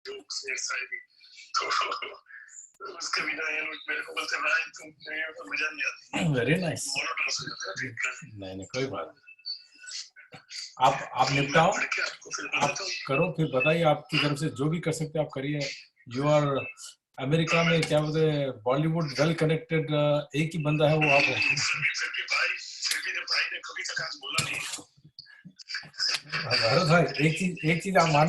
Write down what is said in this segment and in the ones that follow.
Jokes शायरी, तो उसके बिना ये लोग मेरे को बोलते भाई तुम नहीं हो तो मजा नहीं आती। Very nice. मोनोटोनस हो जाता है। नहीं कोई बात नहीं। आप निपटाओ, आप करो, फिर बताइए आपकी तरफ से जो भी कर सकते हैं आप करिए। यू आर अमेरिका में क्या बोलते हैं, बॉलीवुड वेल कनेक्टेड एक ही बंदा है वो आप। फिर भी भाई ने कभी तक आज बोला नहीं। भरत भाई एक चीज आप मान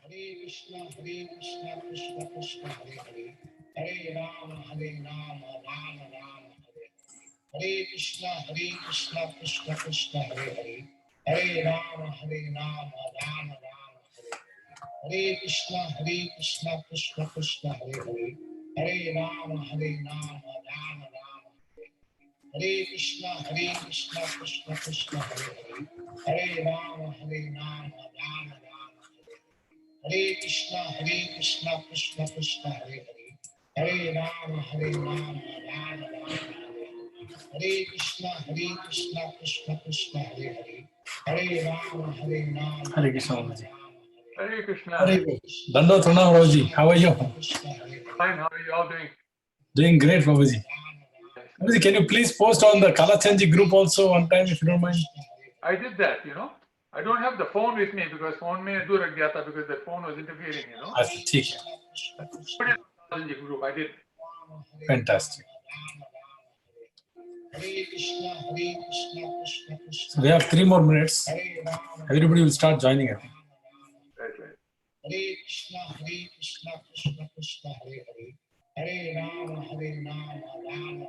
Krishna Krishna Krishna Hare Hare Hare Rama Rama Rama Hare Hare Krishna Krishna Krishna Hare Hare Hare Rama Rama Rama Hare Hare Krishna Krishna Krishna Hare Hare Hare Rama Rama Rama Hare Krishna Krishna Krishna Hare Hare Hare Rama Rama Rama Hare Krishna Krishna Krishna Hare Hare Hare Rama Rama Rama Hare Krishna Krishna Krishna Hare Hare Hare Rama Rama Hare Krishna, Prabhuji. Hare Krishna. Hare Krishna. Dandavata Pranam, Prabhuji. How are you? Fine, how are you all doing? Doing great, Prabhuji. Prabhuji, can you please post on the Kala Chanji group also one time, if you don't mind? I did that, I don't have the phone with me because phone may do rak diya tha because the phone was interfering, Achha, theek hai. Put it on the group, I did. Fantastic. So we have 3 more minutes. Everybody will start joining, I think. Right. Hare Krishna Krishna Hare Hare Hare Rama Rama Rama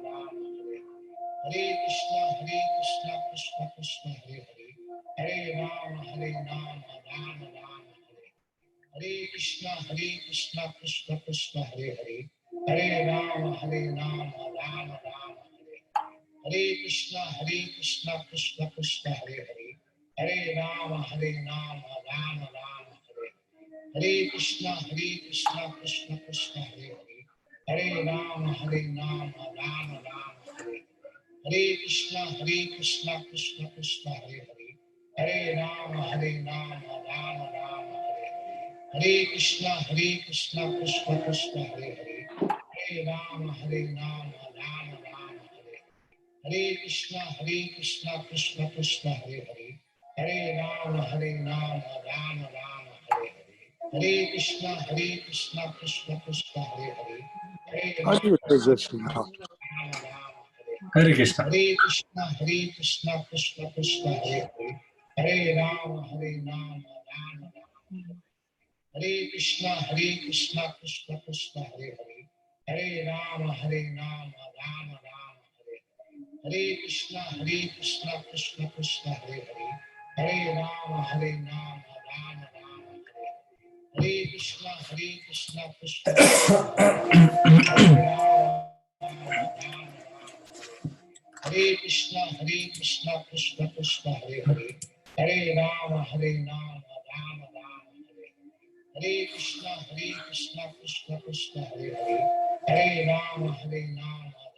Hare Hare Krishna Krishna Hare Hare Hare Rama Rama Rama Hare Hare Krishna Krishna Hare Hare Hare Rama Rama Rama Hare Hare Krishna Krishna Hare Hare Hare Rama Rama Rama Hare Hare Krishna Krishna Hare Hare Hare Rama Rama Rama Hare Hare Krishna Krishna Hare Hare Hare Rama Rama Rama Hare Hare Krishna Krishna Hare Hare Hare Rama Rama Rama Hare Hare Krishna Krishna Hare Hare Hare Rama Rama Rama Hare Hare Krishna Krishna Hare Hare Hare How do you take this from now? Rama Rama Hare Hare Krishna. Hare Krishna Krishna Hare Hare Hare Rama Rama Rama Hare Krishna Krishna Hare Hare Hare Rama Rama Rama Hare Hare Krishna Krishna Hare Hare Hare Rama Rama Rama Hare Hare Krishna Krishna Hare Hare Krishna Krishna Hare Hare Hare Rama Rama Rama Hare Hare Krishna Krishna Hare Hare Hare Rama Rama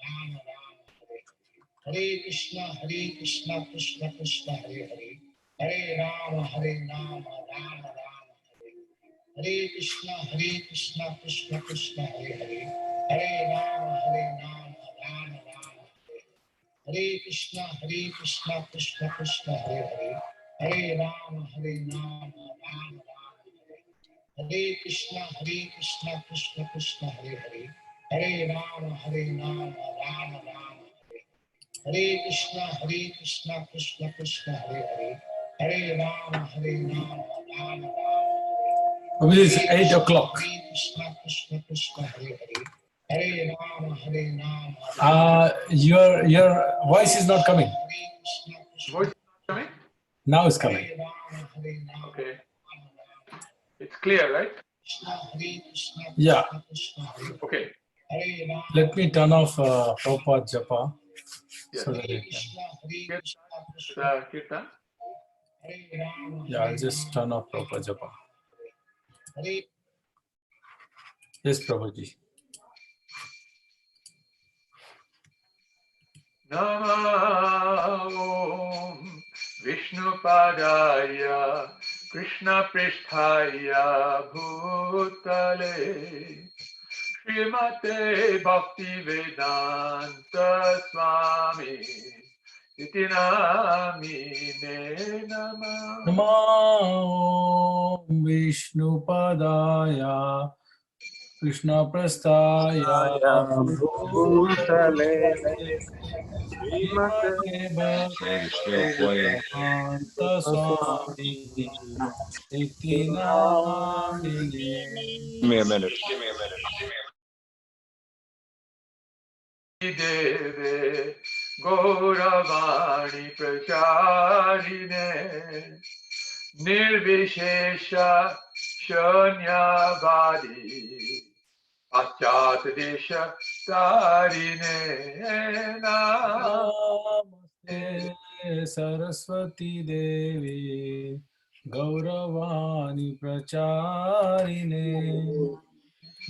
Rama Hare Hare Krishna Krishna Hare Hare Hare Rama Rama Rama Hare Hare Krishna Krishna Hare Hare Hare Rama Rama Rama Hare Hare Krishna Krishna Hare Hare Hare Rama Rama Rama Hare Hare Krishna Krishna Hare Hare Hare Rama Rama Rama Hare Hare Krishna Krishna Hare Hare Hare Rama Rama Rama Hare Prabhuji, it's 8 o'clock. Krishna Hare Hare Hare Rama Your voice is not coming. Voice is coming? Now it's coming. Okay. It's clear, right? Yeah. Okay. Let me turn off Prabhupada Japa. Yes. So that I can. Kirtan. Yeah, I'll just turn off Prabhupada Japa. Yes, Prabhuji. Namo Vishnupadaya Krishna Pristhaya Bhutale Srimate Bhaktivedanta Swami Iti Namine Namah. Namo Vishnupadaya Krishna Prasthaya श्रीमते भक्तिवेदांत स्वामी इति नामिने। Give me a minute. Deve Gauravani Pracharine Nirvishesha Shanyavadi Achyat Desha Tarine नमस्ते सरस्वती देवी गौरवाणी प्रचारिणे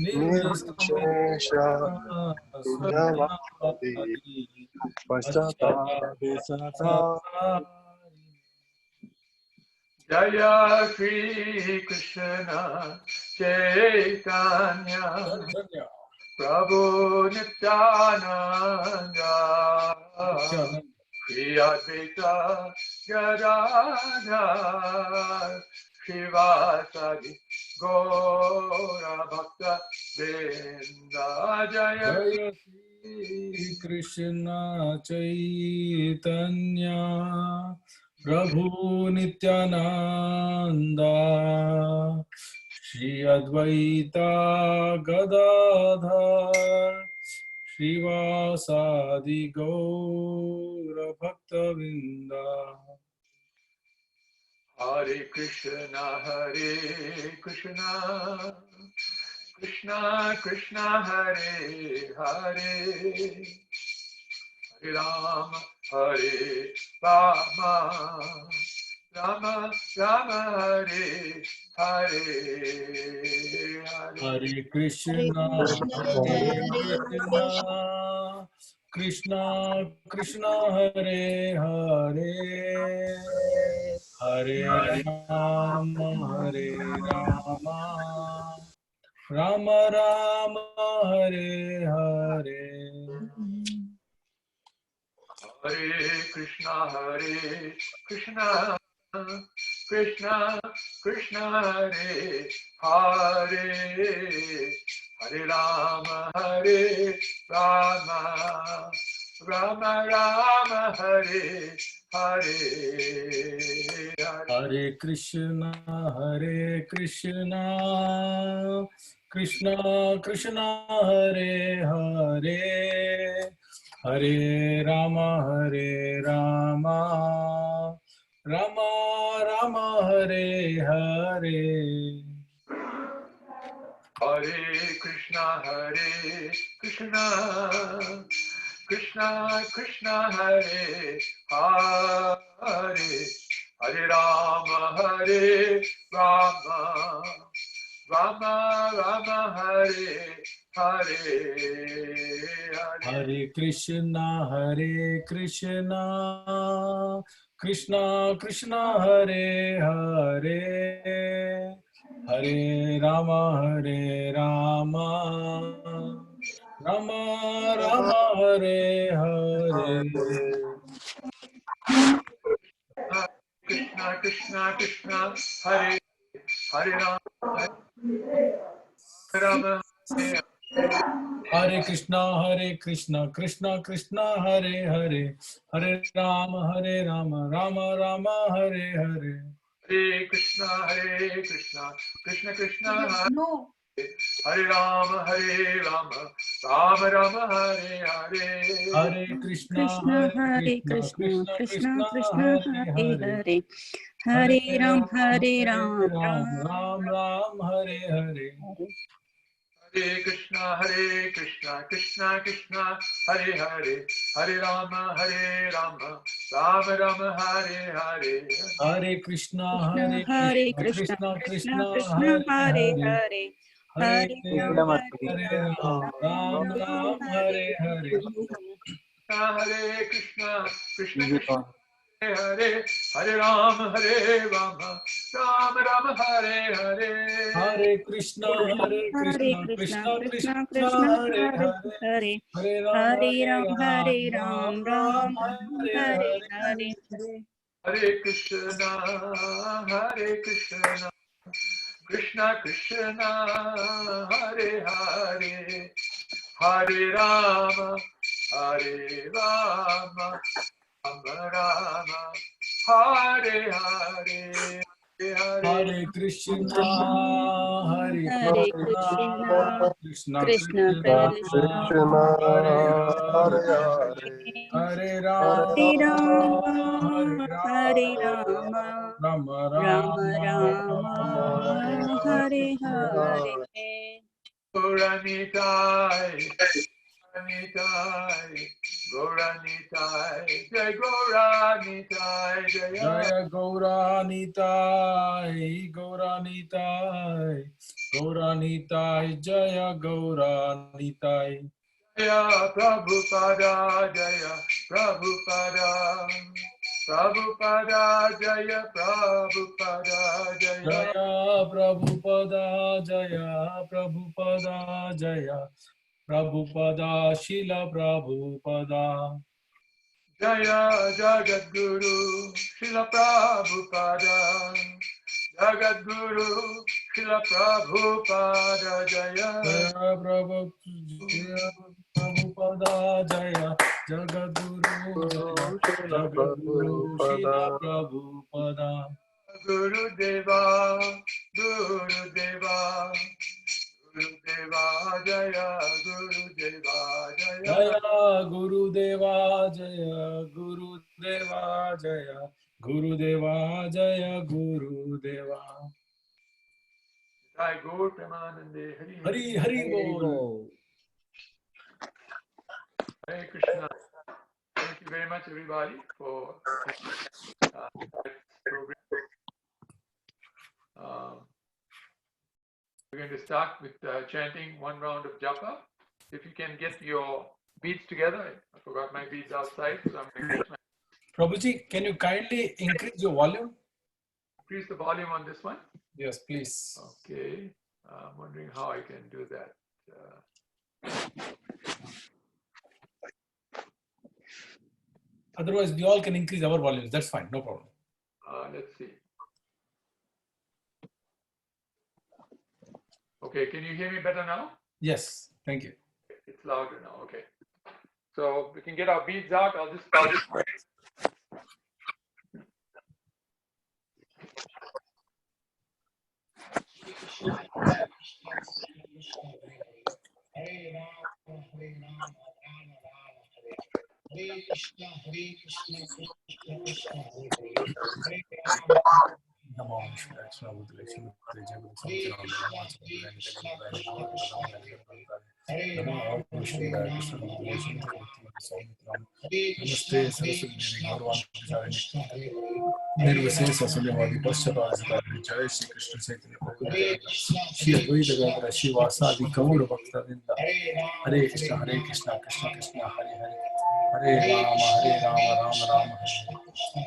निर्विशेषशून्यवादी पश्चातादेशतारिणे। Jaya Shri Krishna Chaitanya Prabhu Nityananda Shri Advaita Gadadhar Shivasadi Gaura Bhakta Vrinda Jaya Jaya Shri Krishna Chaitanya Prabhu Nityananda Shri Advaita Gadadhar Shivasadi Gaura Bhakta Vrinda. Hare Krishna Krishna Krishna Hare Hare Hare Rama Rama Rama Hare Hare Hare Krishna Krishna Krishna Hare Hare Hare Rama Rama Rama Hare Hare. Hare Krishna Krishna Krishna Hare Hare Hare Rama Rama Rama Hare Hare Hare Krishna Krishna Krishna Hare Hare Hare Rama Rama Rama Hare Hare. Hare Krishna Krishna Krishna Hare Hare Hare Rama Rama Hare Hare Hare Krishna Krishna Krishna Hare Hare Hare Rama Rama Hare Hare. Krishna Hare Rama Hare Krishna Krishna Hare Hare Hare Rama Rama Hare Hare. Hare Krishna Krishna Hare Rama Rama Hare Hare. Hare Krishna Krishna Hare Hare Hare Ram Ram Hare Hare. Hare Krishna Krishna Hare Hare Hare Rama Rama Hare Hare. Hare Krishna Krishna Hare Hare Hare Ram Hare Hare. Hare Krishna Hare Hare Rama Rama Hare Hare. Hare Krishna Krishna Hare Hare Hare Ram Ram Hare Hare. Hare Krishna Krishna Hare Hare Hare Rama Hare Rama, Rama Rama, Hare Hare, Hare Krishna, Hare Hare Krishna, Krishna, Krishna Krishna Krishna, Krishna, Hare Hare Hare, Hare, Hare Hare Rama, Hare Rama, Hare Rama, Rama, Rama Rama Rama, Hare Rama, Hare. Hare Hare. Gauranitai, Gauranitai, Gauranitai, Jai Gauranitai, Jaya Jaya Gauranitai, Gauranitai, Gauranitai, Jaya Gauranitai. Jaya Prabhupada, Jaya Prabhupada, Prabhupada, Jaya Prabhupada, Jaya Jaya Prabhupada, Jaya Prabhupada, Jaya Prabhupada, Shila Prabhupada. Jaya Jagadguru, Srila Prabhupada, Jagadguru, Srila Prabhupada, Jaya. Jaya Prabhupada, Jaya Jagadguru, Jaya Jagadguru, Shila Prabhupada. Guru Deva, Guru Deva, Guru Deva, Jaya Guru Deva, Jaya. Jaya Guru Deva, Jaya Guru Deva, Jaya Guru Deva, Jaya Guru Deva. Jai Gaur Premanande, Hari Hari Hari Bol. Hare Krishna. Thank you very much, everybody, for this program. We're going to start with chanting one round of japa. If you can get your beads together, I forgot my beads outside, so I'm going to get my. Prabhuji, can you kindly increase your volume? Increase the volume on this one. Yes, please. Okay, I'm wondering how I can do that. Otherwise, we all can increase our volumes. That's fine, no problem. Let's see. Okay, can you hear me better now? Yes, thank you. It's louder now. Okay. So we can get our beads out. I'll just. Hare Rama, Hare Rama, Rama Rama, Hare Krishna, Hare Krishna, Krishna Krishna, Hare Hare, Hare Rama, Namo Vishnu Krishna Buddha Hare Krishna, Hare Krishna, Krishna Krishna, Hare Hare, Hare Rama, Hare Rama, Rama Rama, Hare Krishna, Hare Krishna, Krishna Krishna, Hare Hare, Nirvises Asanyavadi Paschatadhikari Jai Shri Krishna Chaitanya Prabhu Hare Krishna, Shri Hare Advaita Krishna, Gadara Shri Vasadi Kaur Bhaktavinda Hare Rama, Hare Krishna Krishna Krishna Hare Hare Hare Rama Rama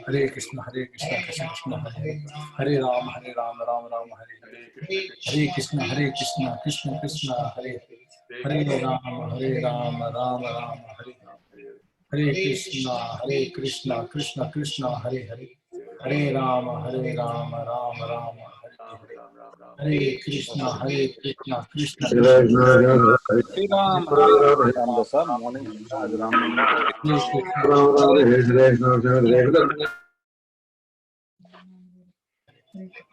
Hare Krishna Krishna Krishna Hare Hare Hare Rama Rama Hare Hare Krishna Krishna Krishna Hare Hare Rama Rama Hare Hare Krishna Krishna Krishna Hare Hare Hare Rama Rama Hare Hare Hare Krishna Krishna Krishna Hare Ram, Ram sir, morning. Hare Krishna Krishna Krishna Hare Hare Hare Ram Rama Hare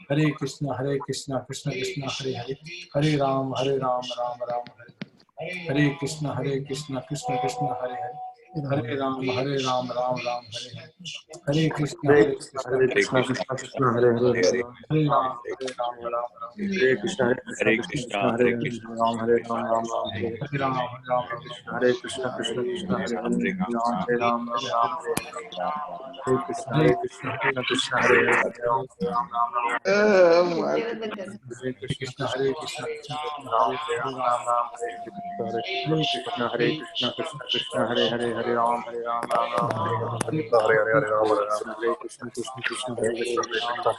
Hare Krishna Krishna Krishna Hare Hare Hare Ram Ram Hare Hare Hare Krishna Krishna Krishna Hare Hare Hare Ram Hare Krishna Krishna Hare Ram Hare Ram Hare Hare Ram Hare Krishna Krishna Hare Hare Ram Hare Krishna Krishna Hare Ram Hare Krishna Ram Hare Krishna Krishna Hare Hare Ram Hare Krishna Krishna Hare Hare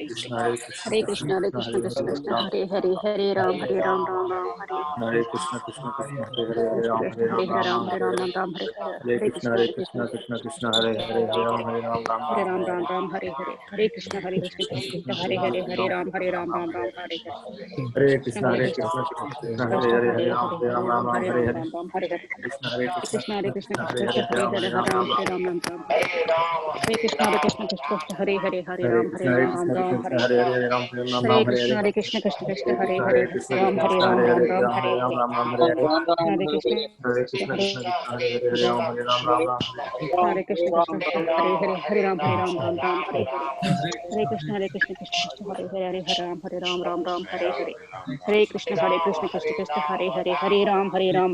Krishna Hare Krishna, Hare Krishna, Krishna Krishna, Hare Hare, Hare Ram, Ram, Hare Hare Krishna Krishna Krishna Hare Ram Krishna, Hare Hare, Ram, Ram, Ram, Hare Hare Krishna, Hare Krishna, Krishna Krishna Hare Ram Hare Ram, Ram, Hare Hare, Hare Krishna, Hare Krishna, Krishna Krishna, Hare Hare, Hare Ram, Ram, Ram, Hare Hare, Hare Krishna Krishna, Hare Hare Krishna Krishna, Krishna Krishna Krishna Krishna, Hare Krishna Hare, Hare Hare Hare Ram, Hare Hare Ram, Ram Ram Ram, Hare Hare Ram Hare. Ram Ram Hare Hare Krishna Hare Krishna, Krishna Hare Krishna Krishna Krishna Krishna, Krishna Hare Hare Hare, Hare Hare Hare Ram, Ram Hare Ram Ram, Ram Ram. Ram Hare Hare Krishna Hare Krishna Krishna Krishna Hare Hare Hare Hare Ram Krishna, Hare Ram Krishna, Ram Krishna Hare Hare Hare, Ram Ram Hare Ram,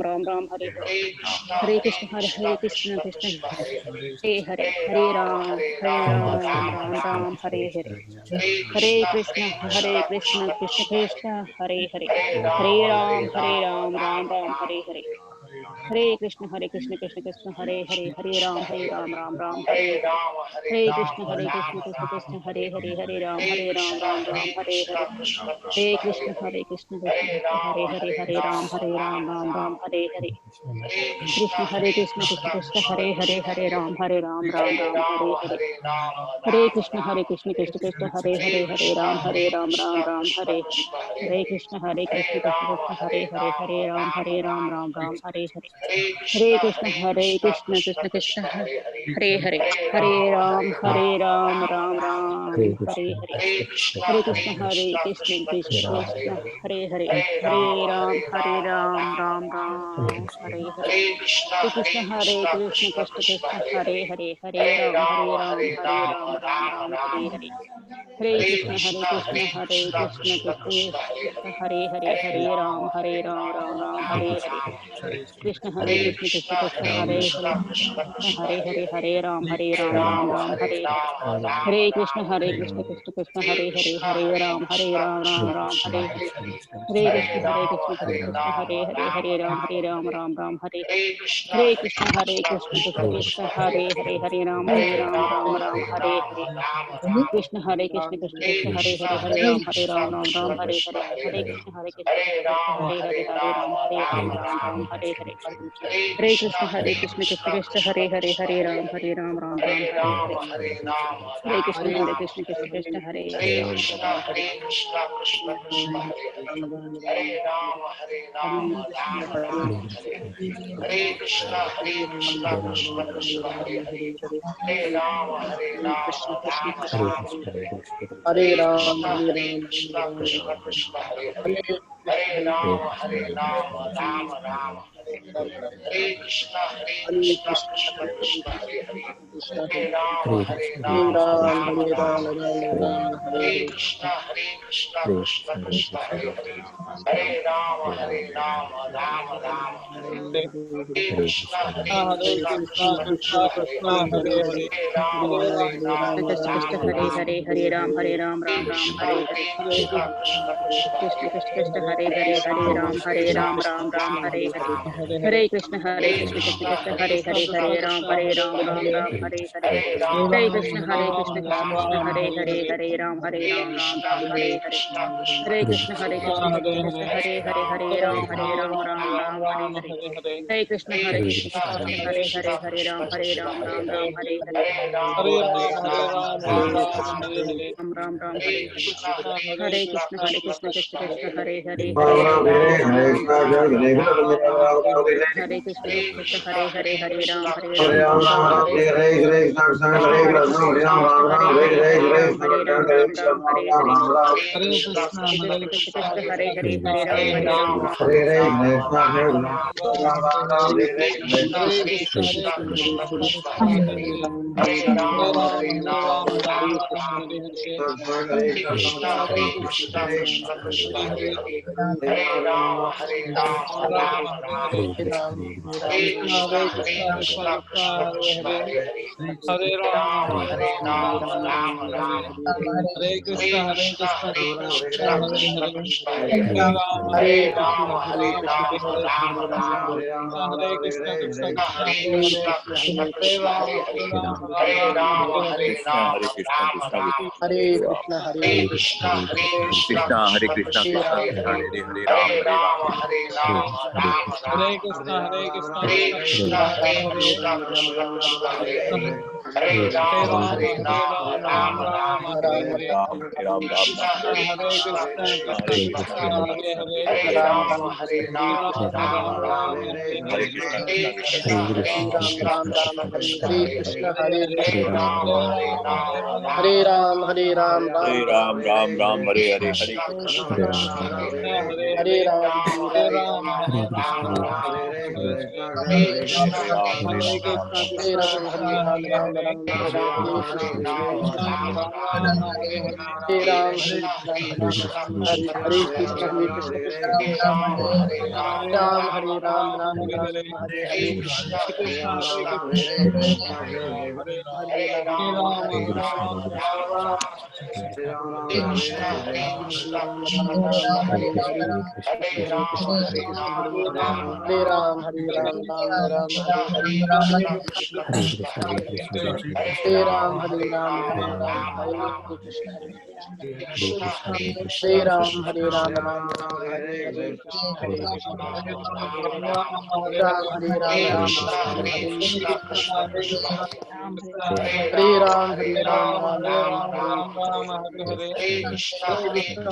Hare Krishna Hare. Hare Krishna Krishna Krishna Hare Hare Krishna, Hare Hare Hare Krishna, Ram Krishna Hare Krishna, Ram Hare Ram Hare, Ram Ram Hare Hare Ram, Hare Ram Ram, Hare Hare. Hare Krishna Hare Krishna, Hare Krishna Krishna, Hare Hare, Ram Hare Ram, Ram Ram, Hare Hare. Hare Krishna Krishna Krishna Hare Hare Hare Ram Ram Ram Hare Hare Hare Krishna Hare Krishna Krishna Krishna Hare Hare Hare Ram Ram Hare Hare Hare Krishna Hare Krishna Krishna Krishna Hare Hare Hare Ram Ram Hare Hare Hare Krishna Hare Krishna Krishna Hare Hare Hare Ram Hare Hare Hare Krishna Krishna Krishna Hare Hare Hare Ram Hare Hare Hare Krishna Krishna Krishna Hare Ram Hare Hare Hare Krishna Krishna Krishna Hare Ram Hare Hare Hare Krishna Krishna Krishna Hare Ram Hare Hare Krishna Krishna Krishna Hare Ram Hare Hare Hare Krishna Krishna Krishna Hare Ram Hare Hare Hare Krishna Krishna Krishna Hare Ram Hare Hare Hare Krishna Krishna Krishna Hare Ram Hare Hare Hare Krishna Krishna Krishna Hare Ram Hare Hare Hare Krishna Krishna Krishna Hare Ram Hare Hare Hare Krishna Krishna Krishna Hare Ram Hare Hare Krishna Krishna Krishna Hare Ram Hare Hare Hare Krishna Krishna Krishna Hare Ram Hare Hare Hare Krishna Krishna Krishna Hare Ram Hare Hare Hare Krishna Krishna Krishna Hare Ram Hare Hare Krishna Krishna Krishna Hare Ram Hare Hare Hare Krishna Krishna Krishna Hare Hare Hare Krishna Krishna Hare Ram Hare Hare Hare Krishna Krishna Krishna Hare Krishna Krishna Hare Ram Hare Hare Krishna Krishna Krishna Hare Ram Hare Hare Hare Krishna Krishna Krishna Hare Ram Hare Hare Hare Krishna Krishna Krishna Hare Ram Hare Hare Hare Krishna Krishna Krishna Hare Ram Hare Hare Hare Krishna Krishna Krishna Hare Ram Hare Hare Ram Hare Hare Hare Krishna Krishna Krishna Ram Ram, Hare Hare Krishna, Hare Hare Krishna, Ram Ram, Hare Hare. Hare Krishna Krishna Hare Hare Ram, Ram Ram, Hare Hare Krishna, Krishna Krishna Hare Hare Krishna, Krishna Hare Krishna Ram, Krishna Ram Ram, Hare Hare Krishna, Krishna Hare Krishna, Hare Ram Hare Ram Ram. Krishna Krishna Krishna Hare Hare Hare Krishna, Hare Krishna, Ram Ram Ram, Hare Hare Krishna. Krishna Hare Krishna, Hare Krishna, Hare Ram, Hare Hare Krishna, Hare Krishna, Krishna Krishna, Hare Krishna, Hare Krishna, Krishna Hare Krishna, Krishna Krishna, Hare Hare Ram, Hare Ram. Hare Krishna, Hare Krishna, Krishna Krishna, Ram Hare Ram, Hare, Hare Ram, Ram Ram, Hare Hare, Hare Ram, Hare Ram, Ram Ram, Hare Ram Hare, Ram, Hare Ram, Ram Ram, Krishna, Hare Hare Krishna, Krishna Hare Krishna, Krishna, Hare Hare Krishna, Hare, Krishna Hare Ram Ram, Ram, Hare Hare Hare, Ram, Krishna Ram Ram Ram, Ram, Hare Hare Hare Hare, Hare, Krishna, Krishna Krishna, Hare Hare Ram, Ram, Ram Ram, Hare Hare, Krishna Hare Hare Krishna, Hare Ram, Hare Ram, Hare Ram, Hare Ram Ram, Ram, Ram Hare Ram, Hare, Hare Hare, Hare Krishna Krishna Ram Krishna, Ram, Krishna Hare Hare Hare, Hare, Hare Ram, Hare Hare Ram, Ram, Hare Ram Ram, Ram, Ram Hare Ram, Hare, Hare Hare Hare, Krishna, Ram, Hare Hare Ram, Krishna, Hare Krishna Ram, Krishna, Hare Ram, Hare Ram Hare, Ram, Hare Hare, Krishna Hare Hare Krishna, Ram, Ram Ram, Hare Hare, Hare Ram, Hare Ram, Ram Ram, Hare Hare, Krishna Hare Krishna, Krishna Krishna, Hare Ram, Hare Ram, Ram Ram, Hare Hare, Hare Krishna, Hare Krishna, Krishna Krishna, Hare Hare, Hare Ram, Hare Ram Ram, Hare Hare Ram, Ram, Ram Ram, Hare Ram, Ram Ram, Hare Hare, Krishna Hare Krishna, Krishna Krishna, Hare Hare Ram, Hare Ram, Ram Ram, Hare Hare, Krishna Hare Krishna, Krishna Krishna, Hare Hare Ram, Hare Ram, Ram Ram, Hare Krishna Hare Krishna, Hare Ram, Hare Ram, Ram Ram, Hare Hare, Krishna Hare Krishna, Krishna Krishna, Hare Hare Ram, Hare Ram, Ram Ram, Hare Krishna Hare Krishna, Hare Ram, Hare Ram, Ram Ram, Hare Krishna, Krishna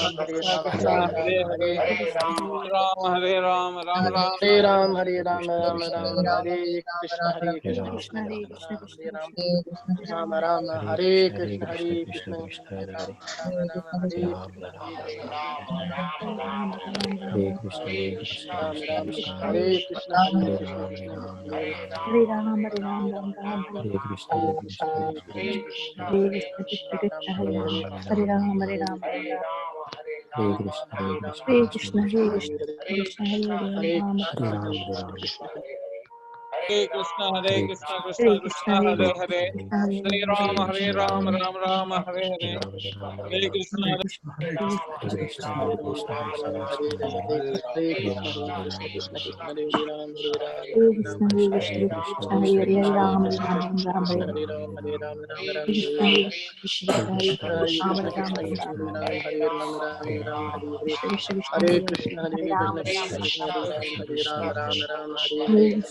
Krishna, Hare Hare Ram, Hare Ram, Ram Ram, Hare Hare Ram, Ram Ram, Hare Ram, Hare Ram, Ram Ram, Hare Krishna, Hare Krishna, Krishna Hare Ram Krishna, Ram, Krishna Hare Ram, Krishna, Hare Krishna, Krishna Ram Krishna, Ram, Hare Krishna, Hare Krishna, Hare Ram, Ram Ram, Hare Krishna, Hare Krishna, Hare Ram, Hare Ram, Ram Ram, Hare Krishna, Ram Ram, Hare Krishna, Hare Hare Krishna, Krishna, Krishna Hare Krishna, Krishna, Krishna Krishna, Hare Hare Ram, Hare Ram, Ram Ram, Hare Hare Krishna, Hare Krishna, Krishna Hare Hare Krishna, Krishna Ram, Krishna, Hare Hare Hare, Hare, Hare Ram, Hare Hare Ram, Ram Ram, Hare Hare Krishna, Krishna, Krishna Krishna Hare Hare, Hare Hare Ram, Krishna, Hare Krishna, Krishna Hare Hare Krishna, Hare Krishna, Krishna Hare Krishna, Krishna, Hare Hare Krishna, Hare, Krishna Hare Hare Hare, Ram, Hare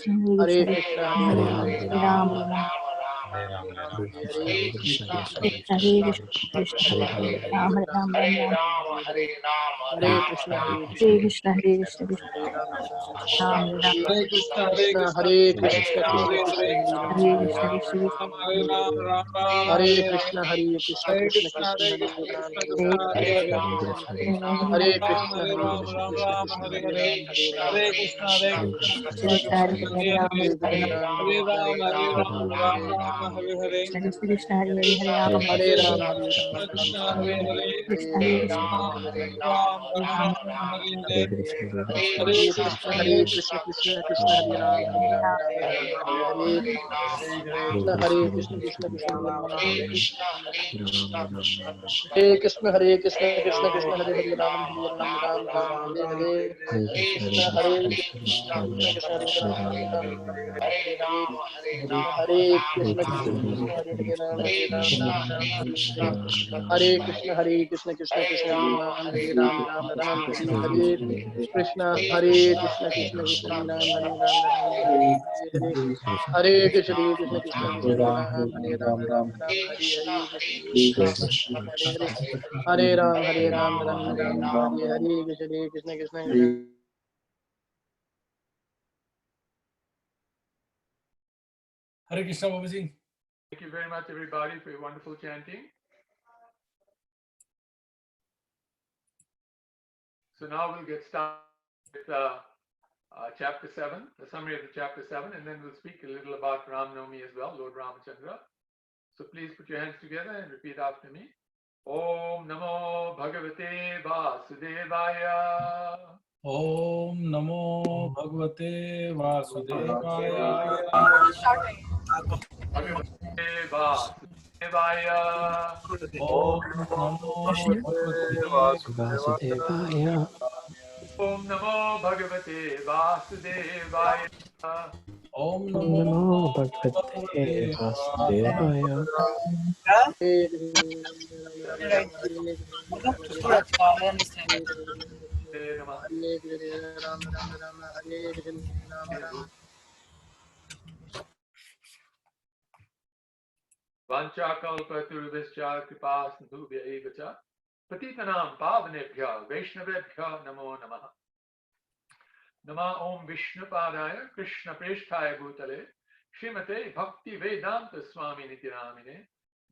Hare Krishna, Ram, Ram Ram, Hare Hare, Hare Krishna, Hare Hare Krishna, Hare Krishna, Hare Krishna, Hare Ram, Hare Hare, Hare Krishna, Hare Krishna, Krishna Krishna, Hare Ram, Hare Hare Ram, Krishna, Hare Krishna, Krishna Hare Hare Hare, Krishna, Hare Hare Ram, Hare Krishna, Ram, Ram Krishna Ram, Krishna, Hare Hare Ram, Hare Ram, Ram Ram, Hare Krishna, Hare Hare Krishna, Hare Hare Ram, Hare Krishna, Ram, Krishna Hare Krishna, Ram, Hare Ram, Hare Ram, Ram Ram, Hare Hare, Krishna Krishna, Hare Hare Krishna, Hare Hare, Krishna, Ram, Hare Krishna Ram, Krishna, Hare Ram, Hare Ram, Ram Ram, Hare Hare, Hare Krishna, Hare Hare Krishna, Krishna, Krishna Hare Hare Krishna, Hare, Krishna Ram, Krishna, Hare Ram, Ram Ram, Hare Hare, Krishna Krishna, Krishna Krishna Hare Krishna, Krishna, Hare Krishna Hare, Hare Hare, Hare Ram, Hare Ram, Ram, Ram Hare Ram, Ram, Hare Hare, Hare Krishna, Hare Krishna, Hare Krishna Krishna, Hare Krishna, Krishna, Krishna Hare Ram, Ram Ram, Ram, Hare Ram, Hare Hare Krishna, Hare Krishna, Krishna, Hare Krishna Krishna, Krishna, Krishna Hare Krishna, Hare, Hare Ram, Hare Hare Krishna, Ram, Krishna Ram Krishna, Ram, Hare Hare Ram, Hare, Ram Ram, Hare Hare Krishna, Hare, Hare Krishna, Hare Krishna Krishna, Krishna, Hare Hare Krishna, Ram, Krishna Hare Krishna, Ram, Hare Hare Hare, Hare, Hare Ram, Ram Hare Ram, Krishna, Hare Hare Ram, Krishna, Ram Krishna Ram, Krishna, Hare Hare Hare, Ram, Hare Ram, Hare Krishna, Hare Krishna, Krishna Krishna Krishna, Krishna, Hare Hare Hare, Hare Ram, Hare, Ram, Hare Ram, Hare Ram, Ram Ram, Hare Hare, Krishna Krishna, Hare Hare, Hare Ram, Hare Hare Ram, Krishna, Hare Krishna Ram, Ram Krishna, Ram, Hare Hare Hare, Krishna Hare, Hare Hare Hare Ram, Ram, Hare Hare Hare, Ram, Ram Ram, Hare Hare, Hare Hare Krishna, Krishna, Hare Hare Krishna, Krishna, Krishna Krishna, Hare Ram, Hare Hare Ram, Ram, Ram Ram, Hare Hare, Krishna Hare Krishna, Krishna Krishna, Hare Ram, Hare Hare Krishna, Hare Krishna, Krishna Krishna, Hare Hare Ram, Hare Ram, Ram Ram, Hare Hare, Krishna Hare Krishna, Krishna Krishna, Hare Ram, Hare Ram, Ram Ram, Hare Hare, Krishna Hare Krishna, Krishna Krishna, Hare Hare Ram, Hare Ram, Ram Ram, Hare Hare, Hare Krishna, Hare Krishna, Krishna Krishna, Hare Ram, Hare Ram, Ram Ram, Hare Hare, Krishna Hare Krishna, Krishna Krishna, Hare Ram, Hare Ram, Ram Ram, Hare Hare, Hare Krishna, Hare Krishna, Krishna Krishna, Hare Ram, Hare Ram, Ram Ram, Hare Hare, Krishna Hare Hare, Hare Ram, Hare Ram, Ram Ram, Hare Hare, Krishna Hare Krishna, Krishna Krishna. Hare Krishna, Babaji. Thank you very much, everybody, for your wonderful chanting. So now we'll get started with chapter 7, the summary of the chapter 7, and then we'll speak a little about Ram Navami as well, Lord Ramachandra. So please put your hands together and repeat after me. Om Namo Bhagavate Vasudevaya. Om Namo Bhagavate Vasudevaya. Bhagavate Vasudevaya. Om Namo Bhagavate Vasudevaya. Om Namo Bhagavate Vasudevaya. Om Namo Namo Bhagavate Bhagavate Vasudevaya. Vanchakalpaturubhischa kripasindhubhya eva cha patitanam pavanebhya vaishnavebhya namo namaha. Nama Om Vishnu Padaya Krishna Preshthaya Bhutale Srimate Bhakti Vedanta Swami Nityanamine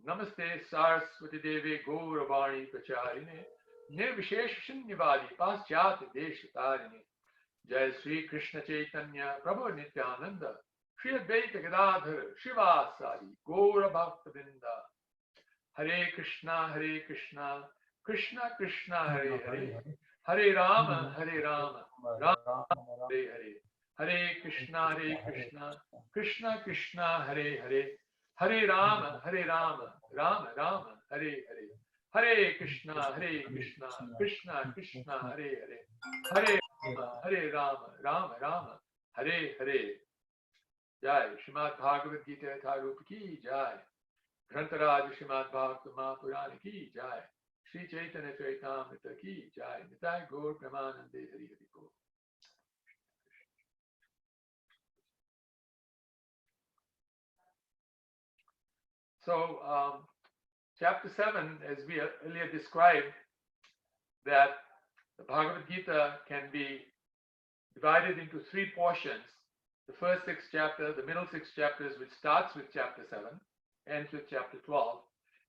Namaste Saraswati Devi Gauravani Pracharine Nirvishesh Shunyavadi Paschat Deshatarine Jai Sri Krishna Chaitanya Prabhu Nityananda Shri Advaita Gadadhar Shivasadi Gaura Bhakta Vrinda Hare Krishna Krishna Krishna Hare Hare Hare Rama Rama Hare Hare Hare Krishna Krishna Krishna Hare Hare Hare Rama Rama Rama Hare Hare Hare Krishna Krishna Krishna Hare Hare Hare Rama Rama Hare Hare. Jai Srimad Bhagavad Gita Tharup ki Jai Grantaraj Srimad Bhagavad Mahapurana ki Jai Shri Chaitanya Charitamrita ki Jai Nitai Gaur Premanande Hari Hari Gaur. So, chapter 7, as we earlier described, that the Bhagavad Gita can be divided into 3 portions. The first 6 chapters, the middle 6 chapters, which starts with chapter 7, ends with chapter 12,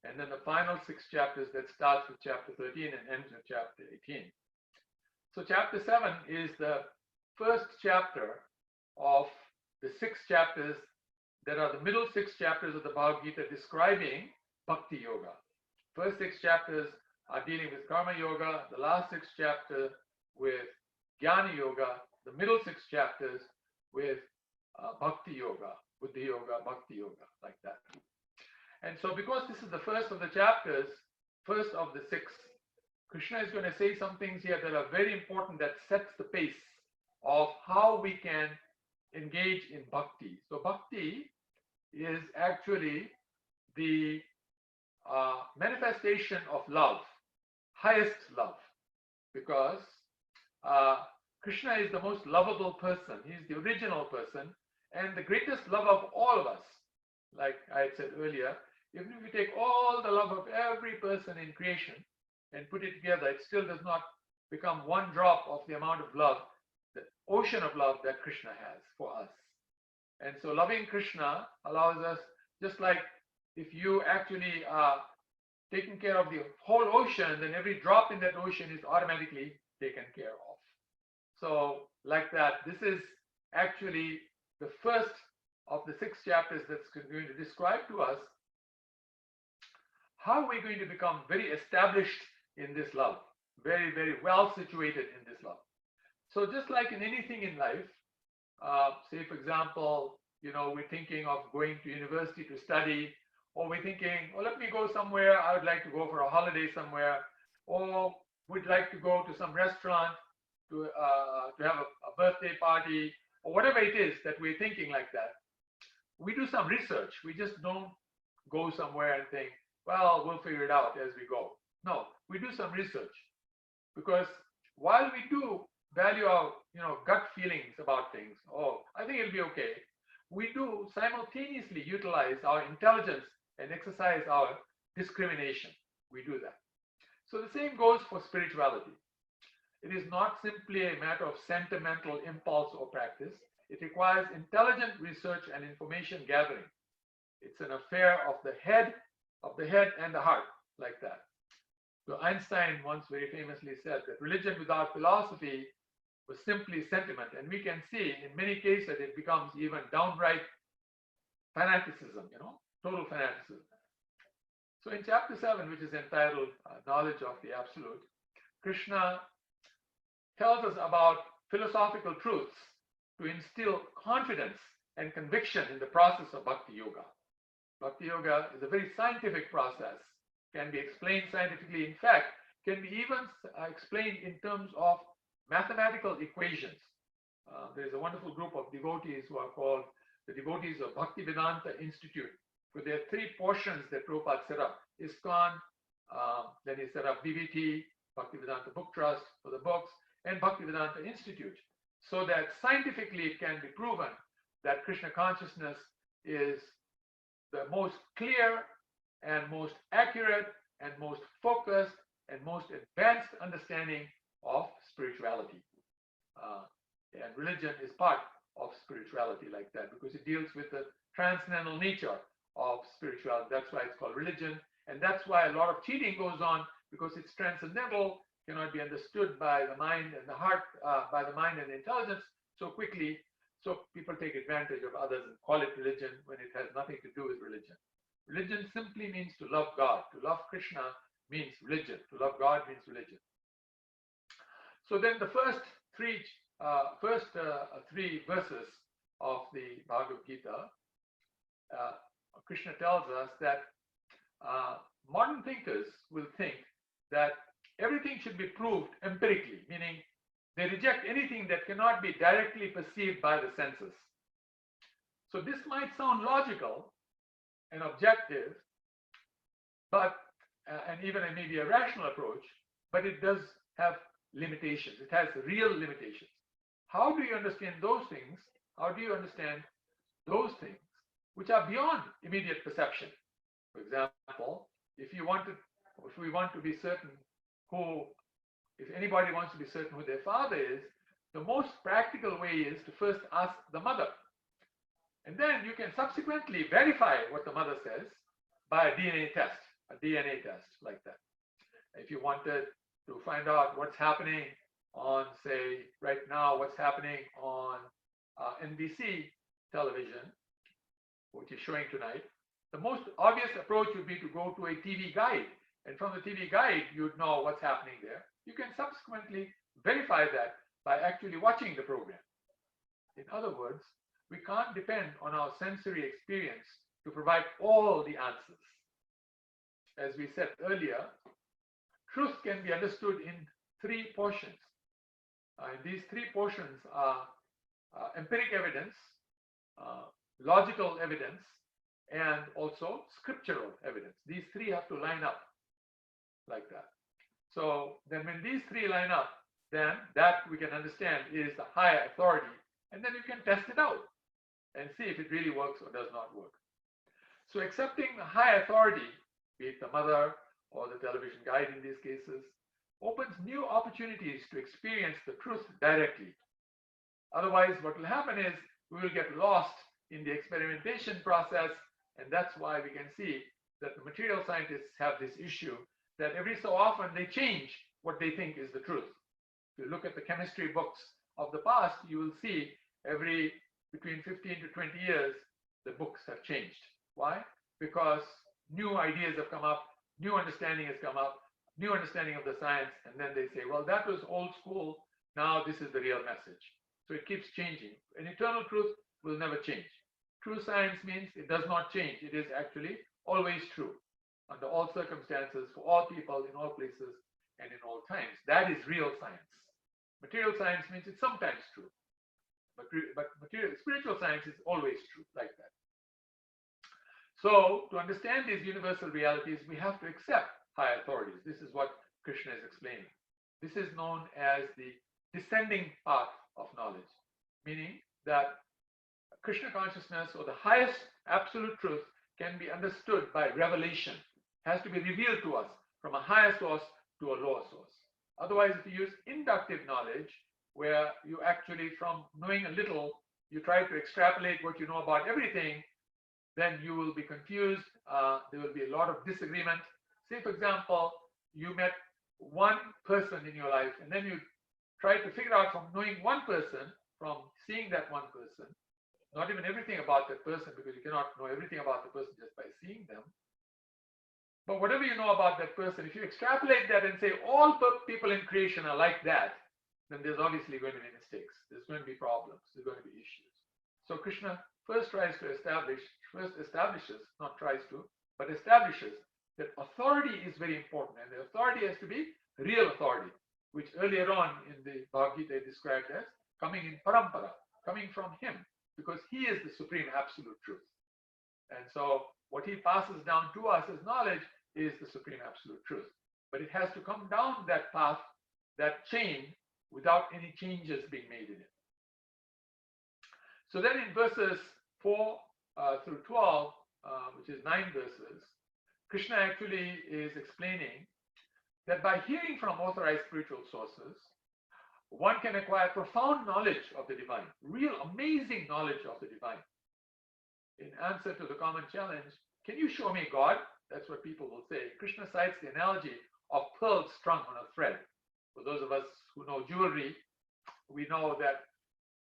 and then the final 6 chapters that starts with chapter 13 and ends with chapter 18. So chapter 7 is the first chapter of the 6 chapters that are the middle 6 chapters of the Bhagavad Gita describing Bhakti Yoga. First 6 chapters are dealing with Karma Yoga, the last 6 chapters with Jnana Yoga, the middle 6 chapters with Bhakti Yoga, Buddhi Yoga, Bhakti Yoga, like that. And so because this is the first of the chapters, first of the 6, Krishna is going to say some things here that are very important, that sets the pace of how we can engage in bhakti. So bhakti is actually the manifestation of love, highest love, because Krishna is the most lovable person. He is the original person and the greatest love of all of us. Like I had said earlier, even if you take all the love of every person in creation and put it together, it still does not become one drop of the amount of love, the ocean of love that Krishna has for us. And so loving Krishna allows us, just like if you actually are taking care of the whole ocean, then every drop in that ocean is automatically taken care of. So like that, this is actually the first of the 6 chapters that's going to describe to us how we're going to become very established in this love, very, very well situated in this love. So just like in anything in life, say for example, we're thinking of going to university to study, or we're thinking, oh, let me go somewhere, I would like to go for a holiday somewhere, or we'd like to go to some restaurant to have a birthday party, or whatever it is that we're thinking like that. We do some research. We just don't go somewhere and think, well, we'll figure it out as we go. No, we do some research, because while we do value our gut feelings about things, oh, I think it'll be okay, we do simultaneously utilize our intelligence and exercise our discrimination. We do that. So the same goes for spirituality. It is not simply a matter of sentimental impulse or practice. It requires intelligent research and information gathering. It's an affair of the head and the heart, like that. So Einstein once very famously said that religion without philosophy was simply sentiment, and we can see in many cases it becomes even downright fanaticism, total fanaticism. So in chapter 7, which is entitled Knowledge of the Absolute, Krishna tells us about philosophical truths to instill confidence and conviction in the process of Bhakti Yoga. Bhakti Yoga is a very scientific process, can be explained scientifically. In fact, can be even explained in terms of mathematical equations. There is a wonderful group of devotees who are called the devotees of Bhaktivedanta Institute. So there are 3 portions that Prabhupada set up. ISKCON, then he set up BVT, Bhaktivedanta Book Trust for the books, and Bhaktivedanta Institute, so that scientifically it can be proven that Krishna consciousness is the most clear and most accurate and most focused and most advanced understanding of spirituality. And religion is part of spirituality like that, because it deals with the transcendental nature of spirituality. That's why it's called religion. And that's why a lot of cheating goes on, because it's transcendental, cannot be understood by the mind and the heart, by the mind and the intelligence so quickly. So people take advantage of others and call it religion when it has nothing to do with religion. Religion simply means to love God. To love Krishna means religion. To love God means religion. So then the first three verses of the Bhagavad Gita, Krishna tells us that modern thinkers will think that everything should be proved empirically, meaning they reject anything that cannot be directly perceived by the senses. So this might sound logical and objective, but and even maybe a rational approach, but it does have limitations. It has real limitations. How do you understand those things? How do you understand those things which are beyond immediate perception? For example, if we want to be certain if anybody wants to be certain who their father is, the most practical way is to first ask the mother. And then you can subsequently verify what the mother says by a DNA test like that. If you wanted to find out what's happening on, say, right now, what's happening on NBC television, which is showing tonight, the most obvious approach would be to go to a TV guide. And from the TV guide, you'd know what's happening there. You can subsequently verify that by actually watching the program. In other words, we can't depend on our sensory experience to provide all the answers. As we said earlier, truth can be understood in 3 portions. And these 3 portions are empiric evidence, logical evidence, and also scriptural evidence. These 3 have to line up like that. So then when these 3 line up, then that we can understand is the higher authority, and then you can test it out and see if it really works or does not work. So accepting the high authority, be it the mother or the television guide in these cases, opens new opportunities to experience the truth directly. Otherwise, what will happen is we will get lost in the experimentation process, and that's why we can see that the material scientists have this issue that every so often they change what they think is the truth. If you look at the chemistry books of the past, you will see every between 15 to 20 years, the books have changed. Why? Because new ideas have come up, new understanding has come up, new understanding of the science, and then they say, well, that was old school, now this is the real message. So it keeps changing. An eternal truth will never change. True science means it does not change. It is actually always true, under all circumstances, for all people, in all places, and in all times. That is real science. Material science means it's sometimes true. But spiritual science is always true, like that. So to understand these universal realities, we have to accept high authorities. This is what Krishna is explaining. This is known as the descending path of knowledge, meaning that Krishna consciousness, or the highest absolute truth, can be understood by revelation. It has to be revealed to us from a higher source to a lower source. Otherwise, if you use inductive knowledge, where you actually, from knowing a little, you try to extrapolate what you know about everything, then you will be confused. There will be a lot of disagreement. Say, for example, you met one person in your life, and then you try to figure out from knowing one person, from seeing that one person, not even everything about that person, because you cannot know everything about the person just by seeing them. But whatever you know about that person, if you extrapolate that and say all people in creation are like that, then there's obviously going to be mistakes. There's going to be problems. There's going to be issues. So Krishna first establishes, not tries to, but establishes that authority is very important. And the authority has to be real authority, which earlier on in the Bhagavad Gita described as coming in parampara, coming from him. because he is the supreme absolute truth. And so what he passes down to us as knowledge is the supreme absolute truth. But it has to come down that path, that chain, without any changes being made in it. So then in verses 4 through 12, which is 9 verses, Krishna actually is explaining that by hearing from authorized spiritual sources, one can acquire profound knowledge of the divine, real amazing knowledge of the divine. In answer to the common challenge, can you show me God? That's what people will say. Krishna cites the analogy of pearls strung on a thread. For those of us who know jewelry, we know that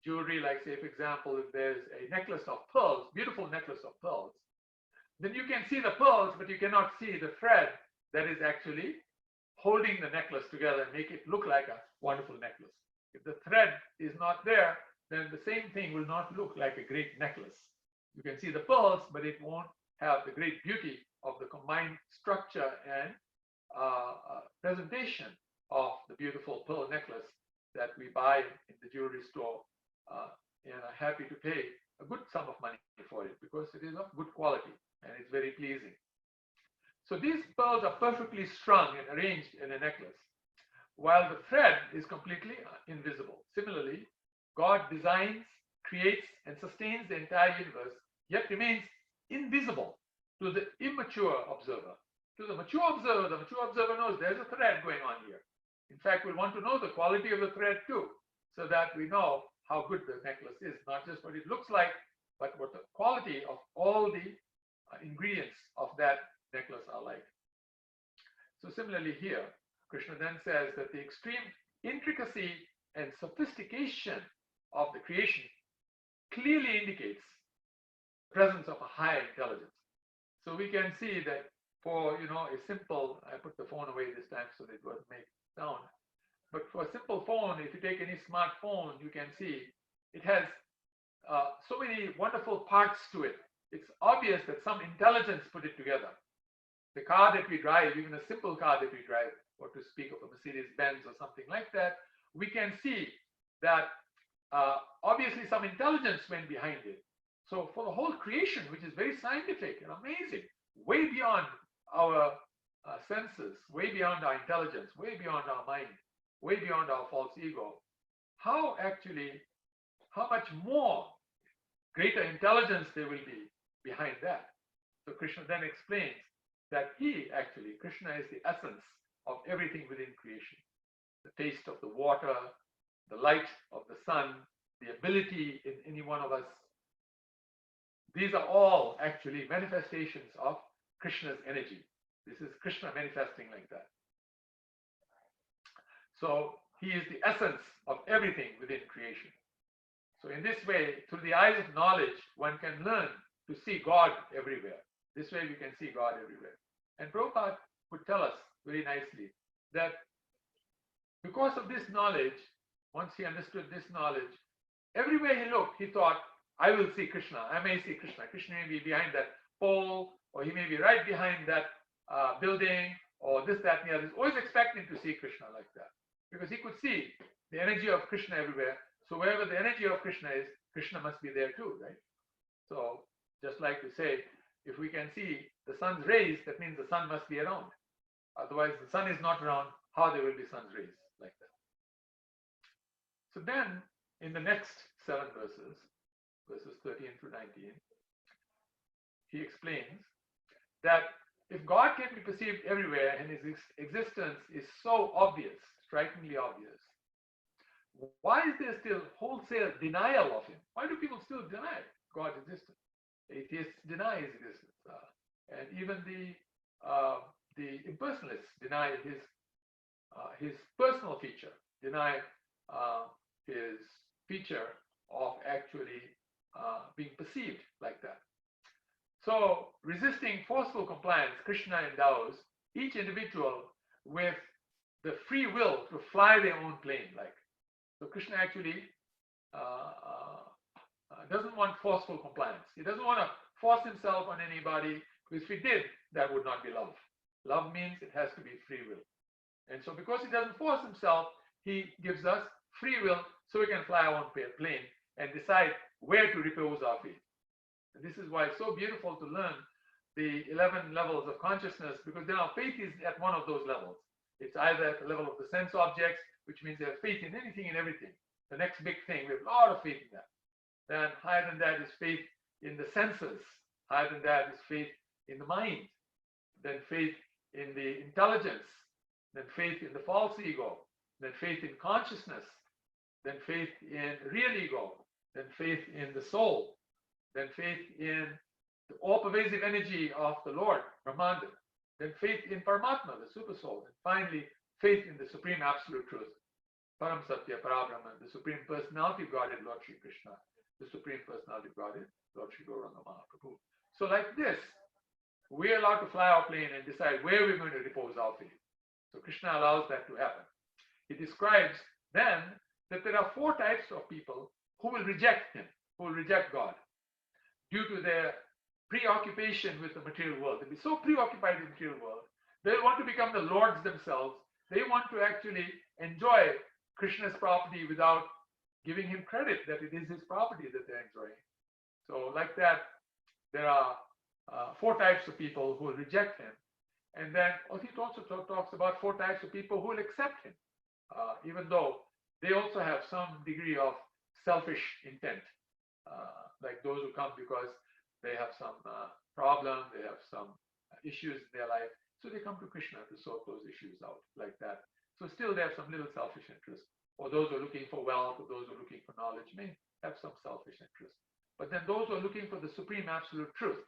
jewelry, like say, for example, if there's a necklace of pearls, beautiful necklace of pearls, then you can see the pearls, but you cannot see the thread that is actually holding the necklace together and make it look like a wonderful necklace. If the thread is not there, then the same thing will not look like a great necklace. You can see the pearls, but it won't have the great beauty of the combined structure and presentation of the beautiful pearl necklace that we buy in the jewelry store and are happy to pay a good sum of money for it because it is of good quality and it's very pleasing. So these pearls are perfectly strung and arranged in a necklace, while the thread is completely invisible. Similarly, God designs, creates, and sustains the entire universe, yet remains invisible to the immature observer. To the mature observer knows there's a thread going on here. In fact, we'll want to know the quality of the thread too, so that we know how good the necklace is, not just what it looks like, but what the quality of all the ingredients of that necklace are like. So similarly here, Krishna then says that the extreme intricacy and sophistication of the creation clearly indicates the presence of a higher intelligence. So we can see that for a simple, I put the phone away this time so that it won't make sound, but for a simple phone, if you take any smartphone, you can see it has so many wonderful parts to it. It's obvious that some intelligence put it together. The car that we drive, even a simple car that we drive, or to speak of a Mercedes-Benz or something like that, we can see that obviously some intelligence went behind it. So for the whole creation, which is very scientific and amazing, way beyond our senses, way beyond our intelligence, way beyond our mind, way beyond our false ego, how much more greater intelligence there will be behind that. So Krishna then explains that Krishna is the essence of everything within creation. The taste of the water, the light of the sun, the ability in any one of us. These are all actually manifestations of Krishna's energy. This is Krishna manifesting like that. So he is the essence of everything within creation. So in this way, through the eyes of knowledge, one can learn to see God everywhere. This way we can see God everywhere. And Prabhupada would tell us very nicely that because of this knowledge, once he understood this knowledge, everywhere he looked, he thought, I will see Krishna. I may see Krishna. Krishna may be behind that pole, or he may be right behind that building, or this, that, and the other. He's always expecting to see Krishna like that, because he could see the energy of Krishna everywhere. So wherever the energy of Krishna is, Krishna must be there too, right? So just like to say, if we can see the sun's rays, that means the sun must be around. Otherwise, the sun is not around, how there will be sun's rays like that? So then, in the next 7 verses, verses 13 through 19, he explains that if God can be perceived everywhere and his existence is so obvious, strikingly obvious, why is there still wholesale denial of him? Why do people still deny God's existence? Atheists deny his existence, and even the impersonalists deny his personal feature, deny his feature of actually being perceived like that. So, resisting forceful compliance, Krishna endows each individual with the free will to fly their own plane. So, Krishna actually doesn't want forceful compliance. He doesn't want to force himself on anybody, because if he did, that would not be love. Love means it has to be free will. And so, because he doesn't force himself, he gives us free will so we can fly our own plane and decide where to repose our faith. And this is why it's so beautiful to learn the 11 levels of consciousness, because then our faith is at one of those levels. It's either at the level of the sense objects, which means they have faith in anything and everything. The next big thing, we have a lot of faith in that. Then higher than that is faith in the senses. Higher than that is faith in the mind. Then faith in the intelligence. Then faith in the false ego. Then faith in consciousness. Then faith in real ego. Then faith in the soul. Then faith in the all-pervasive energy of the Lord, Brahmanda. Then faith in Paramatma, the super soul. And finally, faith in the supreme absolute truth, Param Satya Parabrahman, the supreme personality of Godhead, Lord Sri Krishna, the supreme personality of Godhead, Lord Sri Gauranga Mahaprabhu. So like this, we're allowed to fly our plane and decide where we're going to repose our faith. So Krishna allows that to happen. He describes then that there are 4 types of people who will reject him, who will reject God, due to their preoccupation with the material world. They'll be so preoccupied with the material world, they want to become the lords themselves. They want to actually enjoy Krishna's property without giving him credit that it is his property that they're enjoying. So like that, there are 4 types of people who will reject him. And then he also talks about 4 types of people who will accept him, even though they also have some degree of selfish intent, like those who come because they have some problem, they have some issues in their life. So they come to Krishna to sort those issues out like that. So still they have some little selfish interest. Or those who are looking for wealth, or those who are looking for knowledge may have some selfish interest. But then those who are looking for the supreme absolute truth,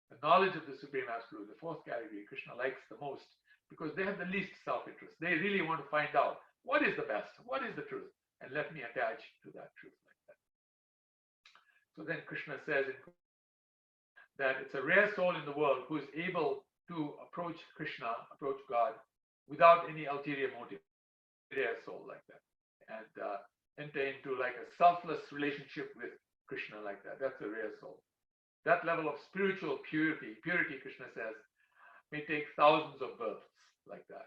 the knowledge of the supreme absolute, the 4th category, Krishna likes the most because they have the least self-interest. They really want to find out what is the best, what is the truth, and let me attach to that truth like that. So then Krishna says that it's a rare soul in the world who is able to approach Krishna, approach God, without any ulterior motive. Rare soul like that. And enter into like a selfless relationship with Krishna like that. That's a rare soul. That level of spiritual purity, Krishna says, may take thousands of births like that.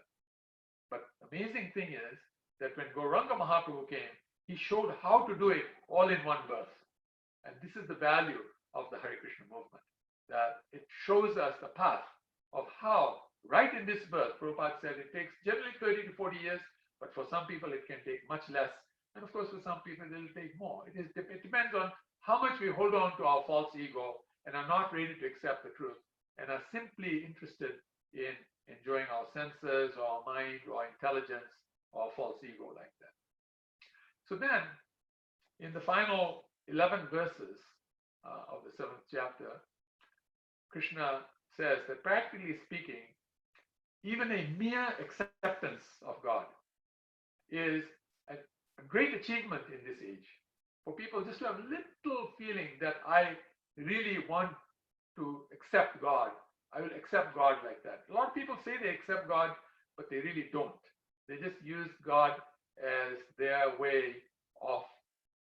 But the amazing thing is that when Gauranga Mahaprabhu came, he showed how to do it all in one birth. And this is the value of the Hare Krishna movement, that it shows us the path of how, right in this birth, Prabhupada said it takes generally 30 to 40 years, but for some people it can take much less. And of course, for some people it will take more. It depends on how much we hold on to our false ego and are not ready to accept the truth and are simply interested in enjoying our senses or our mind or our intelligence or false ego like that. So then, in the final 11 verses of the 7th chapter, Krishna says that practically speaking, even a mere acceptance of God is a great achievement in this age. For people just to have little feeling that I really want to accept God, I will accept God like that. A lot of people say they accept God, but they really don't. They just use God as their way of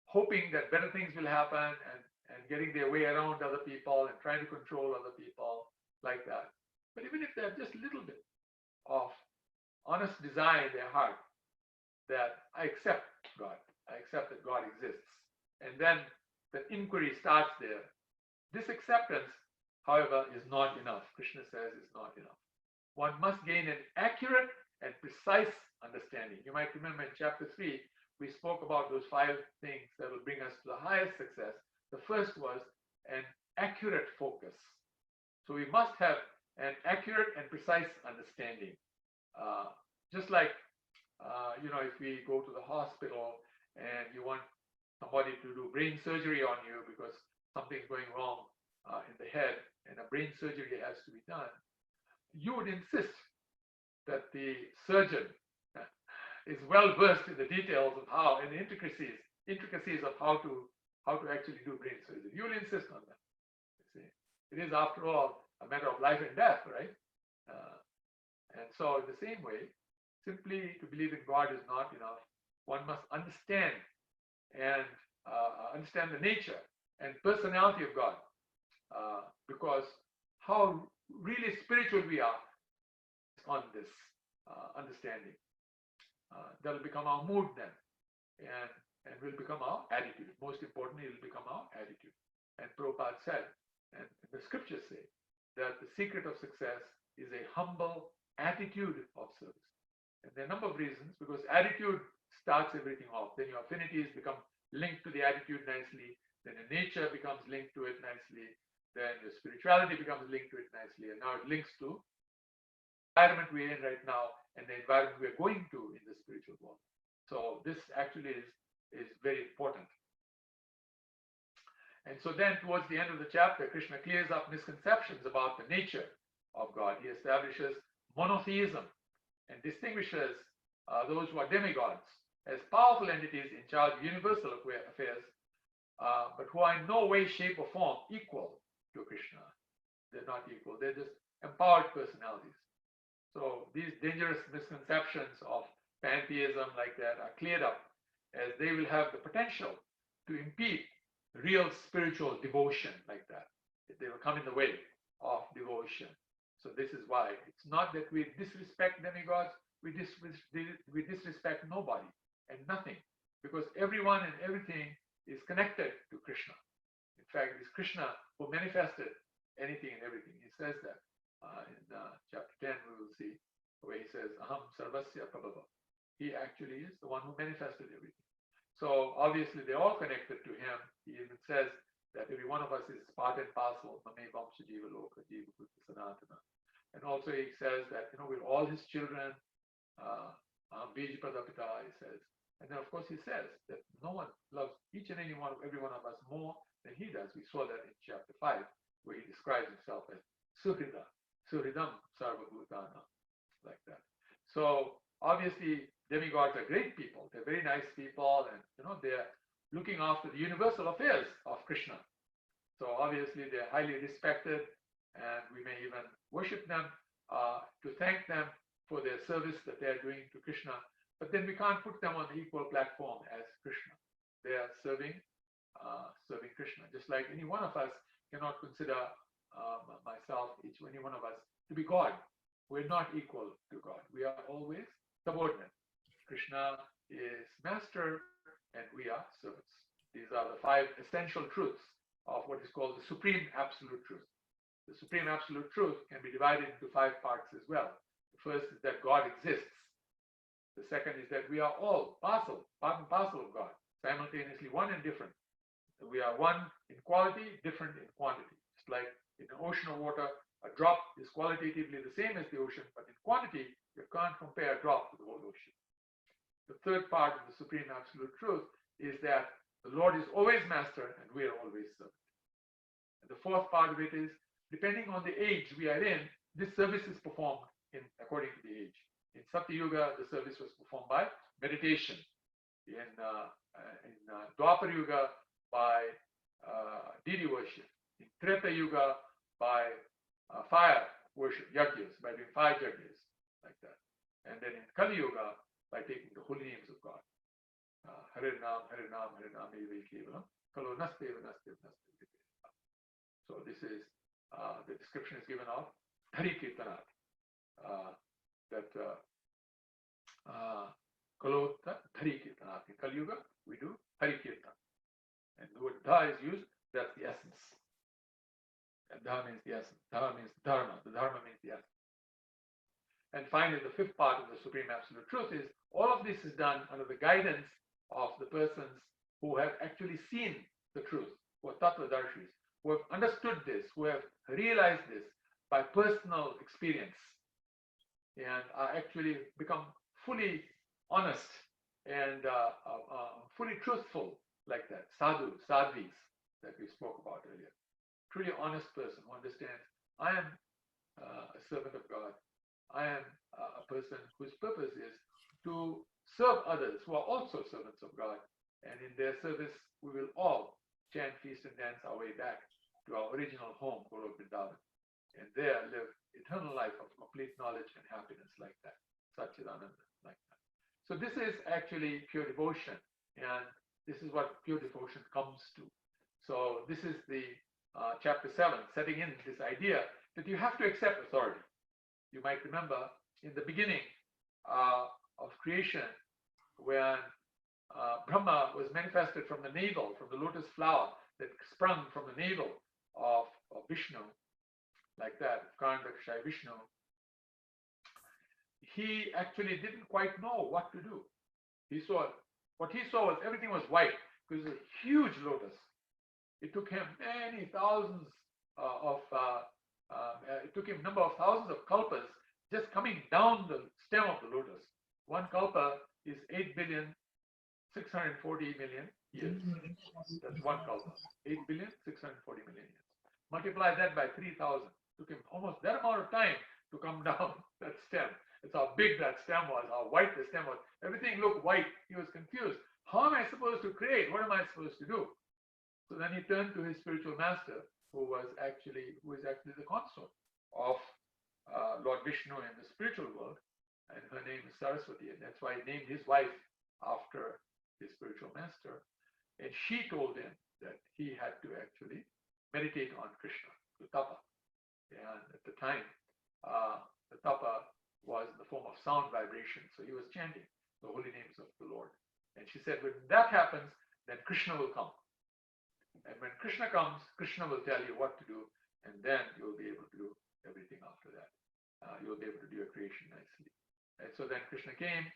hoping that better things will happen and getting their way around other people and trying to control other people like that. But even if they have just a little bit of honest desire in their heart that I accept God, I accept that God exists, and then the inquiry starts there. This acceptance, however, is not enough. Krishna says it's not enough. One must gain an accurate and precise understanding. You might remember in chapter 3, we spoke about those 5 things that will bring us to the highest success. The first was an accurate focus. So we must have an accurate and precise understanding. Just like, if we go to the hospital and you want somebody to do brain surgery on you because something's going wrong in the head and a brain surgery has to be done, you would insist that the surgeon is well versed in the details of how, and the intricacies of how to actually do brain surgery. You will insist on that. You see, it is after all a matter of life and death, right? And so in the same way, simply to believe in God is not enough. One must understand and understand the nature and personality of God, because how really spiritual we are on this understanding. That will become our mood then, and will become our attitude. Most importantly, it will become our attitude. And Prabhupada said, and the scriptures say, that the secret of success is a humble attitude of service. And there are a number of reasons, because attitude starts everything off. Then your affinities become linked to the attitude nicely. Then your nature becomes linked to it nicely. Then your spirituality becomes linked to it nicely. And now it links to the environment we're in right now and the environment we're going to in the spiritual world. So this actually is very important. And so then towards the end of the chapter, Krishna clears up misconceptions about the nature of God. He establishes monotheism and distinguishes those who are demigods as powerful entities in charge of universal affairs, but who are in no way, shape, or form equal to Krishna. They're not equal. They're just empowered personalities. So these dangerous misconceptions of pantheism like that are cleared up, as they will have the potential to impede real spiritual devotion like that. They will come in the way of devotion. So this is why it's not that we disrespect demigods, we disrespect nobody and nothing, because everyone and everything is connected to Krishna. In fact, it is Krishna who manifested anything and everything. He says that in chapter 10, we will see where he says, Aham Sarvasya Prabhava. He actually is the one who manifested everything. So obviously they're all connected to him. He even says that every one of us is part and parcel. Mame Vamsha Jiva Loka Jiva Bhuta Sanatana. And also he says that, we're all his children. Bij Pradapita, he says. And then of course he says that no one loves each and every one of us more than he does. We saw that in chapter 5, where he describes himself as Suhrida, Suhridam Sarvabhutana, like that. So obviously demigods are great people. They're very nice people, and they're looking after the universal affairs of Krishna. So obviously they're highly respected, and we may even worship them to thank them for their service that they're doing to Krishna. But then we can't put them on the equal platform as Krishna. They are serving Krishna. Just like any one of us cannot consider myself, any one of us, to be God. We're not equal to God. We are always subordinate. Krishna is master and we are servants. These are the 5 essential truths of what is called the Supreme Absolute Truth. The Supreme Absolute Truth can be divided into 5 parts as well. The first is that God exists. The second is that we are all part and parcel of God, simultaneously one and different. We are one in quality, different in quantity. It's like in an ocean of water, a drop is qualitatively the same as the ocean, but in quantity, you can't compare a drop to the whole ocean. The third part of the Supreme Absolute Truth is that the Lord is always master and we are always servant. And the fourth part of it is, depending on the age we are in, this service is performed according to the age. In Satya Yuga, the service was performed by meditation. In Dwapara Yuga, by deity worship. In Treta Yuga, by fire worship, yajnas, by doing 5 yajnas, like that. And then in Kali Yuga, by taking the holy names of God. Hare Nam, Hare Nam, Hare Nam, Eva Kevalam, Kalo Nasteva, Nasteva, Nasteva. So this is, the description is given of Hari Kirtanat. Kalota Hari Kirtanat. In Kali Yuga, we do Hari Kirtan. And the word Dha is used, that's the essence. And Dha means the essence. Dha means Dharma. The Dharma means the essence. And finally, the 5th part of the Supreme Absolute Truth is, all of this is done under the guidance of the persons who have actually seen the truth, who are Tattvadarshis, who have understood this, who have realized this by personal experience, and are actually become fully honest and fully truthful, like that. Sadhu, sadhvis, that we spoke about earlier. Truly honest person who understands, I am a servant of God. I am a person whose purpose is to serve others who are also servants of God. And in their service, we will all chant, feast, and dance our way back to our original home, Golok Vrindavan. And there live eternal life of complete knowledge and happiness like that. Satchidananda, like that. So this is actually pure devotion. And this is what pure devotion comes to. So this is the chapter 7, setting in this idea that you have to accept authority. You might remember in the beginning of creation, when Brahma was manifested from the navel, from the lotus flower that sprung from the navel of Vishnu, like that, Karnakshay Vishnu. He actually didn't quite know what to do. What he saw was everything was white because it was a huge lotus. It took him many thousands it took him a number of thousands of kalpas just coming down the stem of the lotus. One kalpa is 8,640,000,000 years. That's one kalpa. 8,640,000,000 years. Multiply that by 3,000. Took him almost that amount of time to come down that stem. That's how big that stem was, how white the stem was. Everything looked white. He was confused. How am I supposed to create? What am I supposed to do? So then he turned to his spiritual master, who is actually the consort of Lord Vishnu in the spiritual world, and her name is Saraswati, and that's why he named his wife after his spiritual master. And she told him that he had to actually meditate on Krishna, the tapa. And at the time, the tapa was in the form of sound vibration, so he was chanting the holy names of the Lord. And she said, when that happens, then Krishna will come. And when Krishna comes, Krishna will tell you what to do, and then you'll be able to do everything after that. You'll be able to do your creation nicely. And so then Krishna came,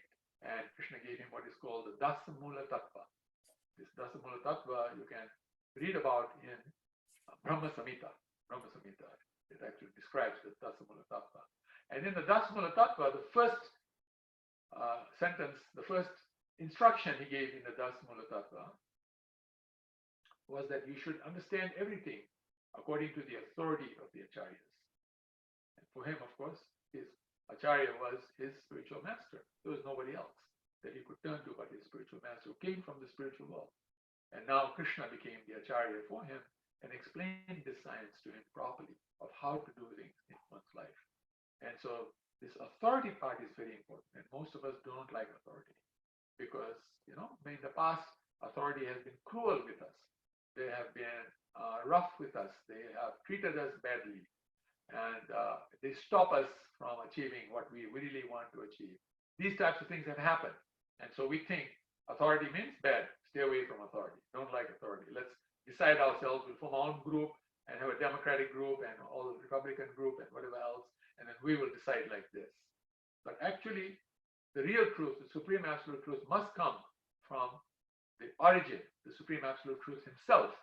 and Krishna gave him what is called the Dasamula Tattva. This Dasamula Tattva you can read about in Brahma Samhita. Brahma Samhita. It actually describes the Dasamula Tattva. And in the Dasamula Tattva, the first sentence, the first instruction he gave in the Dasamula Tattva was that you should understand everything according to the authority of the acharyas. And for him, of course, his acharya was his spiritual master. There was nobody else that he could turn to but his spiritual master, who came from the spiritual world. And now Krishna became the acharya for him and explained this science to him properly of how to do things in one's life. And so this authority part is very important. And most of us don't like authority because, in the past, authority has been cruel with us. They have been rough with us. They have treated us badly. And they stop us from achieving what we really want to achieve. These types of things have happened. And so we think authority means bad. Stay away from authority. Don't like authority. Let's decide ourselves. We'll form our own group and have a Democratic group and all the Republican group and whatever else. And then we will decide like this. But actually, the real truth, the supreme absolute truth must come from the origin, the supreme absolute truth himself,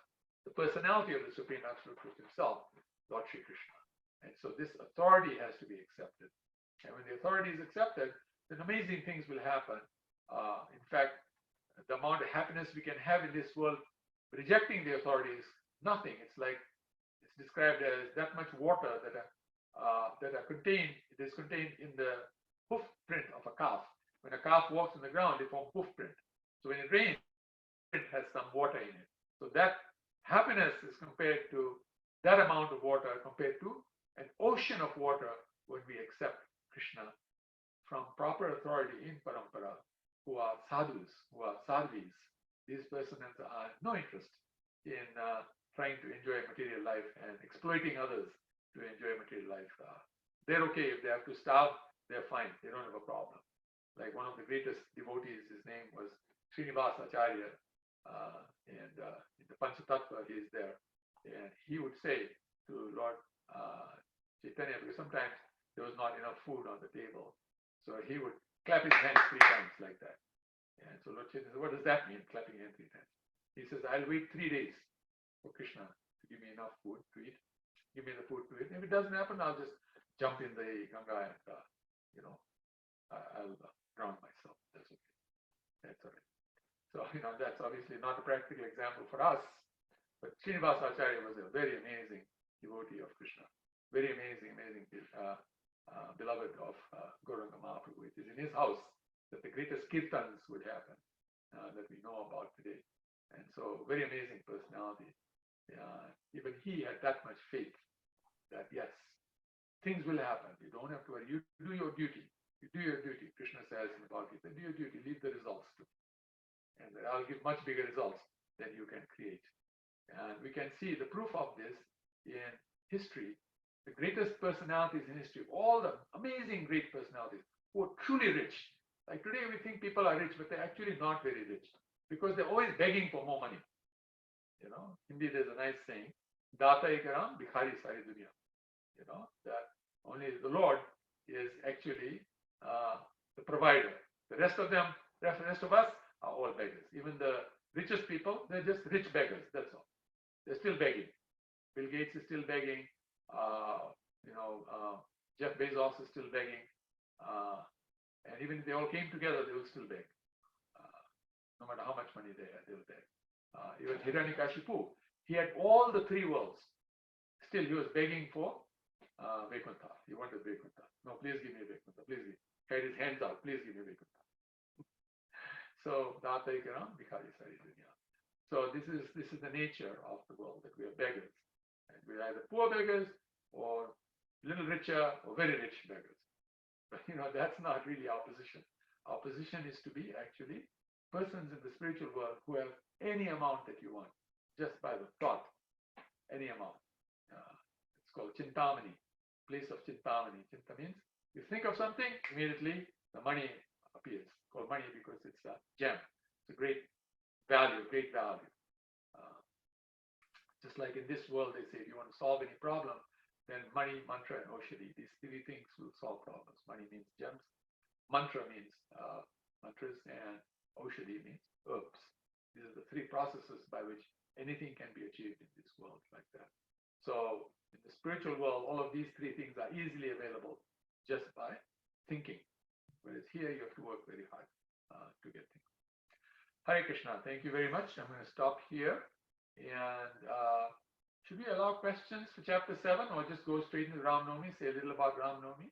the personality of the supreme absolute truth himself, Lord Sri Krishna. And so this authority has to be accepted. And when the authority is accepted, then amazing things will happen. In fact, the amount of happiness we can have in this world, rejecting the authority is nothing. It's like, it's described as that much water that are contained, it is contained in the hoof print of a calf. When a calf walks on the ground, it forms hoof print. So when it rains, it has some water in it. So that happiness is compared to that amount of water compared to an ocean of water when we accept Krishna from proper authority in Parampara, who are sadhus, who are sadhvis. These persons have no interest in trying to enjoy material life and exploiting others to enjoy material life. They're okay if they have to starve, they're fine. They don't have a problem. Like one of the greatest devotees, his name was Srinivasa Acharya, and in the Panchatattva he is there. And he would say to Lord Chaitanya, because sometimes there was not enough food on the table, so he would clap his hands 3 times like that. And so Lord Chaitanya said, what does that mean, clapping hands 3 times? He says, I'll wait 3 days for Krishna to give me enough food to eat. Give me the food to eat. If it doesn't happen, I'll just jump in the Ganga and, I'll drown myself. That's okay. That's all right. So, that's obviously not a practical example for us, but Srinivasa Acharya was a very amazing devotee of Krishna. Very amazing beloved of Gauranga Mahaprabhu. It is in his house that the greatest kirtans would happen that we know about today. And so, very amazing personality. Even he had that much faith that yes, things will happen. You don't have to worry. You do your duty. You do your duty. Krishna says in the Bhagavad Gita, do your duty, leave the results to me. And I'll give much bigger results than you can create. And we can see the proof of this in history. The greatest personalities in history, all the amazing great personalities who are truly rich. Like today we think people are rich, but they're actually not very rich. because they're always begging for more money. You know, Hindi there's a nice saying, Data ekaram, Bikhari sari dunya. You know, that only the Lord is actually the provider. The rest of them, the rest of us are all beggars. Even the richest people, they're just rich beggars, that's all. They're still begging. Bill Gates is still begging. Jeff Bezos is still begging. And even if they all came together, they will still beg. No matter how much money they had, they will beg. Even Hiranyakashipu, he had all the three worlds. Still, he was begging for Vaikuntha. He wanted Vaikuntha. No, please give me Vaikuntha. Please give me. Had his hands out. Please give me Vaikuntha. So, Data ekaram, Bikhari sari dunya. So this is the nature of the world, that we are beggars. And we're either poor beggars or a little richer or very rich beggars. But that's not really our position. Our position is to be actually persons in the spiritual world who have any amount that you want, just by the thought, any amount. It's called Chintamani, place of Chintamani. Chinta means you think of something, immediately the money appears. It's called money because it's a gem. It's a great value. Just like in this world, they say if you want to solve any problem, then money, mantra, and Oshadi, these three things will solve problems. Money means gems, mantra means mantras, and Oshadi means herbs. These are the three processes by which anything can be achieved in this world like that. So in the spiritual world, all of these three things are easily available just by thinking. Whereas here you have to work very hard to get things. Hare Krishna, thank you very much. I'm going to stop here. And should we allow questions for chapter 7 or just go straight into Ram Navami, say a little about Ram Navami?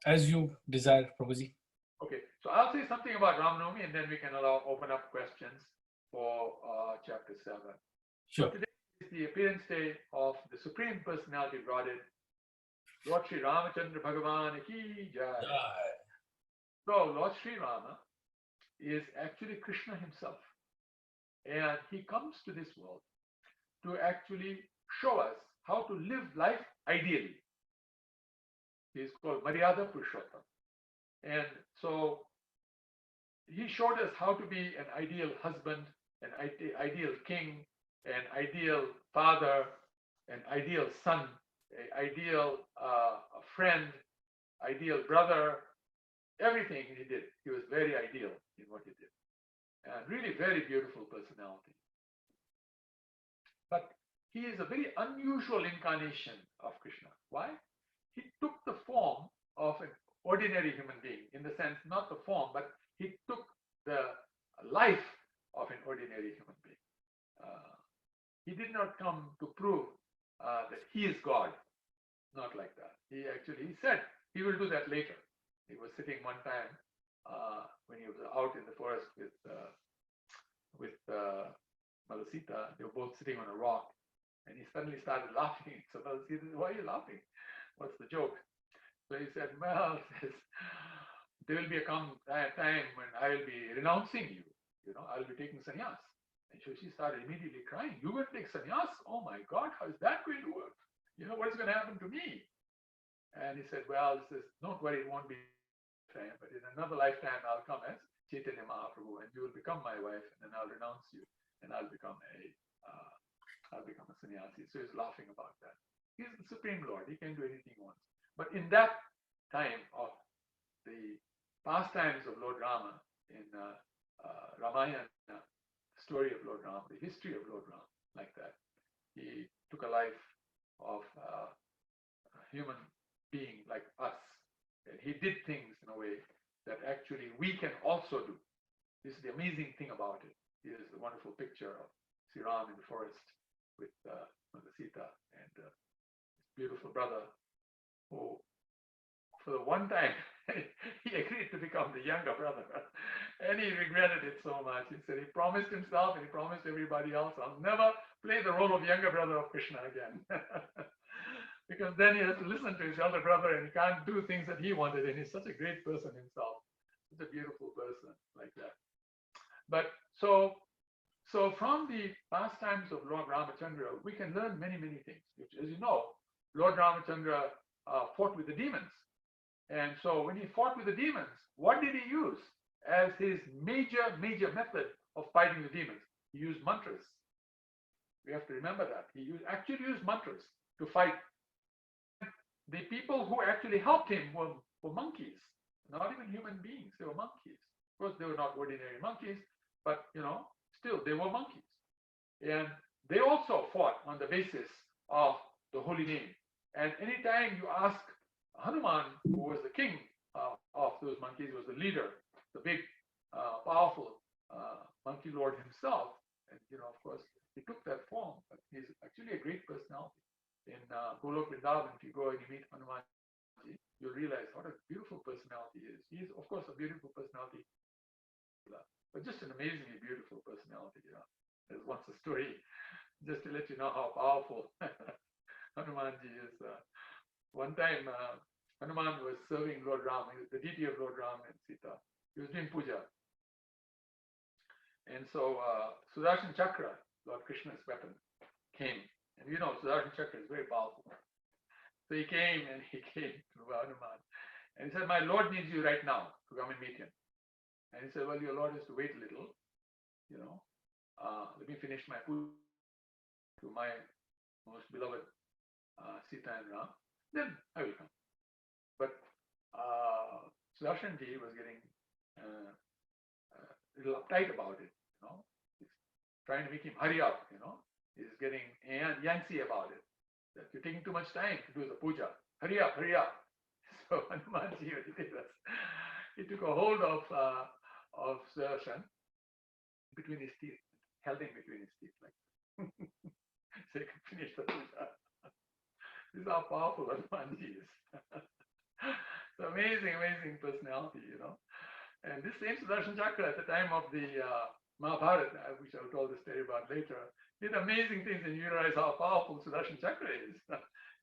As you desire, Prabhuji. Okay, so I'll say something about Ram Navami and then we can open up questions for chapter 7. Sure. So today is the appearance day of the Supreme Personality of Godhead, Lord Sri Ramachandra Bhagavan Ki Jai. So Lord Sri Rama is actually Krishna himself. And he comes to this world to actually show us how to live life ideally. He is called Maryada Purushottam. And so he showed us how to be an ideal husband, an ideal king, an ideal father, an ideal son, an ideal friend, ideal brother. Everything he did, he was very ideal in what he did. And really very beautiful personality. But he is a very unusual incarnation of Krishna. Why? He took the form of an ordinary human being, in the sense, not the form, but he took the life of an ordinary human being. He did not come to prove that he is God. Not like that. He said he will do that later. He was sitting one time when he was out in the forest with Mother Sita. They were both sitting on a rock, and he suddenly started laughing. So Mother Sita said, "Why are you laughing? What's the joke?" So he said, "Well, there will be a time when I will be renouncing you. I'll be taking sannyas." And so she started immediately crying. "You will take sannyas? Oh my God, how is that going to work? What is going to happen to me?" And he said, "Well, don't worry, it won't be time, but in another lifetime I'll come as Chaitanya Mahaprabhu, and you will become my wife, and then I'll renounce you, and I'll become a sannyasi." So he's laughing about that. He's the Supreme Lord. He can do anything he wants. But in that time of the pastimes of Lord Rama in Ramayana, the story of Lord Rama, the history of Lord Rama, like that, he took a life of a human being like us. And he did things in a way that actually we can also do. This is the amazing thing about it. Here's a wonderful picture of Sri Ram in the forest with Mother Sita and his beautiful brother, who for the one time he agreed to become the younger brother, and he regretted it so much. He said he promised himself and he promised everybody else, "I'll never play the role of younger brother of Krishna again." Because then he has to listen to his elder brother and he can't do things that he wanted, and he's such a great person himself, such a beautiful person like that. But so from the pastimes of Lord Ramachandra, we can learn many, many things. Which, as you know, Lord Ramachandra fought with the demons. And so when he fought with the demons, what did he use as his major method of fighting the demons. He used mantras. We have to remember that. He actually used mantras to fight. The people who actually helped him were monkeys, not even human beings. They were monkeys. Of course, they were not ordinary monkeys, but still they were monkeys. And they also fought on the basis of the holy name. And anytime you ask Hanuman, who was the king of those monkeys, was the leader, the big, powerful monkey lord himself, and of course, he took that form, but he's actually a great personality. In Golok Vrindavan, if you go and you meet Hanuman, you'll realize what a beautiful personality he is. He's, of course, a beautiful personality, but just an amazingly beautiful personality. There's once a story, just to let you know how powerful Hanumanji is. One time, Hanuman was serving Lord Ram, the deity of Lord Ram and Sita. He was doing puja. And so Sudarshan Chakra, Lord Krishna's weapon, came. And Sudarshan Chakra is very powerful. So he came to Hanuman. And he said, my Lord needs you right now to come and meet him. And he said, well, your Lord has to wait a little. Let me finish my puja to my most beloved Sita and Ram. Then I will come. But Sudarshan ji was getting a little uptight about it. He's trying to make him hurry up. He's getting yancy about it. That you're taking too much time to do the puja. Hurry up, hurry up. So Hanumanji, what he did was, he took a hold of Sudarshan between his teeth, held him between his teeth, like so he could finish the puja. This is how powerful Hanumanji is. It's an amazing personality, And this same Sudarshan Chakra at the time of the Mahabharata, which I will tell the story about later, did amazing things, and you realize how powerful Sudarshan Chakra is.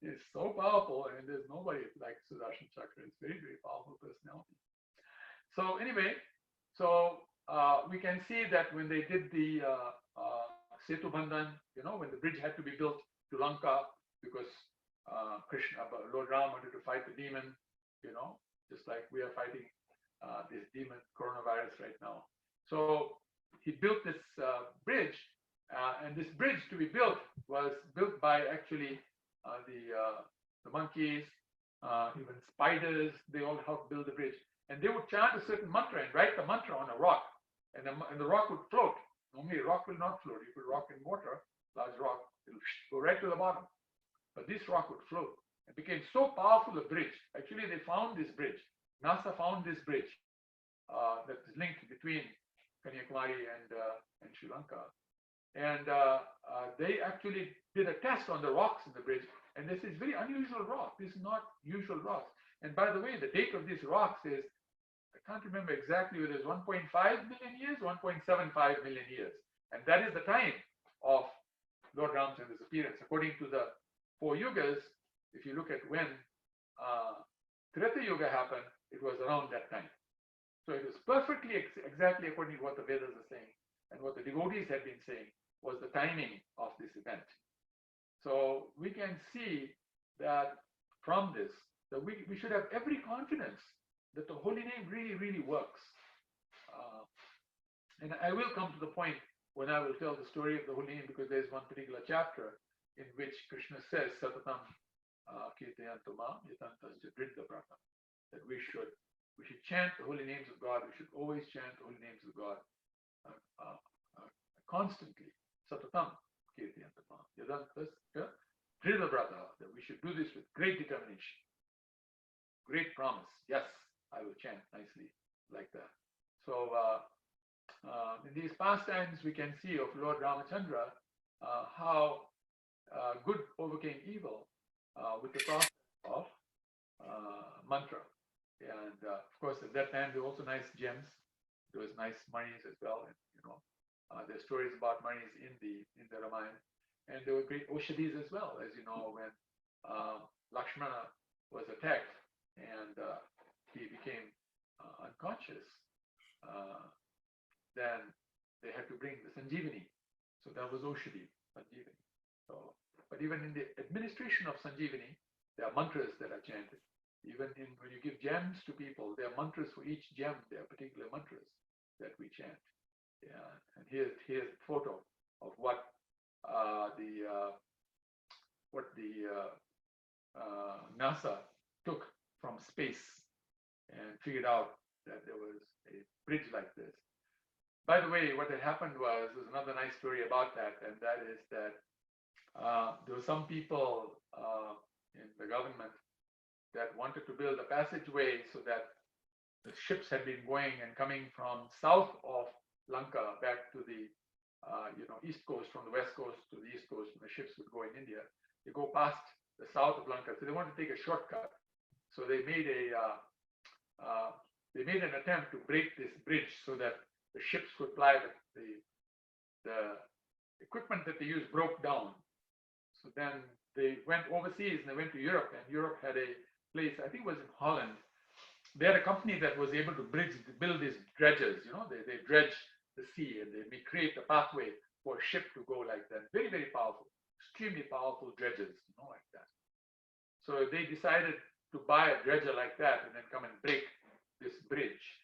It's so powerful, and there's nobody like Sudarshan Chakra. It's very powerful personality. So anyway, we can see that when they did the Setu Bandhan, when the bridge had to be built to Lanka because Lord Ram wanted to fight the demon, just like we are fighting this demon coronavirus right now. So he built this bridge, and this bridge to be built was built by actually the monkeys, even spiders. They all helped build the bridge, and they would chant a certain mantra and write the mantra on a rock, and the rock would float. Normally, a rock will not float. You put a rock in water, large rock, it'll go right to the bottom. But this rock would float. It became so powerful a bridge. Actually, they found this bridge. NASA found this bridge that is linked between Kanyakumari and Sri Lanka. And they actually did a test on the rocks in the bridge. And this is very unusual rock. This is not usual rocks. And by the way, the date of these rocks is, I can't remember exactly whether it's 1.5 million years, 1.75 million years. And that is the time of Lord Ramchandra's appearance. According to the 4 yugas, if you look at when Treta Yuga happened, it was around that time. So it was perfectly exactly according to what the Vedas are saying and what the devotees had been saying was the timing of this event. So we can see that from this, that we should have every confidence that the holy name really works. And I will come to the point when I will tell the story of the holy name, because there's one particular chapter in which Krishna says, Satatam Kirtayantamam Yatantasya Dridda Pratam, that we should chant the holy names of God. We should always chant the holy names of God constantly. Satatam Kirtayantamam Yatantasya Dridda Pratam, that we should do this with great determination, great promise. Yes, I will chant nicely like that. So in these pastimes, we can see of Lord Ramachandra how good overcame evil with the process of mantra. And of course, at that time, there were also nice gems. There was nice monies as well. And, there are stories about monies in the Ramayana. And there were great Oshadis as well, as you know, when Lakshmana was attacked and he became unconscious. Then they had to bring the Sanjeevani. So that was Oshadi, Sanjeevani. So, but even in the administration of Sanjeevani, there are mantras that are chanted. Even when you give gems to people, there are mantras for each gem. There are particular mantras that we chant. Yeah, and here's a photo of what NASA took from space and figured out that there was a bridge like this. By the way, what had happened was, there's another nice story about that, and that is that there were some people in the government that wanted to build a passageway so that the ships had been going and coming from south of Lanka back to the east coast, from the west coast to the east coast, and the ships would go in India. They go past the south of Lanka, so they wanted to take a shortcut. So they made an attempt to break this bridge so that the ships could fly. The equipment that they used broke down. So then they went overseas and they went to Europe, and Europe had a place, I think it was in Holland. They had a company that was able to build these dredges. They dredge the sea and they create a pathway for a ship to go like that. Very, very powerful, extremely powerful dredges, like that. So they decided to buy a dredger like that and then come and break this bridge,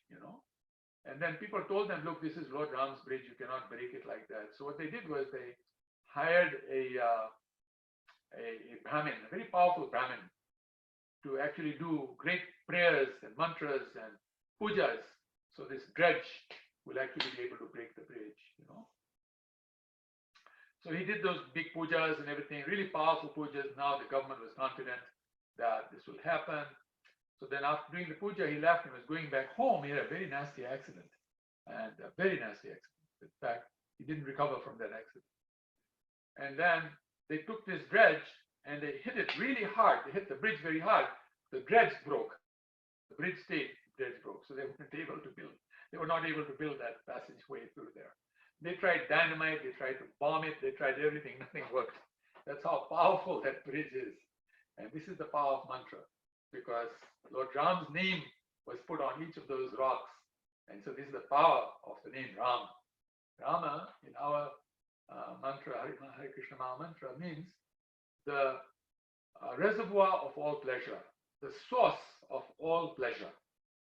And then people told them, look, this is Lord Ram's bridge, you cannot break it like that. So what they did was they hired a Brahmin, a very powerful Brahmin, to actually do great prayers and mantras and pujas. So this dredge will actually be able to break the bridge, So he did those big pujas and everything, really powerful pujas. Now the government was confident that this will happen. So then after doing the puja, he left and was going back home. He had a very nasty accident, and a very nasty accident. In fact, he didn't recover from that accident. And then they took this dredge and they hit it really hard. They hit the bridge very hard. The dredge broke. The bridge stayed, the dredge broke. So they weren't able to build. They were not able to build that passageway through there. They tried dynamite, they tried to bomb it, they tried everything, nothing worked. That's how powerful that bridge is. And this is the power of mantra, because Lord Ram's name was put on each of those rocks. And so this is the power of the name Ram. Rama, in our mantra, Hare Krishna Maha Mantra, means the reservoir of all pleasure, the source of all pleasure.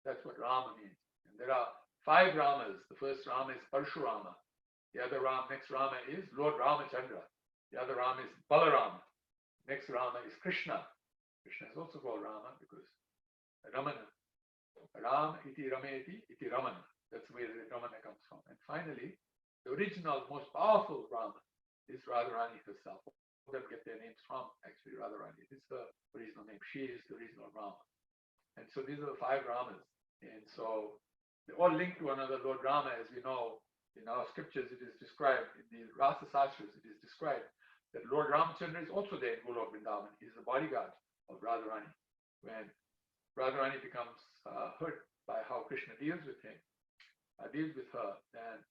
That's what Rama means. And there are 5 Ramas. The first Rama is Parshurama. The other next Rama is Lord Ramachandra. The other Rama is Balarama. Next Rama is Krishna. Krishna is also called Rama because Ramana. Ram iti rameti iti Ramana. That's where the Ramana comes from. And finally, the original, most powerful Rama is Radharani herself. All of them get their names from actually Radharani. It's the original name. She is the original Rama. And so these are the 5 Ramas. And so they all link to another. Lord Rama, as we know, in our scriptures, it is described, in the Rasa Sastras, it is described that Lord Ramachandra is also there in Golok Vrindavan. He is the bodyguard of Radharani. When Radharani becomes hurt by how Krishna deals with her, then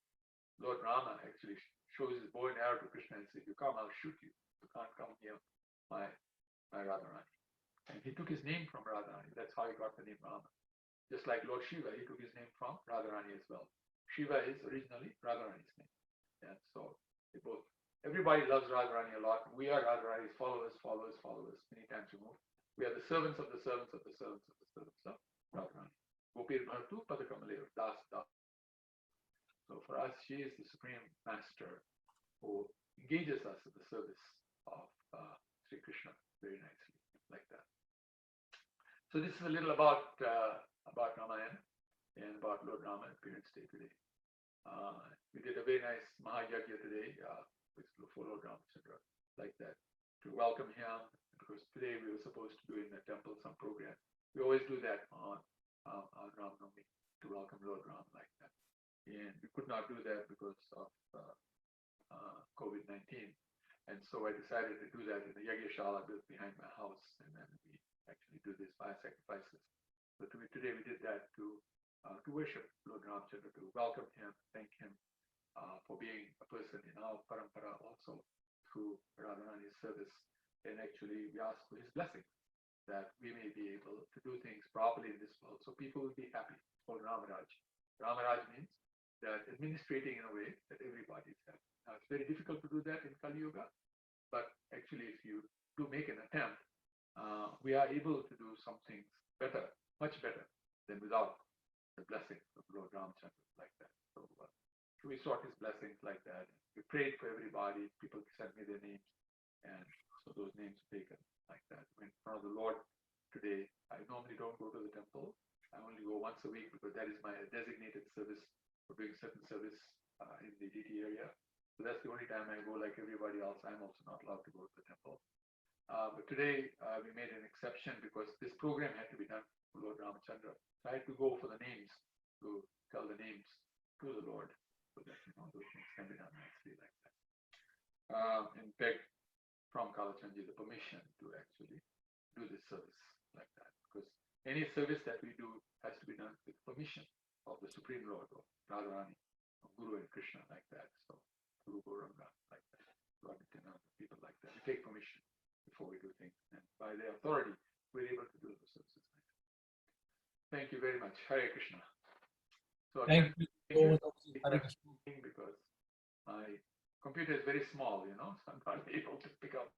Lord Rama actually shows his bow and arrow to Krishna and says, "You come, I'll shoot you. You can't come near my Radharani." And he took his name from Radharani. That's how he got the name Rama. Just like Lord Shiva, he took his name from Radharani as well. Shiva is originally Radharani's name. And so they both, everybody loves Radharani a lot. We are Radharani's followers, many times removed. We are the servants of the servants of the servants of the servants of Radharani. Gopir Bhartu Padakamaleva Das Das. So for us, she is the supreme master who engages us in the service of Sri Krishna very nicely, like that. So this is a little about Ramayana and about Lord Rama and Parents' Day today. We did a very nice Mahayagya today for Lord Ramachandra, like that, to welcome him, because today we were supposed to do in the temple some program. We always do that on Ram Navami, to welcome Lord Ram like that. And we could not do that because of COVID-19. And so I decided to do that in the Yagyashala built behind my house, and then we actually do these fire sacrifices. So today we did that to worship Lord Ramachandra, to welcome him, thank him for being a person in our parampara also through Radharani's service. And actually we ask for his blessing that we may be able to do things properly in this world so people will be happy. It's called Ramaraj. Ramaraj means that administrating in a way that everybody is happy. Now it's very difficult to do that in Kali Yuga, but actually if you do make an attempt, we are able to do some things prayed for everybody. People sent me their names, and so those names were taken like that. Went in front of the Lord today. I normally don't go to the temple. I only go once a week because that is my designated service for doing certain service in the DT area. So that's the only time I go like everybody else. I'm also not allowed to go to the temple. But today we made an exception because this program had to be done for Lord Ramachandra. So I had to go for the names, to tell the names to the Lord so that those things can be done nicely like that. And beg from Kalachandji the permission to actually do this service like that. Because any service that we do has to be done with permission of the Supreme Lord, or Radharani, or Guru and Krishna like that. So Guru Gauranga like that, Lord Nityananda, people like that. We take permission before we do things, and by their authority, we're able to do those services. Thank you very much. Hare Krishna. So Thank you so much. Hare Krishna. Because my computer is very small, so I'm not able to pick up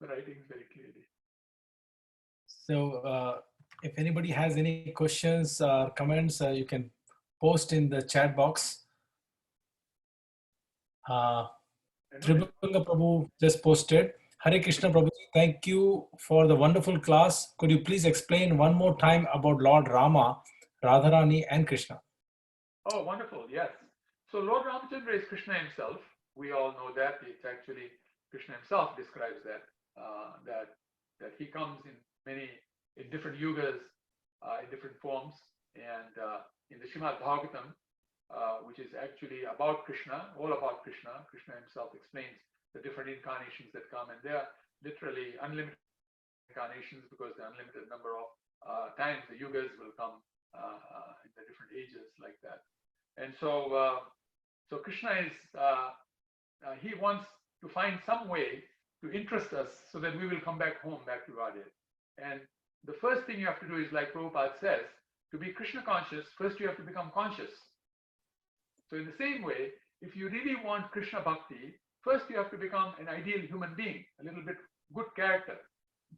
the writings very clearly. So if anybody has any questions or comments, you can post in the chat box. Tribhanga Prabhu just posted. Hare Krishna Prabhu, thank you for the wonderful class. Could you please explain one more time about Lord Rama, Radharani and Krishna? Oh, wonderful. Yes. So Lord Ramachandra is Krishna himself. We all know that. It's actually Krishna himself describes that, that he comes in different yugas, in different forms. And in the Srimad Bhagavatam, which is actually about Krishna, all about Krishna, Krishna himself explains the different incarnations that come, and they are literally unlimited incarnations because the unlimited number of times the yugas will come in the different ages like that. And so, so Krishna is, he wants to find some way to interest us so that we will come back home, back to Radha. And the first thing you have to do is, like Prabhupada says, to be Krishna conscious, first you have to become conscious. So in the same way, if you really want Krishna bhakti, first you have to become an ideal human being, a little bit good character.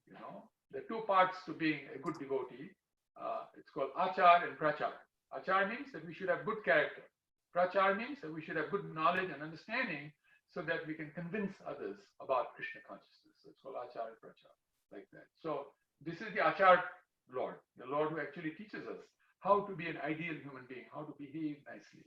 There are two parts to being a good devotee. It's called achar and prachar. Achar means that we should have good character. Prachar means that we should have good knowledge and understanding so that we can convince others about Krishna consciousness. So it's called achar and prachar, like that. So this is the achar Lord, the Lord who actually teaches us how to be an ideal human being, how to behave nicely.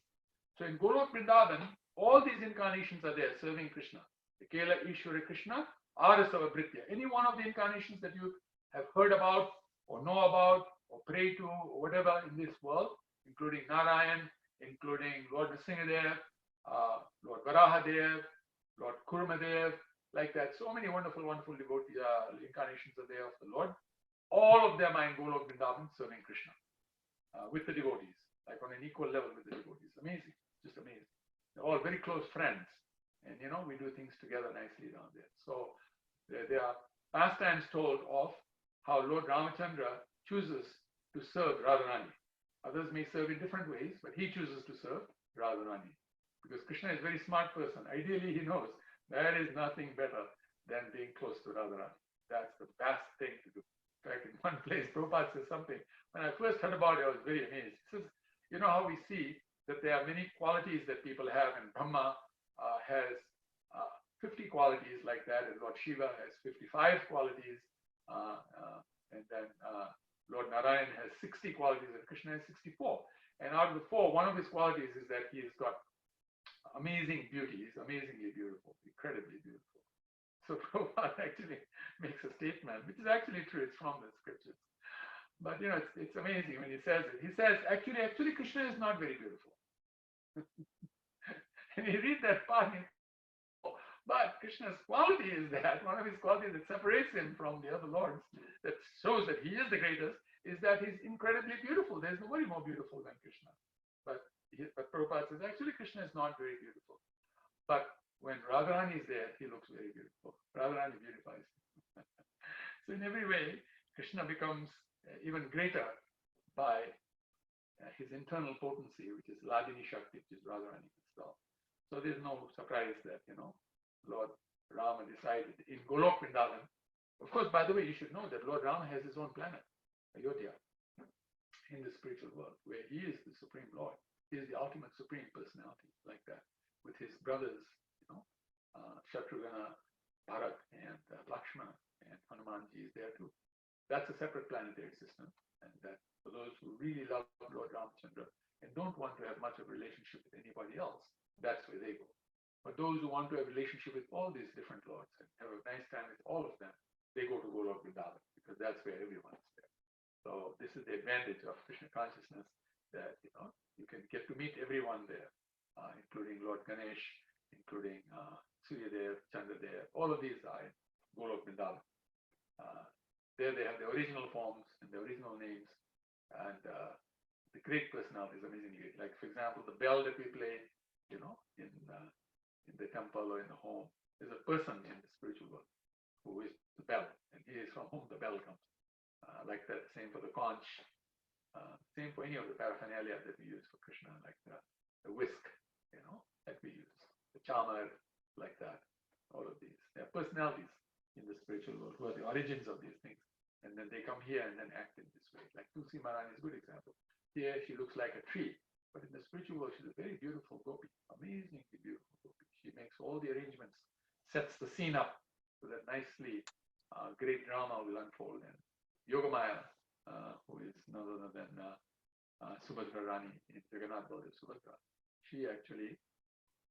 So in Golok Vrindavan, all these incarnations are there serving Krishna. Ekela Ishwara Krishna, Arasava Britya. Any one of the incarnations that you have heard about or know about or pray to or whatever in this world, including Narayan, including Lord Nrsimhadev, Lord Varahadev, Lord Kurmadev, like that. So many wonderful, wonderful devotee incarnations are there of the Lord. All of them are in Golok Vrindavan serving Krishna with the devotees, like on an equal level with the devotees. Amazing, just amazing. They're all very close friends. And, we do things together nicely down there. So there are pastimes told of how Lord Ramachandra chooses to serve Radharani. Others may serve in different ways, but he chooses to serve Radharani. Because Krishna is a very smart person. Ideally, he knows there is nothing better than being close to Radharani. That's the best thing to do. In fact, in one place, Prabhupada says something. When I first heard about it, I was very amazed. He says, how we see that there are many qualities that people have, and Brahma has 50 qualities like that, and Lord Shiva has 55 qualities, and then Lord Narayan has 60 qualities, and Krishna has 64. And out of the four, one of his qualities is that he has got amazing beauty. He's amazingly beautiful, incredibly beautiful. So Prabhupada actually makes a statement, which is actually true. It's from the scriptures. But it's amazing when he says it. He says, actually, Krishna is not very beautiful. And you read that part, but Krishna's quality is that, one of his qualities that separates him from the other lords, that shows that he is the greatest, is that he's incredibly beautiful. There's nobody more beautiful than Krishna. But Prabhupada says, actually, Krishna is not very beautiful. But when Radharani is there, he looks very beautiful. Radharani beautifies him. So in every way, Krishna becomes even greater by his internal potency, which is Ladini Shakti, which is Radharani itself. So there's no surprise that, Lord Rama decided in Golok Vrindavan. Of course, by the way, you should know that Lord Rama has his own planet, Ayodhya, in the spiritual world, where he is the Supreme Lord. He is the ultimate Supreme Personality, like that. with his brothers, Shatrugana, Bharat, and Lakshmana, and Hanumanji is there too. That's a separate planetary system, and that for those who really love Lord Ramachandra and don't want to have much of a relationship with anybody else, that's where they go. But those who want to have a relationship with all these different lords and have a nice time with all of them, they go to Golok Vrindavan, because that's where everyone is there. So this is the advantage of Krishna consciousness, that you can get to meet everyone there, including Lord Ganesh, including Suryadev, Chandradev. All of these are in Golok Vrindavan. There they have the original forms and the original names, and the great personalities amazingly. Like, for example, the bell that we play, in the temple or in the home, there's a person in the spiritual world who is the bell, and he is from whom the bell comes. Like that, same for the conch, same for any of the paraphernalia that we use for Krishna, like the whisk, that we use, the chamar, like that. All of these, they are personalities in the spiritual world who are the origins of these things, and then they come here and then act in this way. Like Tulsi Maharani is a good example. Here she looks like a tree, but in the spiritual world she's a very beautiful gopi, amazingly beautiful gopi. She makes all the arrangements, sets the scene up so that nicely great drama will unfold. And Yogamaya, who is none other than Subhadra Rani in Jagannath Baldev Subhadra, she actually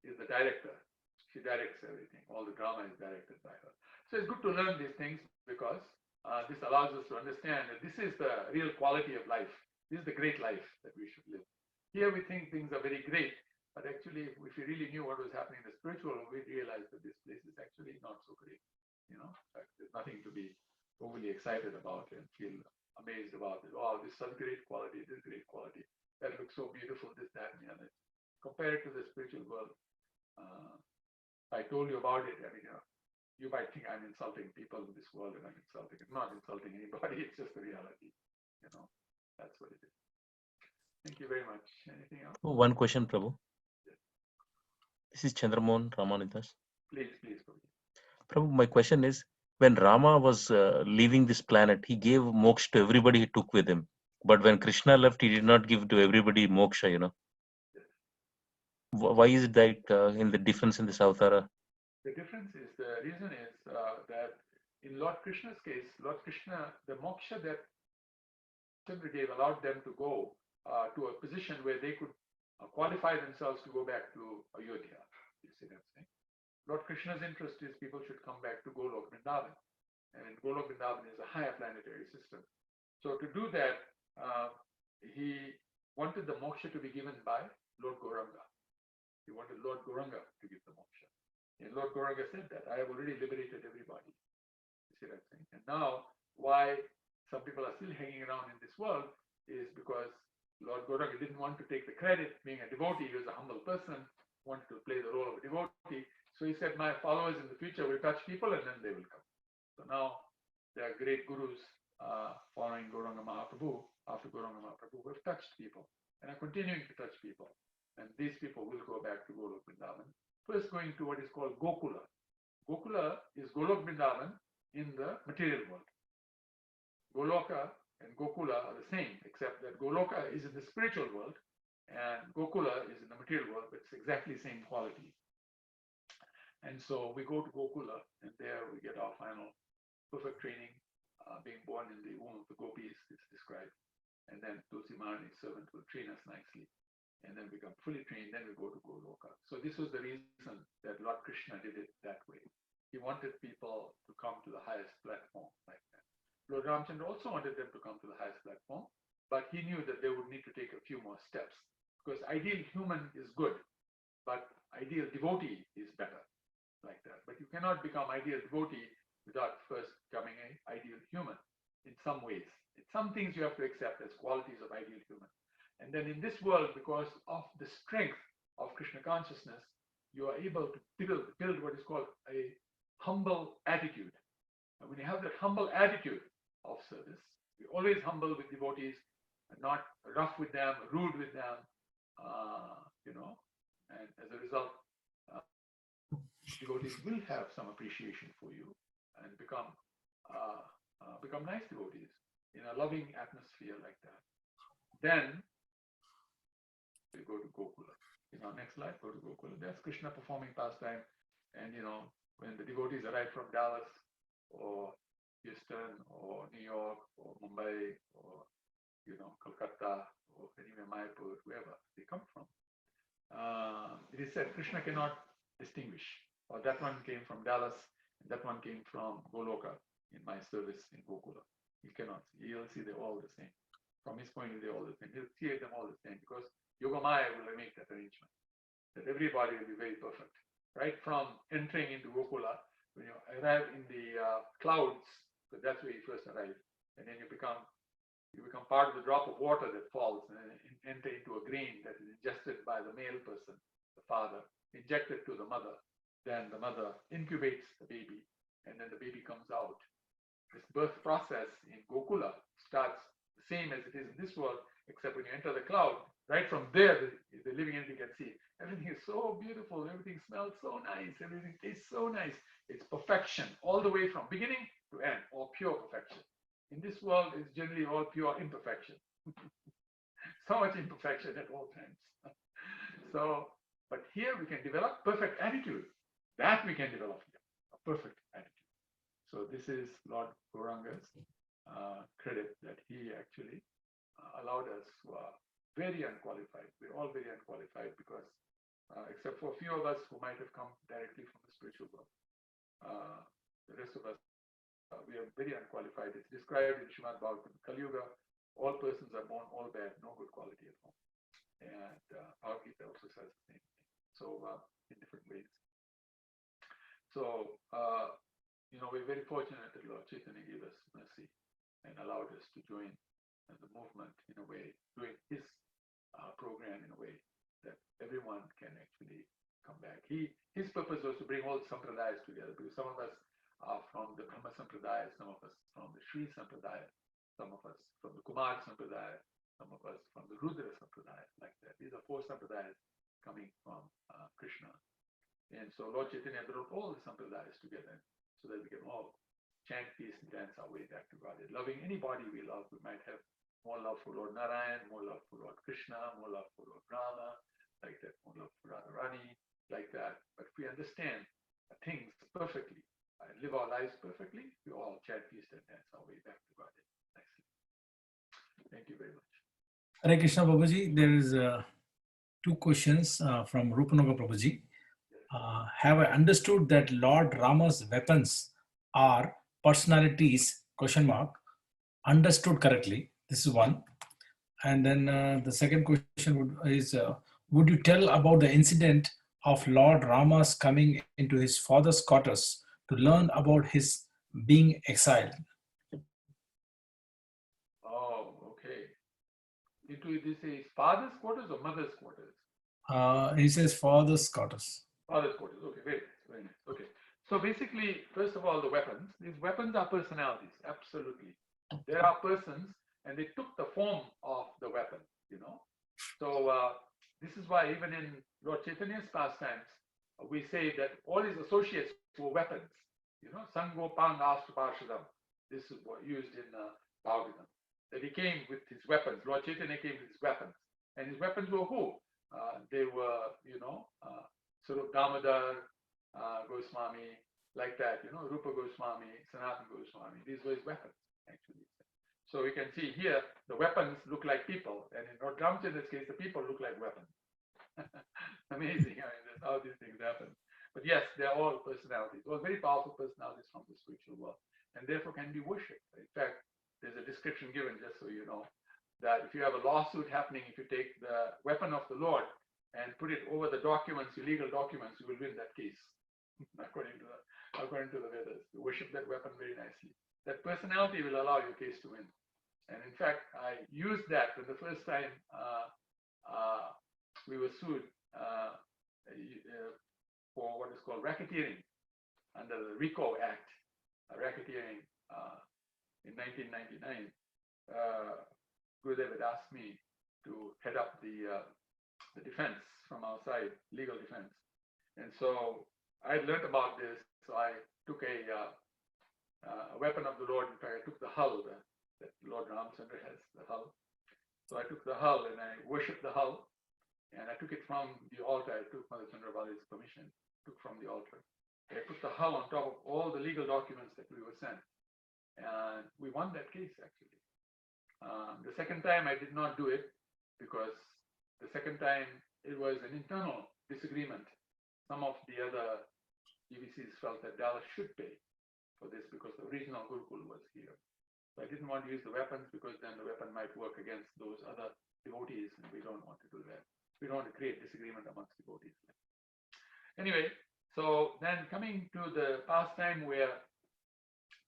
is the director. She directs everything. All the drama is directed by her. So it's good to learn these things, because this allows us to understand that this is the real quality of life. This is the great life that we should live. Here we think things are very great, but actually, if we really knew what was happening in the spiritual world, we'd realize that this place is actually not so great. There's nothing to be overly excited about and feel amazed about it. Wow, this is such great quality, this great quality. That looks so beautiful, this, that, and the other. Compare it to the spiritual world. I told you about it. I mean, you might think I'm insulting people in this world, and I'm not insulting anybody. It's just the reality. That's what it is. Thank you very much. Anything else? One question, Prabhu. Yes. This is Chandramohan Ramanidas. Please, Prabhu. Prabhu, my question is, when Rama was leaving this planet, he gave moksha to everybody he took with him. But when Krishna left, he did not give to everybody moksha, Yes. Why is it that in the difference in this avtara? The difference is, the reason is that in Lord Krishna's case, Lord Krishna, the moksha that Chandra gave allowed them to go to a position where they could qualify themselves to go back to Ayodhya. You see that saying? Lord Krishna's interest is people should come back to Golok Vrindavan. And Golok Vrindavan is a higher planetary system. So to do that, he wanted the moksha to be given by Lord Gauranga. He wanted Lord Gauranga to give the moksha. And Lord Gauranga said that, I have already liberated everybody. You see that thing? And now, why some people are still hanging around in this world is because Lord Gauranga didn't want to take the credit. Being a devotee, he was a humble person, wanted to play the role of a devotee. So he said, my followers in the future will touch people and then they will come. So now there are great gurus following Gauranga Mahaprabhu, after Gauranga Mahaprabhu, who have touched people and are continuing to touch people. And these people will go back to Golok Vrindavan, first going to what is called Gokula. Gokula is Golok Vrindavan in the material world. Goloka and Gokula are the same, except that Goloka is in the spiritual world and Gokula is in the material world, but it's exactly the same quality. And so we go to Gokula, and there we get our final perfect training, being born in the womb of the gopis is described. And then Tulsi Maharani's servant will train us nicely. And then we become fully trained, then we go to Goloka. So this was the reason that Lord Krishna did it that way. He wanted people to come to the highest platform like that. Lord Ramachandra also wanted them to come to the highest platform, but he knew that they would need to take a few more steps, because ideal human is good, but ideal devotee is better, like that. But you cannot become ideal devotee without first becoming an ideal human in some ways. It's some things you have to accept as qualities of ideal human. And then in this world, because of the strength of Krishna consciousness, you are able to build what is called a humble attitude. And when you have that humble attitude of service, you're always humble with devotees, and not rough with them, rude with them, and as a result, devotees will have some appreciation for you and become nice devotees in a loving atmosphere like that. Then we go to Gokula. Next slide, go to Gokula. That's Krishna performing pastime. And, when the devotees arrive from Dallas or Houston or New York or Mumbai or, Kolkata or anywhere, Mayapur, wherever they come from, it is said Krishna cannot distinguish. Or that one came from Dallas and that one came from Goloka in my service in Gokula. He cannot. He'll see they're all the same. From his point of view, they're all the same. He'll see them all the same because Yogamaya will make that arrangement. That everybody will be very perfect. Right from entering into Gokula, when you arrive in the clouds, so that's where you first arrive, and then you become part of the drop of water that falls and enter into a grain that is ingested by the male person, the father, injected to the mother. Then the mother incubates the baby, and then the baby comes out. This birth process in Gokula starts the same as it is in this world, except when you enter the cloud, right from there, the living entity can see everything is so beautiful, everything smells so nice, everything tastes so nice. It's perfection all the way from beginning to end, or pure perfection. In this world, it's generally all pure imperfection. So much imperfection at all times. But here we can develop perfect attitude. That we can develop here, a perfect attitude. So this is Lord Gauranga's credit that he actually allowed us who are very unqualified. We're all very unqualified because except for a few of us who might have come directly from the spiritual world. The rest of us, we are very unqualified. It's described in Srimad Bhagavatam, Kali Yuga, all persons are born all bad, no good quality at all. And Bhagavad Gita also says the same thing. So in different ways. So, we're very fortunate that Lord Chaitanya gave us mercy and allowed us to join the movement in a way, doing his program in a way that everyone can actually come back. His purpose was to bring all the sampradayas together, because some of us are from the Brahma Sampradaya, some of us from the Sri Sampradaya, some of us from the Kumar Sampradaya, some of us from the Rudra Sampradaya, like that. These are 4 sampradayas coming from Krishna. And so Lord Chaitanya brought all the sampradayas together so that we can all chant peace and dance our way back to God. Loving anybody we love, we might have more love for Lord Narayan, more love for Lord Krishna, more love for Lord Rama, like that, more love for Radharani, like that. But if we understand things perfectly and live our lives perfectly, we all chant peace and dance our way back to God. Thank you very much. Hare Krishna Prabhuji, there is 2 questions from Rupanaga Prabhuji. Have I understood that Lord Rama's weapons are personalities, ? Understood correctly? This is one. And then the second question is, would you tell about the incident of Lord Rama's coming into his father's quarters to learn about his being exiled? Oh, okay. Into this is father's quarters or mother's quarters? He says father's quarters. Father's quarters. Okay, very nice. Okay. So basically, first of all, the weapons. These weapons are personalities. Absolutely. There are persons, and they took the form of the weapon. So this is why even in Lord Chaitanya's pastimes, we say that all his associates were weapons. Sango Pang Ashtaparshadam. This is what used in Bhagavatam. That he came with his weapons. Lord Chaitanya came with his weapons. And his weapons were who? They were, Sarup Damodar, Goswami, like that, Rupa Goswami, Sanatana Goswami. These were his weapons, actually. So we can see here, the weapons look like people. And in Lord Ramchandra's case, the people look like weapons. Amazing. That's how these things happen. But yes, they're all personalities, all very powerful personalities from the spiritual world. And therefore can be worshipped. In fact, there's a description given, just so you know, that if you have a lawsuit happening, if you take the weapon of the Lord and put it over the documents, your legal documents, you will win that case. according to the Vedas. You worship that weapon very nicely. That personality will allow your case to win. And in fact, I used that when the first time we were sued for what is called racketeering under the RICO Act, racketeering in 1999. Gurudev had asked me to head up the defense from our side, legal defense. And so I had learned about this, so I took a weapon of the Lord. In fact, I took the hull that Lord Ramchandra has, the hull. So I took the hull and I worshipped the hull. And I took it from the altar. I took Mother Chandrabali's permission, took from the altar. I put the hull on top of all the legal documents that we were sent. And we won that case, actually. The second time I did not do it because the second time it was an internal disagreement. Some of the other GBCs felt that Dallas should pay for this because the original Gurukul was here. So I didn't want to use the weapons because then the weapon might work against those other devotees, and we don't want to do that. We don't want to create disagreement amongst devotees. Anyway, so then coming to the pastime where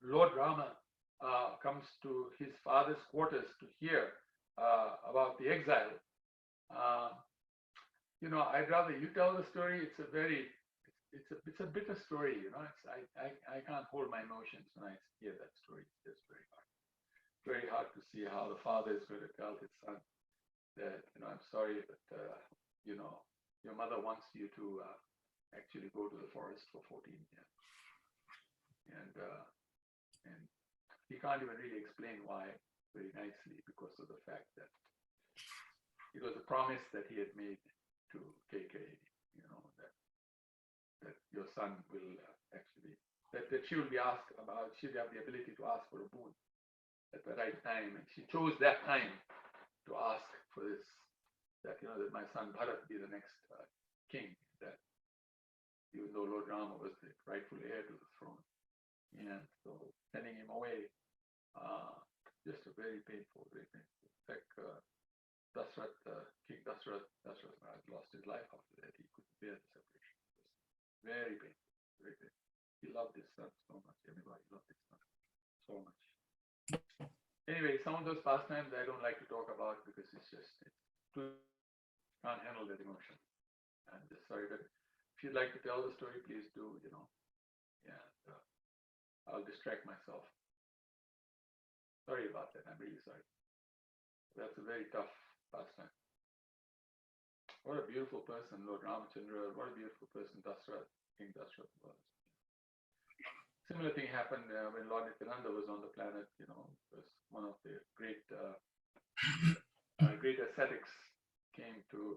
Lord Rama comes to his father's quarters to hear about the exile. I'd rather you tell the story. It's a bitter story. I can't hold my emotions when I hear that story. It's just very hard to see how the father is going to tell his son that, I'm sorry, but your mother wants you to actually go to the forest for 14 years. And he can't even really explain why very nicely because of the fact that it was a promise that he had made to KK, that your son will actually, that she will be asked about, she'll have the ability to ask for a boon at the right time. And she chose that time to ask for this, that my son Bharat be the next king, that even though Lord Rama was the rightful heir to the throne. And so sending him away, just a very painful. In fact, King Dasrath lost his life after that. He couldn't bear the separation. It was very painful, very painful. He loved his son so much. Everybody loved his son so much. Anyway, some of those pastimes I don't like to talk about because it's too, can't handle that emotion. I'm just sorry, but if you'd like to tell the story, please do, Yeah, I'll distract myself. Sorry about that. I'm really sorry. That's a very tough pastime. What a beautiful person Lord Ramachandra, what a beautiful person King Dasrath was. Similar thing happened when Lord Nityananda was on the planet. Was one of the great ascetics came to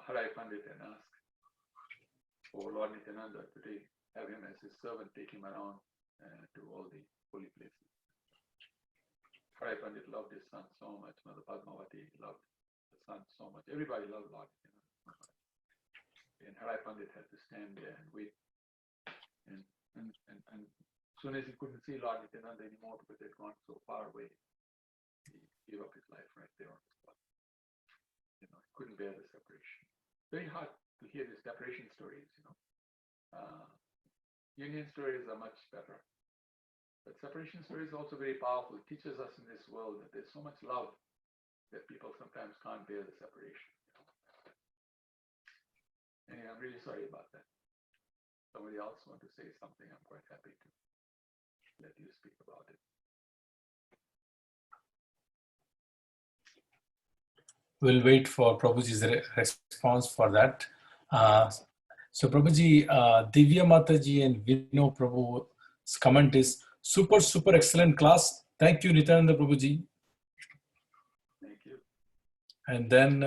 Harai Pandit and asked for Lord Nityananda to have him as his servant, take him around to all the holy places. Harai Pandit loved his son so much. Mother Padmavati loved the son so much. Everybody loved Lord Nityananda so much. And Harai Pandit had to stand there and wait. And as soon as he couldn't see Lord Nityananda anymore because they'd gone so far away, he gave up his life right there on the spot. He couldn't bear the separation. Very hard to hear the separation stories. Union stories are much better. But separation story is also very powerful. It teaches us in this world that there's so much love that people sometimes can't bear the separation. Anyway, I'm really sorry about that. Somebody else want to say something, I'm quite happy to let you speak about it. We'll wait for Prabhuji's response for that. So Prabhuji, Divya Mataji and Vino Prabhu's comment is, super excellent class. Thank you, Nityananda Prabhuji. Thank you. And then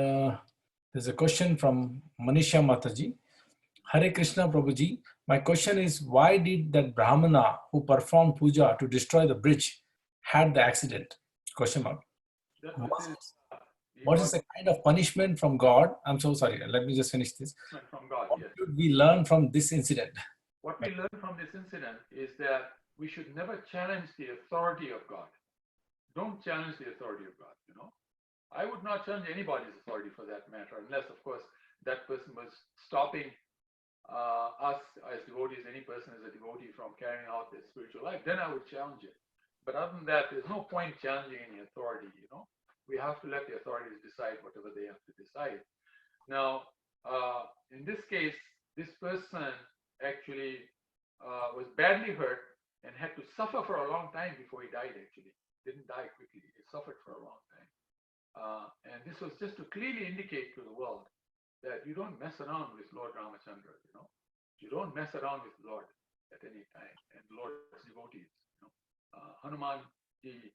there's a question from Manisha Mataji. Hare Krishna Prabhuji, my question is, why did that Brahmana who performed puja to destroy the bridge had the accident? Question mark. What is the kind of punishment from God? I'm so sorry. Let me just finish this. From God, what yes. should we learn from this incident? What we learn from this incident is that we should never challenge the authority of God. Don't challenge the authority of God, I would not challenge anybody's authority for that matter, unless, of course, that person was stopping us as devotees, any person as a devotee, from carrying out their spiritual life. Then I would challenge it. But other than that, there's no point challenging any authority, We have to let the authorities decide whatever they have to decide. Now, in this case, this person actually was badly hurt and had to suffer for a long time before he died, actually. Didn't die quickly. He suffered for a long time. And this was just to clearly indicate to the world that you don't mess around with Lord Ramachandra, You don't mess around with Lord at any time. And Lord's devotees, Hanuman, he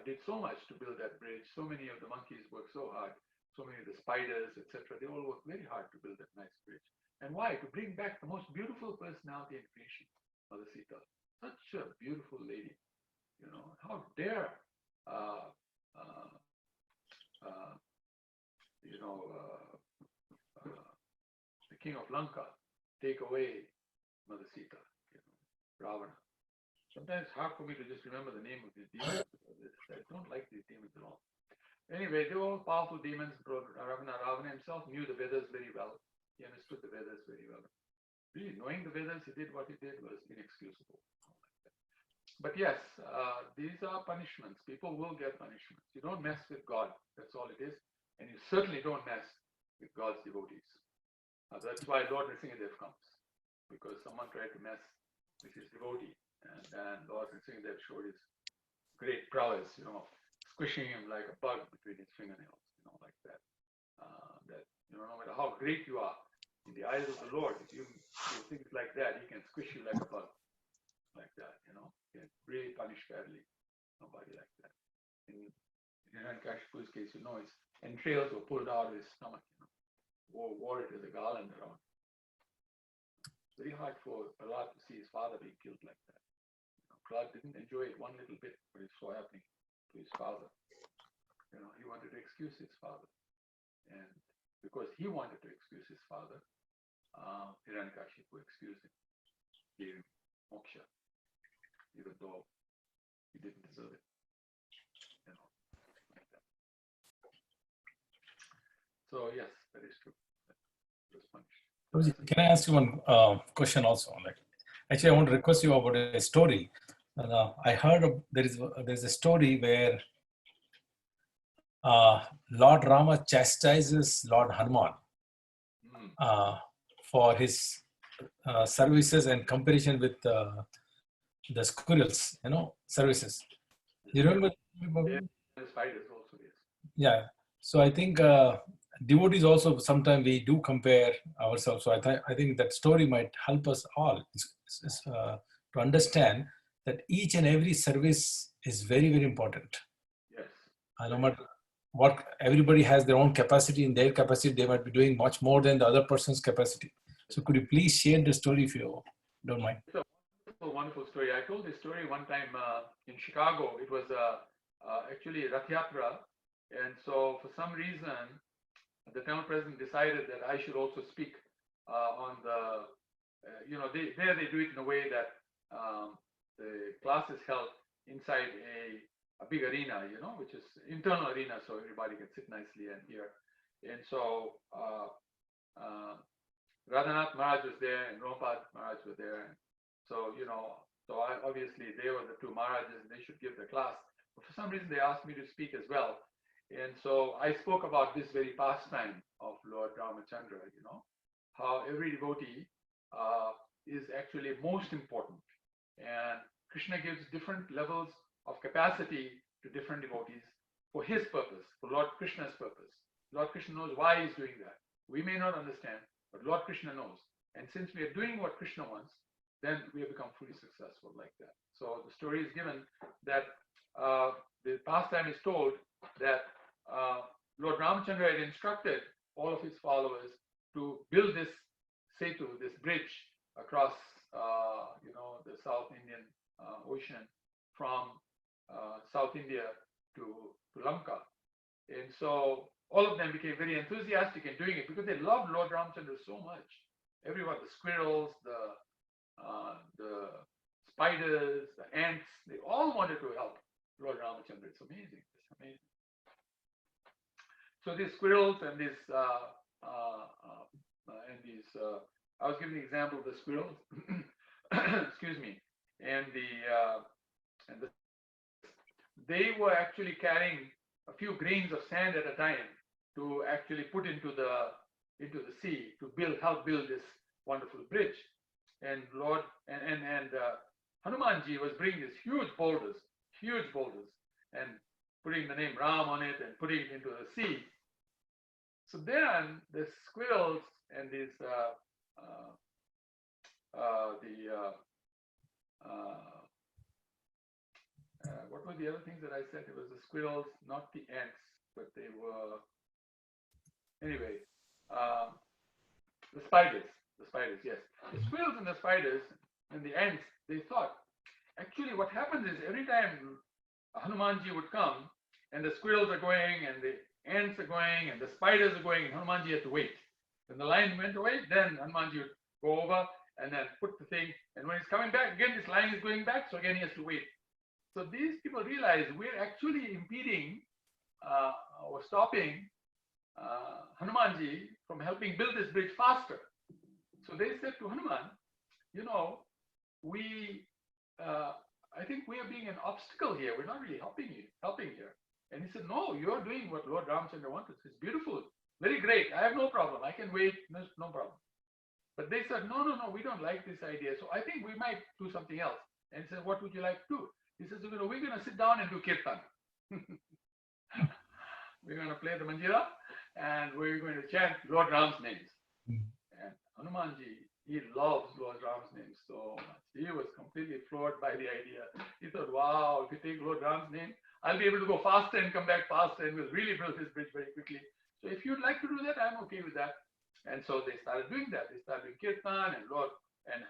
did so much to build that bridge. So many of the monkeys worked so hard. so many of the spiders, etc. They all worked very hard to build that nice bridge. And why? To bring back the most beautiful personality in creation, Mother Sita. Such a beautiful lady. How dare the king of Lanka take away Mother Sita, Ravana. Sometimes it's hard for me to just remember the name of these demons. I don't like these demons at all. Anyway, they were all powerful demons. Ravana himself knew the Vedas very well. He understood the Vedas very well. Really, knowing the Vedas, he did what he did was inexcusable. But yes, these are punishments. People will get punishments. You don't mess with God. That's all it is. And you certainly don't mess with God's devotees. That's why Lord Nrsimhadev comes. Because someone tried to mess with his devotee. And Lord Nrsimhadev showed his great prowess, squishing him like a bug between his fingernails, like that. No matter how great you are, in the eyes of the Lord, if you do things like that, he can squish you like a bug. Like that, he can really punish badly. Nobody like that. In Hiranyakashipu's case, his entrails were pulled out of his stomach, wore it as a garland around. Very hard for Prahlad to see his father being killed like that. Prahlad didn't enjoy it one little bit, but it saw happening to his father. He wanted to excuse his father. And because he wanted to excuse his father, Hiranyakashipu excused him, gave him moksha, even though he didn't deserve it. Like that. So yes, that is true. He was punished. Can I ask you one question also? Actually, I want to request you about a story. I heard there's a story where Lord Rama chastises Lord Hanuman for his services and comparison with the squirrels, services. You remember? The spiders also, yes. Yeah. So I think devotees also sometimes we do compare ourselves. So I think that story might help us all to understand that each and every service is very, very important. Yes. No matter what, everybody has their own capacity. In their capacity, they might be doing much more than the other person's capacity. So could you please share the story if you don't mind? It's a wonderful story. I told this story one time in Chicago. It was actually Rath Yatra. And so for some reason, the town president decided that I should also speak on the, they do it in a way that the class is held inside a big arena, which is internal arena, so everybody can sit nicely and hear. And so Radhanath Maharaj was there and Rompad Maharaj were there. And so, obviously they were the two Maharajas and they should give the class. But for some reason, they asked me to speak as well. And so I spoke about this very pastime of Lord Ramachandra, how every devotee is actually most important. And Krishna gives different levels of capacity to different devotees for his purpose, for Lord Krishna's purpose. Lord Krishna knows why he's doing that. We may not understand, but Lord Krishna knows. And since we are doing what Krishna wants, then we have become fully successful like that. So the story is given that the pastime is told that Lord Ramachandra had instructed all of his followers to build this setu, this bridge across, the South Indian Ocean from South India to Lanka. And so all of them became very enthusiastic in doing it because they loved Lord Ramachandra so much. Everyone, the squirrels, the spiders, the ants, they all wanted to help Lord Ramachandra. It's amazing. It's amazing. So these squirrels and these I was giving the example of the squirrels, excuse me, and they were actually carrying a few grains of sand at a time to actually put into the sea to help build this wonderful bridge. And Hanumanji was bringing these huge boulders, and putting the name Ram on it and putting it into the sea. So then the squirrels and these what were the other things that I said? It was the squirrels, not the ants, but they were Anyway, the spiders, yes. The squirrels and the spiders and the ants, they thought, actually what happens is every time Hanumanji would come and the squirrels are going and the ants are going and the spiders are going and Hanumanji had to wait. When the line went away, then Hanumanji would go over and then put the thing, and when he's coming back, again this line is going back, so again he has to wait. So these people realize we're actually impeding or stopping Hanumanji from helping build this bridge faster. So they said to Hanuman, I think we are being an obstacle here. We're not really helping here. And he said, no, you're doing what Lord Ramchandra wanted. It's beautiful, very great. I have no problem. I can wait, no problem. But they said, no, we don't like this idea. So I think we might do something else. And he said, what would you like to do? He says, we're going to sit down and do kirtan. We're going to play the manjira and we're going to chant Lord Ram's names. And Hanumanji, he loves Lord Ram's name so much. He was completely floored by the idea. He thought, wow, if you take Lord Ram's name, I'll be able to go faster and come back faster and we'll really build this bridge very quickly. So if you'd like to do that, I'm okay with that. And so they started doing that. They started doing kirtan and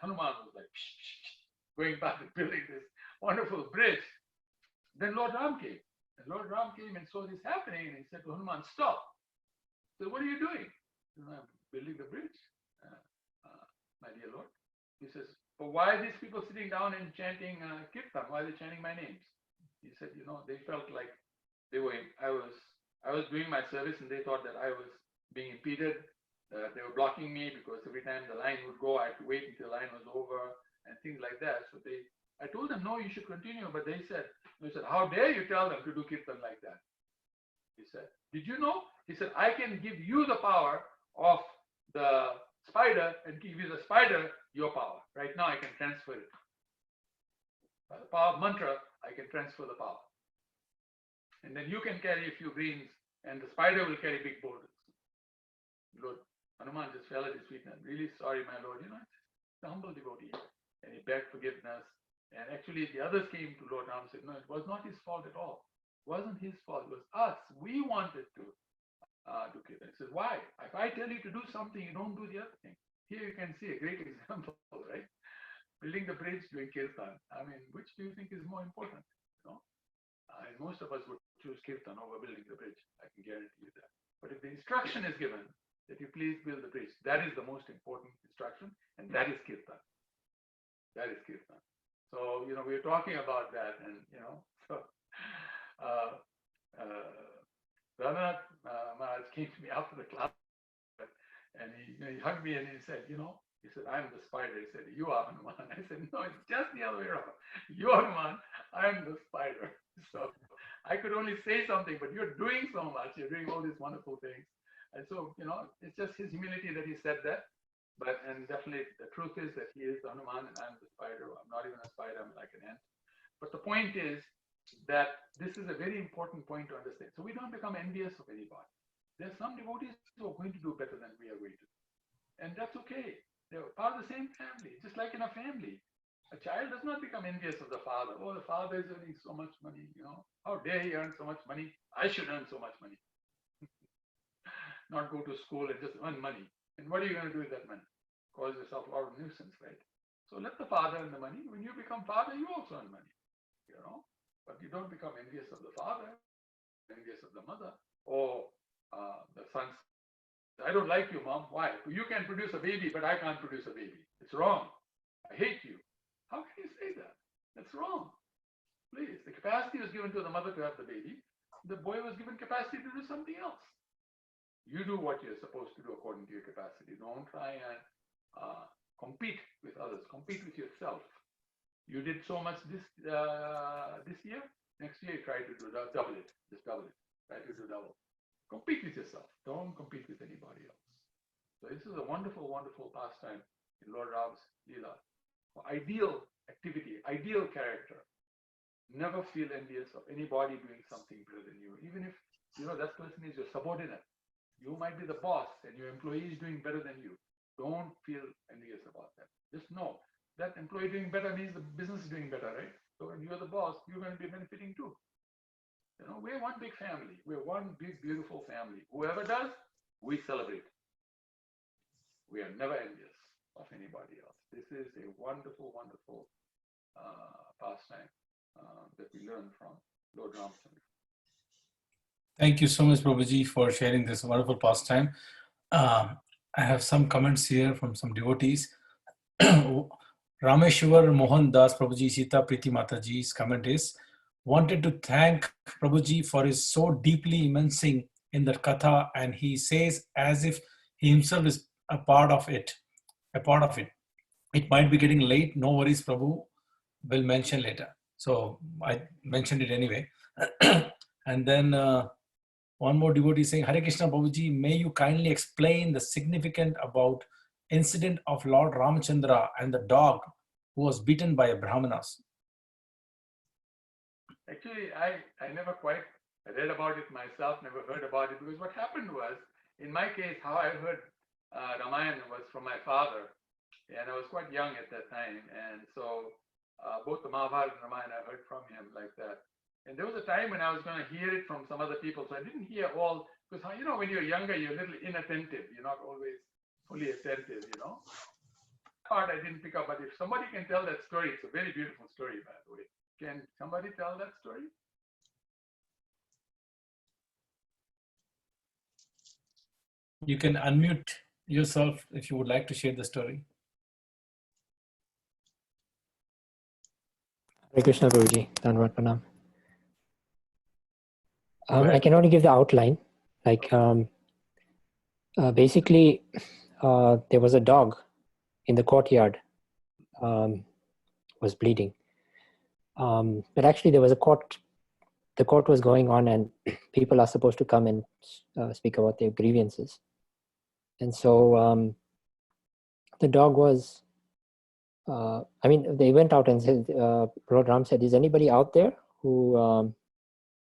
Hanuman was like, going back and building this wonderful bridge. Then Lord Ram came. And Lord Ram came and saw this happening and he said to Hanuman, stop. So what are you doing? I'm building the bridge, my dear Lord. He says, but why are these people sitting down and chanting kirtan? Why are they chanting my names? He said, they felt like I was doing my service and they thought that I was being impeded. They were blocking me because every time the line would go, I had to wait until the line was over and things like that. So I told them, no, you should continue. But they said, how dare you tell them to do kirtan like that? He said, did you know? He said, I can give you the power of the spider and give you the spider your power. Right now, I can transfer it. By the power of mantra, I can transfer the power. And then you can carry a few greens and the spider will carry big boulders. Lord Hanuman just fell at his feet and really sorry, my Lord. It's a humble devotee. And he begged forgiveness. And actually the others came to Lord Ram and said, no, it was not his fault at all. It wasn't his fault. It was us. We wanted to do kirtan. He said, why? If I tell you to do something, you don't do the other thing. Here you can see a great example, right? Building the bridge, doing kirtan. I mean, which do you think is more important? And most of us would choose kirtan over building the bridge. I can guarantee you that. But if the instruction is given that you please build the bridge, that is the most important instruction, and that is kirtan. That is kirtan. So, we were talking about that, and, Ranath Maharaj came to me after the class, and he hugged me and he said, I'm the spider. He said, you are Hanuman. I said, no, it's just the other way around. You are Hanuman, I'm the spider. So I could only say something, but you're doing so much. You're doing all these wonderful things. And so, it's just his humility that he said that. And definitely the truth is that he is the Hanuman and I'm the spider. I'm not even a spider, I'm like an ant. But the point is that this is a very important point to understand. So we don't become envious of anybody. There's some devotees who are going to do better than we are going to do. And that's okay. They're part of the same family, just like in a family. A child does not become envious of the father. Oh, the father is earning so much money, How dare he earn so much money? I should earn so much money. Not go to school and just earn money. And what are you going to do with that money? Cause yourself a lot of nuisance, right? So let the father earn the money. When you become father, you also earn money, But you don't become envious of the father, envious of the mother, or the son. I don't like you, mom. Why? You can produce a baby, but I can't produce a baby. It's wrong. I hate you. How can you say that? That's wrong. Please. The capacity was given to the mother to have the baby. The boy was given capacity to do something else. You do what you're supposed to do according to your capacity. Don't try and compete with others. Compete with yourself. You did so much this year. Next year, try to do double it. Just double it. Try to do double. Compete with yourself. Don't compete with anybody else. So this is a wonderful, wonderful pastime in Lord Ram's Leela. Ideal activity, ideal character. Never feel envious of anybody doing something better than you. Even if, that person is your subordinate. You might be the boss and your employee is doing better than you. Don't feel envious about that. Just know that employee doing better means the business is doing better, right? So when you're the boss, you're going to be benefiting too. We're one big family. We're one big, beautiful family. Whoever does, we celebrate. We are never envious of anybody else. This is a wonderful, wonderful pastime that we learn from Lord Ramchandra. Thank you so much, Prabhuji, for sharing this wonderful pastime. I have some comments here from some devotees. Rameshwar Mohan Das Prabhuji Sita Priti Mataji's comment is, wanted to thank Prabhuji for his so deeply immersing in the katha, and he says as if he himself is a part of it. It might be getting late, no worries, Prabhu will mention later. So I mentioned it anyway. And then one more devotee saying, Hare Krishna Prabhuji, may you kindly explain the significance about incident of Lord Ramchandra and the dog who was beaten by a Brahmanas. Actually, I never quite read about it myself, never heard about it, because what happened was, in my case, how I heard Ramayana was from my father, and I was quite young at that time, and so both the Mahabharata and Ramayana I heard from him like that. And there was a time when I was going to hear it from some other people, so I didn't hear all, because when you're younger, you're a little inattentive, you're not always fully attentive, Part I didn't pick up, but if somebody can tell that story, it's a very beautiful story, by the way. Can somebody tell that story? You can unmute yourself if you would like to share the story. Hare Krishna Prabhuji, Dhanavad Pranam. I can only give the outline. Basically, there was a dog in the courtyard, was bleeding. But actually, there was a court. The court was going on, and people are supposed to come and speak about their grievances. And so the dog was. They went out and said, Lord Ram said, "Is anybody out there who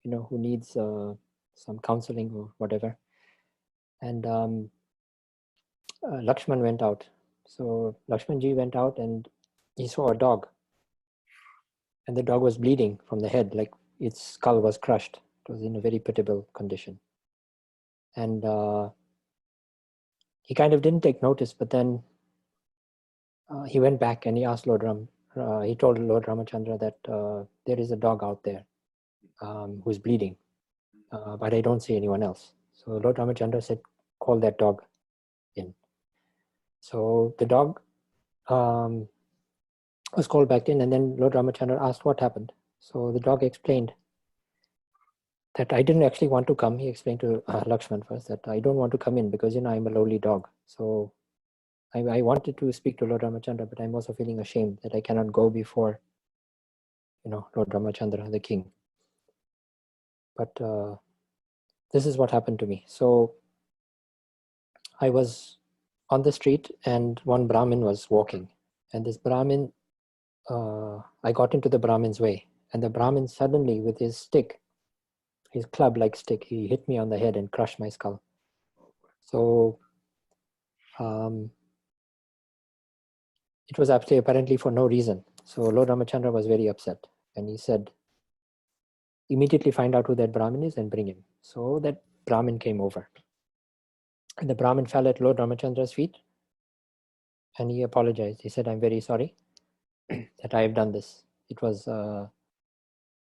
who needs some counseling or whatever?" And Lakshman went out. So Lakshmanji went out and he saw a dog. And the dog was bleeding from the head, like its skull was crushed. It was in a very pitiable condition. And he kind of didn't take notice, but then he went back and he asked he told Lord Ramachandra that there is a dog out there who's bleeding, but I don't see anyone else. So Lord Ramachandra said, call that dog in. So the dog was called back in, and then Lord Ramachandra asked what happened. So the dog explained that I didn't actually want to come. He explained to Lakshman first that I don't want to come in because, I'm a lowly dog. So I wanted to speak to Lord Ramachandra, but I'm also feeling ashamed that I cannot go before, Lord Ramachandra, the king. But this is what happened to me. So I was on the street and one Brahmin was walking. And this Brahmin, I got into the Brahmin's way. And the Brahmin suddenly, with his stick, his club-like stick, he hit me on the head and crushed my skull. So it was actually apparently for no reason. So Lord Ramachandra was very upset. And he said, immediately find out who that Brahmin is and bring him. So that Brahmin came over. And the Brahmin fell at Lord Ramachandra's feet. And he apologized. He said, I'm very sorry that I have done this. It was a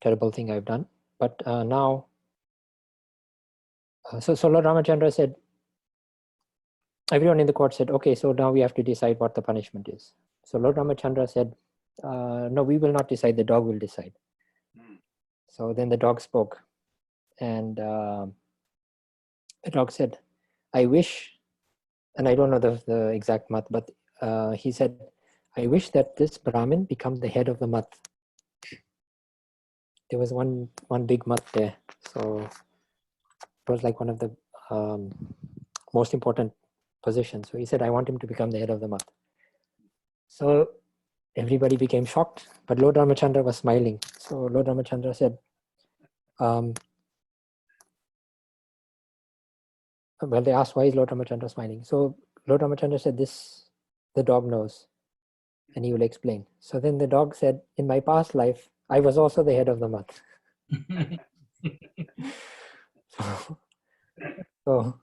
terrible thing I've done. But now, so Lord Ramachandra said, everyone in the court said, okay, so now we have to decide what the punishment is. So Lord Ramachandra said, no, we will not decide, the dog will decide. So then the dog spoke. And the dog said, I wish, and I don't know the exact mat, but he said, I wish that this Brahmin become the head of the mat. There was one big mat there. So it was like one of the most important positions. So he said, I want him to become the head of the mat. So everybody became shocked, but Lord Ramachandra was smiling. So Lord Ramachandra said, well, they asked, why is Lord Ramachandra smiling? So Lord Ramachandra said, this, the dog knows, and he will explain. So then the dog said, in my past life, I was also the head of the mat. So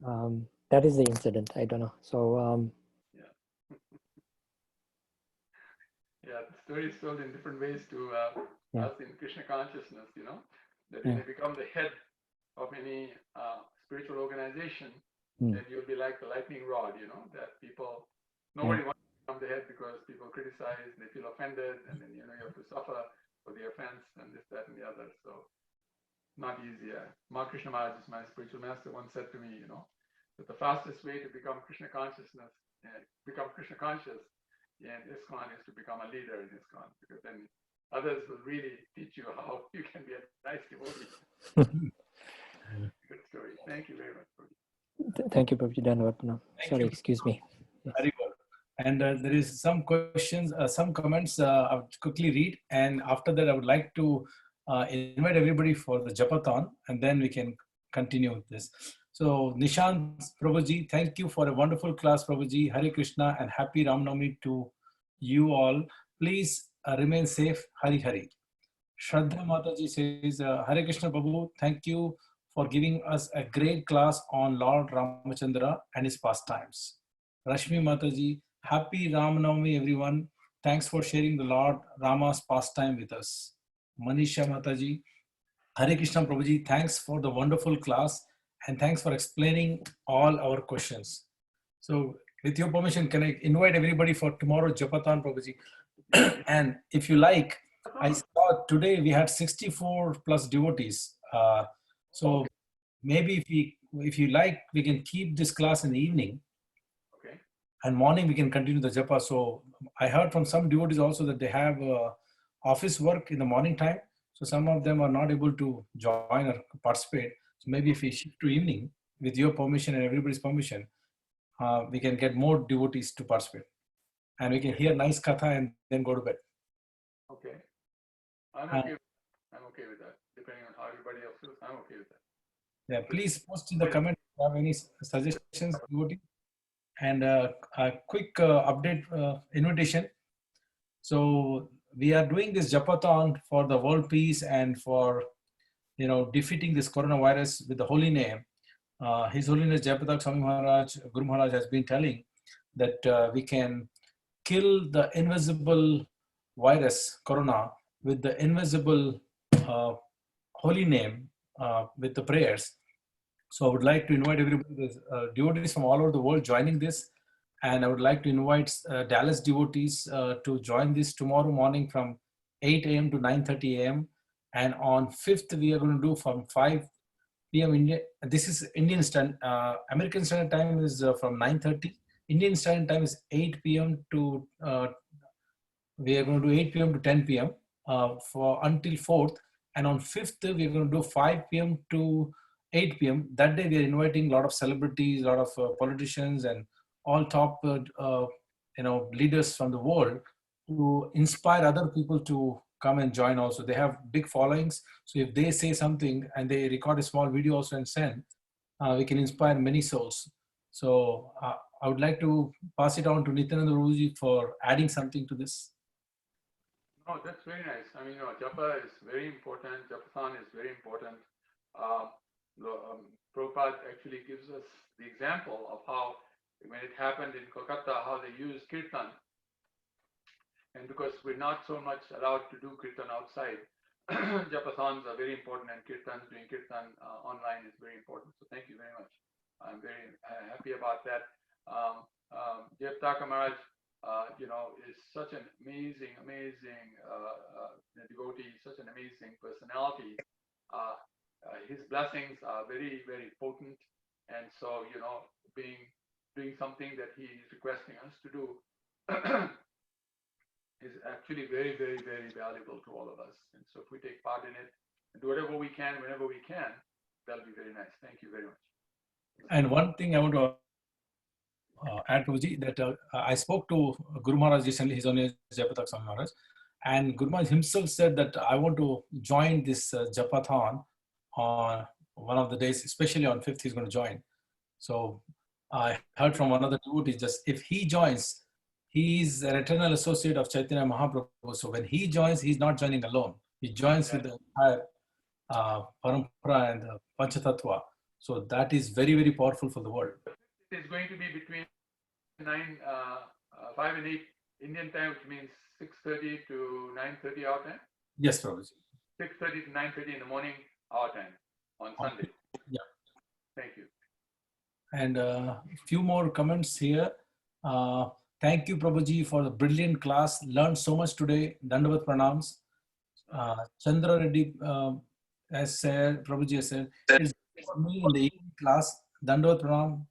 That is the incident. I don't know. So Yeah. Yeah, the story is told in different ways to us in Krishna consciousness, that when you become the head of any spiritual organization, then you'll be like the lightning rod, that nobody wants to become the head because people criticize, they feel offended, and then, you have to suffer for the offense and this, that, and the other. So not easy. Krishna Maharaj, my spiritual master, once said to me, that the fastest way to become Krishna consciousness, become Krishna conscious in ISKCON is to become a leader in ISKCON, because then others will really teach you how you can be a nice devotee. Good story. Thank you very much, Prabhu. Thank you, Prabhuji. Dhanavad. Sorry, excuse me. Yes. Very good. And there is some questions, some comments I'll quickly read. And after that, I would like to invite everybody for the Japathon, and then we can continue with this. So Nishant Prabhuji, thank you for a wonderful class, Prabhuji. Hare Krishna and happy Ram Navami to you all. Please remain safe. Hari Hari. Shraddha Mataji says, Hare Krishna Prabhu, thank you for giving us a great class on Lord Ramachandra and his pastimes. Rashmi Mataji, happy Ram Navami everyone. Thanks for sharing the Lord Rama's pastime with us. Manisha Mataji, Hare Krishna Prabhuji, thanks for the wonderful class and thanks for explaining all our questions. So with your permission, can I invite everybody for tomorrow Japathon, Prabhuji? And if you like, I saw today we had 64 plus devotees. So maybe if you like, we can keep this class in the evening. Okay. And morning we can continue the japa. So I heard from some devotees also that they have office work in the morning time. So some of them are not able to join or participate. So maybe if we shift to evening, with your permission and everybody's permission, we can get more devotees to participate. And we can hear nice katha and then go to bed. Okay. I'm okay with that. Depending on how everybody else feels, I'm okay with that. Yeah, please post in the comment if you have any suggestions, devotee. And a quick update invitation. So we are doing this Japathon for the world peace and for defeating this coronavirus with the holy name. His Holiness Jayapatak Swami Maharaj, Guru Maharaj has been telling that we can kill the invisible virus, corona, with the invisible holy name, with the prayers. So I would like to invite everybody, devotees from all over the world joining this. And I would like to invite Dallas devotees to join this tomorrow morning from 8 a.m. to 9:30 a.m. And on 5th, we are going to do from 5 p.m. India. This is Indian Standard, American Standard Time is from 9:30. Indian Standard Time is 8 p.m. to, we are going to do 8 p.m. to 10 p.m. For until 4th. And on 5th, we are going to do 5 p.m. to 8 p.m. That day, we are inviting a lot of celebrities, a lot of politicians, and all top leaders from the world to inspire other people to come and join also. They have big followings. So if they say something and they record a small video also and send, we can inspire many souls. So I would like to pass it on to Nityananda Prabhuji for adding something to this. No, that's very nice. I mean, japa is very important. Japathon is very important. Prabhupada actually gives us the example of how, when it happened in Kolkata, how they used kirtan. And because we're not so much allowed to do kirtan outside, Japathons are very important, and doing kirtan online is very important. So thank you very much. I'm very happy about that. Jayapatak Maharaj, is such an amazing devotee, such an amazing personality. His blessings are very, very potent. And so, doing something that he is requesting us to do is actually very, very, very valuable to all of us. And so if we take part in it and do whatever we can, whenever we can, that'll be very nice. Thank you very much. And one thing I want to add, Prabhuji, that I spoke to Guru Maharaj recently, his own Jayapatak Swami Maharaj, and Guru Maharaj himself said that I want to join this Japathon on one of the days, especially on 5th, he's going to join. So I heard from one of the devotees, just if he joins, he's an eternal associate of Chaitanya Mahaprabhu. So when he joins, he's not joining alone. He joins with the entire Parampara and the Panchatattva. So that is very, very powerful for the world. It is going to be between 5 and 8 Indian time, which means 6:30 to 9:30 our time. Yes, Prabhuji. 6:30 to 9:30 in the morning our time on Sunday. Yeah. Thank you. And a few more comments here. Thank you, Prabhuji, for the brilliant class. Learned so much today. Dandavat pranams. Chandra Reddy has said, Prabhuji has said, it's for me in the evening class. Dandavat pranam.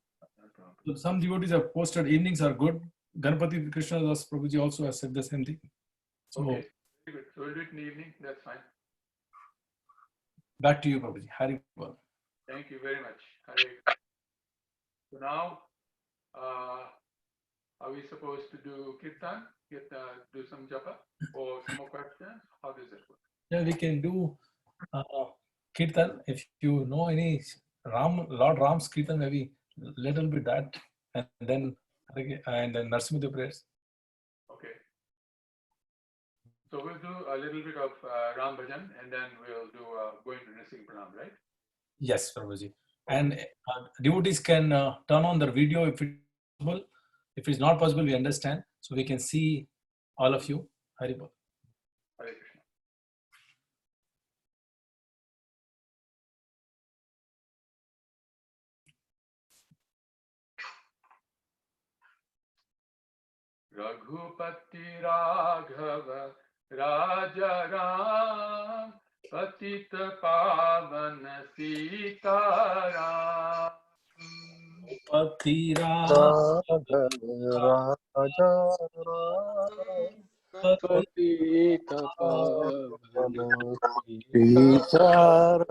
Some devotees have posted evenings are good. Ganapati Krishna Das Prabhuji also has said the same thing. So, Okay, very good. So we'll do it in the evening. That's fine. back to you, Prabhuji. Hari Bol. Thank you very much. So now, are we supposed to do kirtan? Do some japa or some more questions? How does it work? Yeah, we can do kirtan. If you know any Lord Ram's kirtan, maybe little bit that, and then Narsimha prayers. Okay. So we'll do a little bit of Ram Bhajan and then we'll do going to Nising Pranam, right? Yes, Prabhuji. And devotees can turn on their video if it's possible. If it's not possible, we understand. So we can see all of you. Hari Bol. Hare Krishna. Raghupati Raghava Raja Ram Patita Pavana Sita Ram Pati Raja Patita Pavana Sitaram.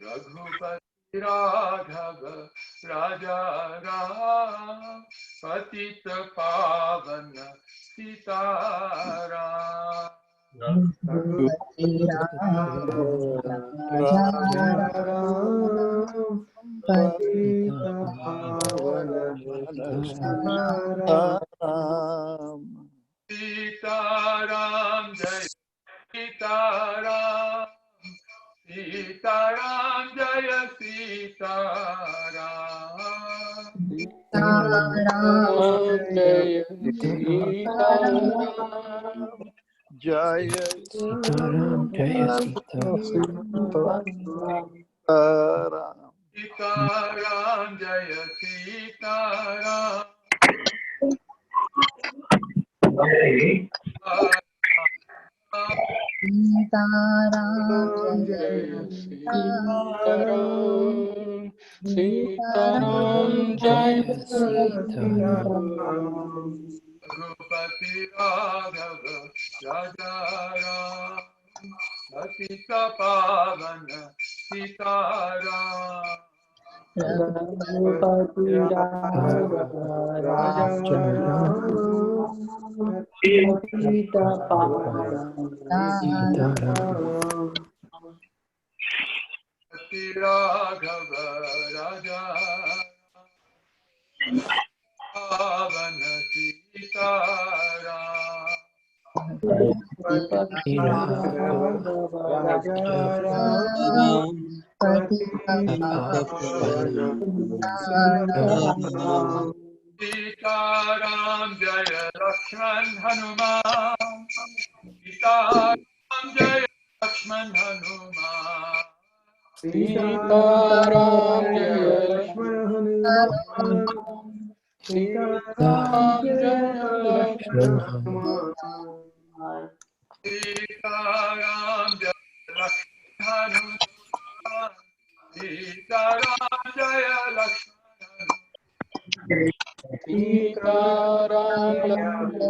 Raghupati Raghava Raja Ram Patita Pavana Sita Ram Sitaram Jai Sitaram Sitaram Jaya Sitaram Jaya Sitaram, Jaya Sitaram. Sitaram Jaya Sitaram Sitaram Jaya Sitaram. Sitaram Jaya Sitaram. Raghupati Raghava Raja Ram Patita Pavana Sitaram Raghupati Raja Patita Pavana Sitaram. Pati Raghava Raja Pavana Sitaram Raghupati Raja Patita Pavana Sitaram. Sitaram Jaya Lakshman Hanuman Sitaram Jaya Lakshman Hanuman Sitaram Jaya Lakshmana Hanuman. Sitaram Jaya Lakshmana Hanuman. Sitaram Jaya Lakshman Hanuman Sitaram Jaya Lakshman Sitaram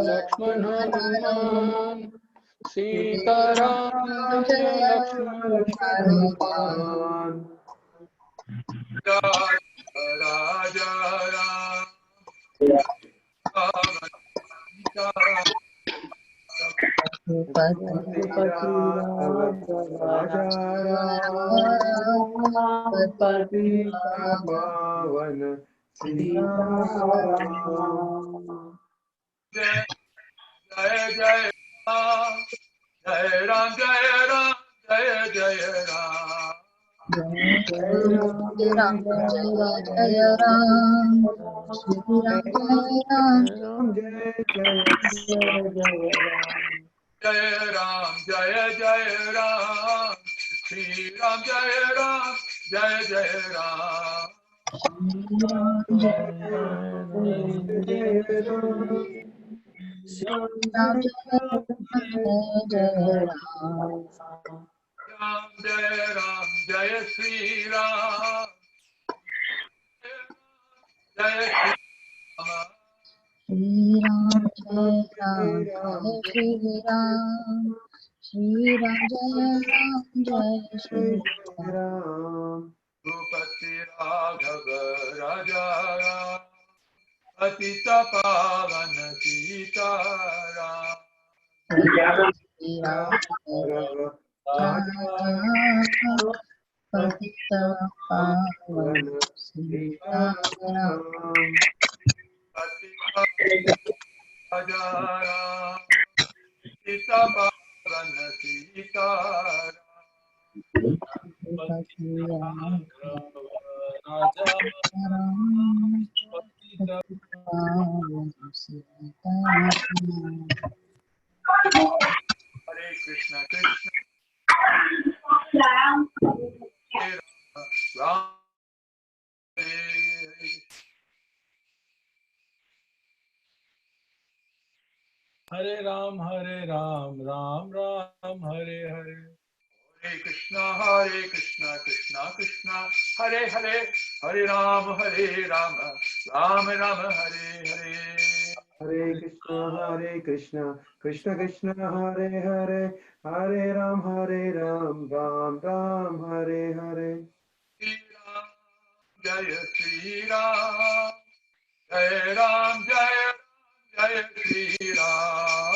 Lakshmana Hanuman. Sitaram Jaya Lakshmana Hanuman. Raja Ram Raghupati Raja Ram Patita Pavana Sitaram. Jai Jai Ram Jai Ram Jai Ram Jai Jai Ram Jai Ram, Jaya Jaya Ram, Shri Ram Jaya Ram, Jai Jaya Jaya Jaya Ram. Jaya Ram, Jaya Jaya Ram, Shri Ram Jaya Ram, Jaya Jaya Ram. Shri Ram Jaya Ram, Jaya Ram. Ram Jaya Ram, Jaya Shri Ram, Jaya Shri Ram. Shri Ram Jaya Ram, Jaya Shri Ram. Shri Ram Jaya Ram, Jaya Shri Ram. Rupati Raghava Raja Ram, Patita Pavana Sita Ram. Shri Ram Jaya Patita Pavana Sita Ram. Patita Raja Ram, Patita Pavana Sita Ram. Rupati Ram Raja Ram, Patita Pavana Sita Ram. Hare Krishna, Krishna Hare Ram, Hare Ram, Hare Ram, Ram Ram, Hare Hare. Hare Krishna, Krishna Krishna, Hare Hare, Hare Ram, Ram Ram, Hare Hare. Hare Krishna, Krishna Krishna, Hare Hare, Hare Ram, Ram Ram, Hare Hare. Shri Ram, Jaya Shri Ram, Jaya Ram, Jaya Jaya Shri Ram,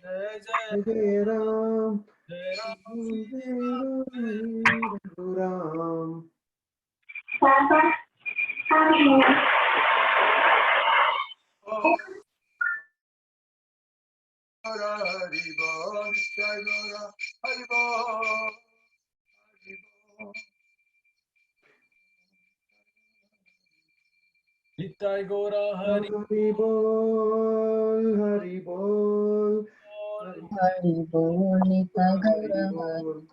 Jai Jai Jai Ram, Jai Ram, Ram. Hari Bol, Jai Gora, Hari Bol, Hari Bol. Nitai Gora Hari Hari Bol, Hari Bol, Hari Bol, Nitai Gaura Hari.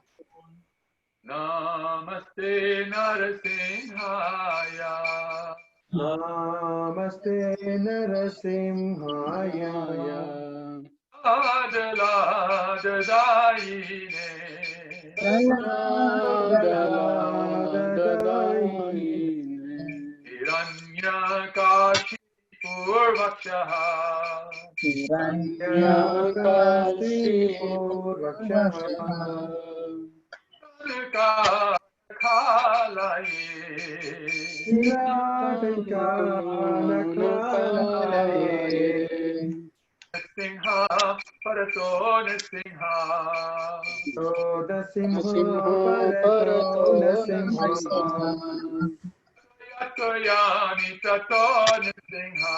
Namaste Narasimhaya, Namaste Narasimhaya, Adaladaine, Hiranyakashi Purvakshaha, Singha, Parato Singha, Yatoyami Tato Singha,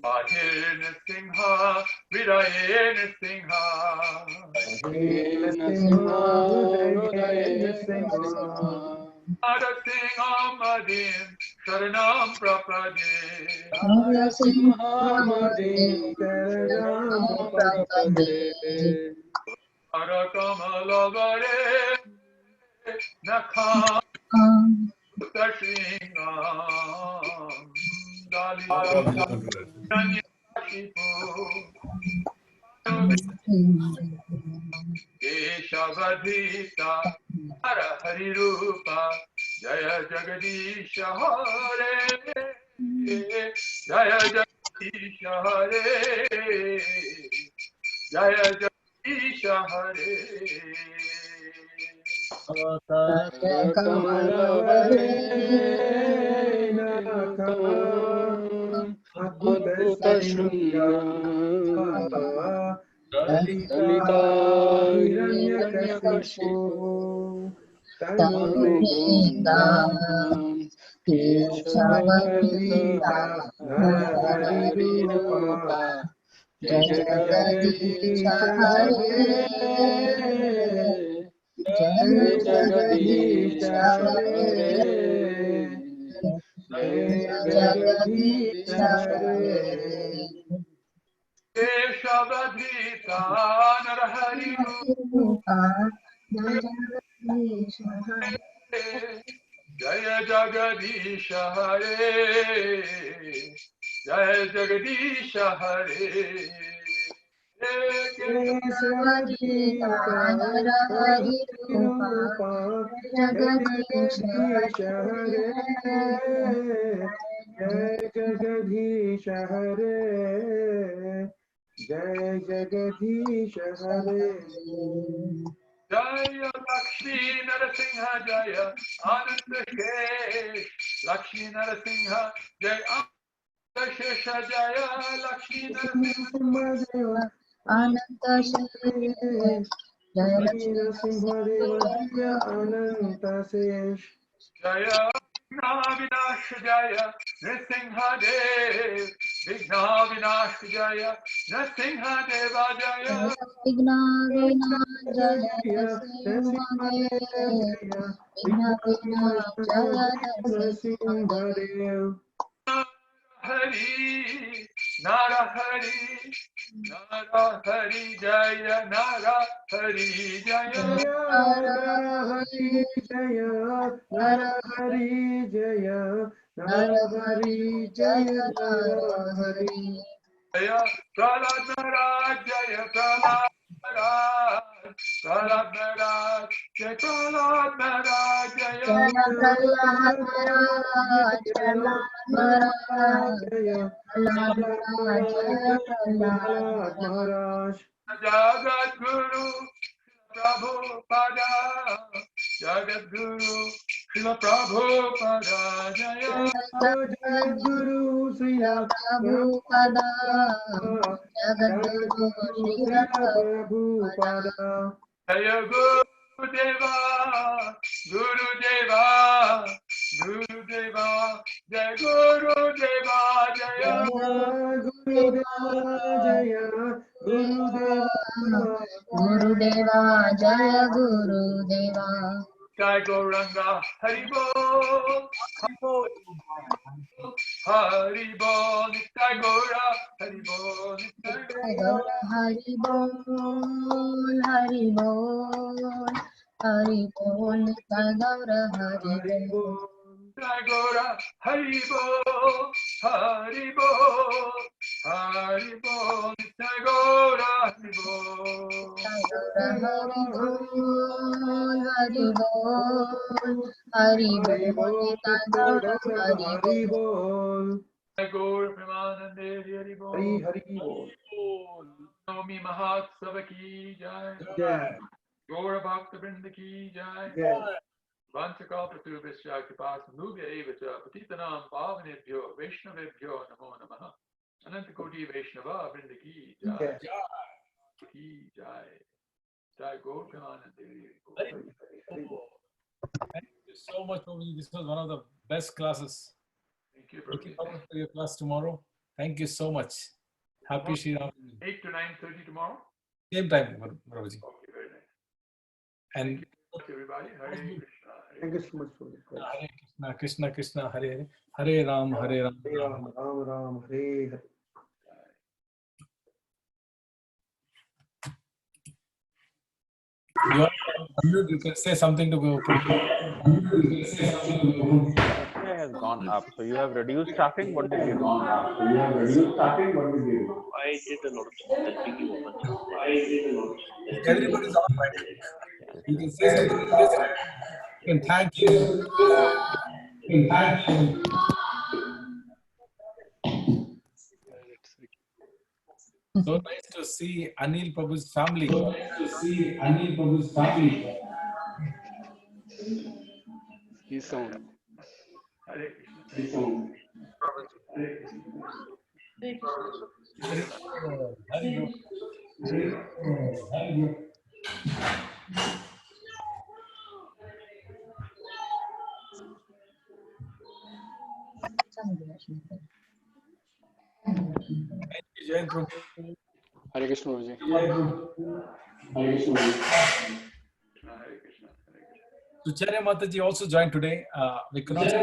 Ahir Singha, Vidaye Singha, Ada Singham Adim, Sharanam Prapade, Ada Kamalavare, Nakham Singam, Dalita Kanyashipu, Keshavadhita, Hara Hari Rupa, Jaya Jagadisha Hare, Jaya Jagadisha Hare, Jaya Jagadisha Hare. Adbhuta Lalita Hiranyakashipu Tanuvrinda Keshavadita Keshavadita Narahari Rupa जय जगदीश हरे जय जगदीश हरे जय जगदीश हरे केशवधीता नरहरि जय जगदीश हरे जय जगदीश हरे केशवधीता नरहरि रूपा जगदीश हरे जय जगदीश हरे जय जगदीश हरे जय लक्ष्मी नरसिंह जय आनंद शेष लक्ष्मी नरसिंह जय आनंद शेष जय लक्ष्मी नरसिंह अनंत शेष जय नरसिंहदेव जय अनंत शेष जय विघ्न विनाश जय नृसिंहदेव विघ्न विनाश जय नृसिंहदेव जय विघ्न विनाश जय नरसिंहदेव विघ्न विनाश जय नरसिंहदेव हरि नर हरि जय नर हरि जय नर हरि जय नर हरि जय नर हरि जय नर हरि जय प्रहलाद महाराज जय प्रहलाद महाराज प्रहलाद महाराज जय प्रहलाद महाराज जय प्रहलाद महाराज प्रहलाद महाराज जगत गुरु प्रभुपादा जगत गुरु शिल प्रभुपादा जय जगद्गुरु श्रील प्रभुपादा जगद्गुरु श्रील प्रभुपादा जय गुरुदेवा गुरुदेवा गुरुदेवा जय गुरुदेवा जय गुरुदेवा जय गुरुदेवा गुरुदेवा जय गुरुदेवा जय गौरंगा हरि बोल हरि बोल नित्य गौरा हरि बोल नित्य हरि बोल हरि बोल हरि बोल नित्य गौर हरि बोल जय गौरा हरि बोल हरि बोल हरि बोल नित्य गौरा हरि बोल हरि बोल हरि बोल हरि बोल नित्य गौर हरि बोल जय गौर प्रेमानंदे हरि बोल हरि बोल नवमी महोत्सव की जय जय गौर भक्त वृंद की जय जय वाञ्छकल्पतरुभ्यश्च कृपासिन्धुभ्य एव च पतितानां पावनेभ्यो वैष्णवेभ्यो नमो नमः अनंत कोटि वैष्णव वृंद की जय जय गौर प्रेमानंदे Thank you so much, Prabhu. This was one of the best classes. Thank you, Looking Prabhu. forward to your class tomorrow. Thank you so much. Happy Shri Ram. 8 to 9:30 tomorrow. Same time, Prabhuji. Okay, very nice. And Thank you so much, everybody. Hare Krishna. Thank you so much for the class. Hare Krishna, Krishna Krishna, Hare Hare, Hare Ram, Hare Ram, Hare Ram, Ram Ram, Hare Hare. You can say something to go. Has gone up. So you have reduced staffing. What did you do? I did a lot of helping you open. Everybody's on, right? You can say something to this. You can thank you. So nice to see Anil Prabhu's family. He's on. Hare Krishna. Thank you, Jain Prabhu. Hare Krishna, Prabhuji. Hare Krishna, Hare Krishna. Sucharya Mataji also joined today. We could not. That's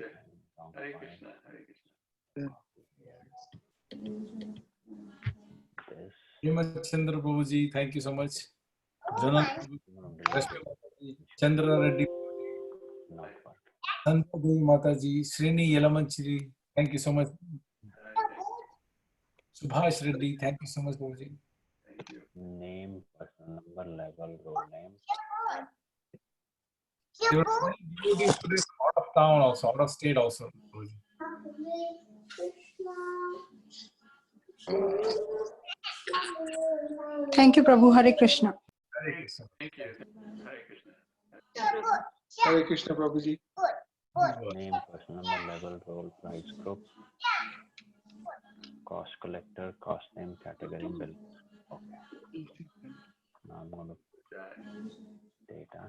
it. Hare Krishna, Hare Krishna. Chandra Prabhuji, thank you so much. Jonal Chandra Reddy, Santa Devi Mataji, Srini Yelamanchiri, thank you so much. Subhash Reddy, thank you so much, Prabhuji. Thank you. Name, person number, level, role name. There were many devotees today from out of town also, out of state also. Prabhuji. Thank you, Prabhu. Hare Krishna. Hare Krishna. Thank you. Hare Krishna. Hare Krishna, Prabhuji. Name, person number, level, role, price group. Cost collector, cost name, category, bill. Okay. Now I'm going to data.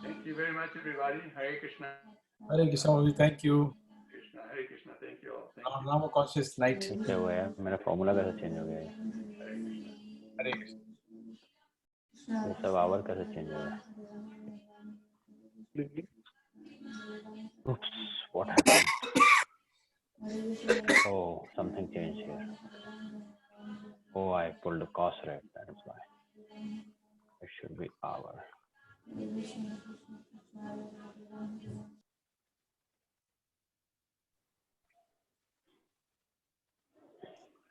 Thank you very much, everybody. Hare Krishna. Hare Krishna, Prabhuji, thank you. Krishna, Hare Krishna. Thank you all. Thank you. Rama conscious night. क्या हुआ यार मेरा formula कैसे change हो गया है Hare Krishna. ये सब आवर कैसे चेंज हो गया oops what happened oh something changed here oh I pulled the cost rate that is why it should be hour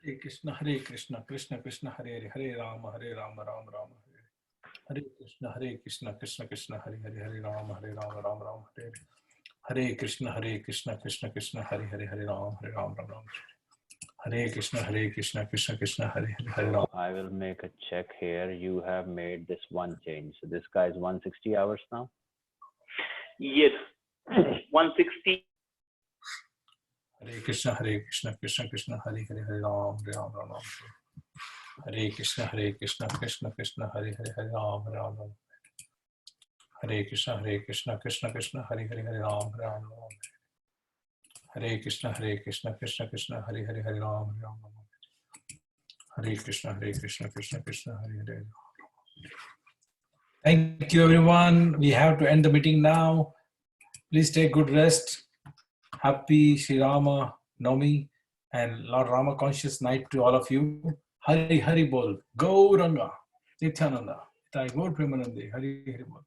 Hare Krishna, Hare Krishna, Krishna Krishna, Hare Hare, Hare Rama, Rama Rama, Hare Krishna, Krishna Krishna, Hare Hare, Hare Rama, Rama Hare Hare Krishna, Krishna Krishna, Hare Hare, Hare Rama, Rama Hare Krishna, Krishna Krishna, Hare Hare, Hare Rama. I will make a check here you have made this one change so this guy is 160 hours now Yes, 160. Hare Krishna, Krishna Krishna, Hare Hare, Hare Rama, Rama Hare Krishna, Krishna Krishna, Hare Hare, Hare Rama, Rama Hare Krishna, Krishna Krishna, Hare Hare, Hare Rama, Rama Hare Krishna, Krishna Krishna, Hare Hare, Hare Rama, Rama Hare Krishna, Krishna, Hare Hare. Thank you, everyone. We have to end the meeting now. Please take good rest. Happy Sri Rama Navami and Lord Rama conscious night to all of you. Hari Hari Bol. Gauranga. Nityananda. Gaur Premanande. Hari Hari Bol.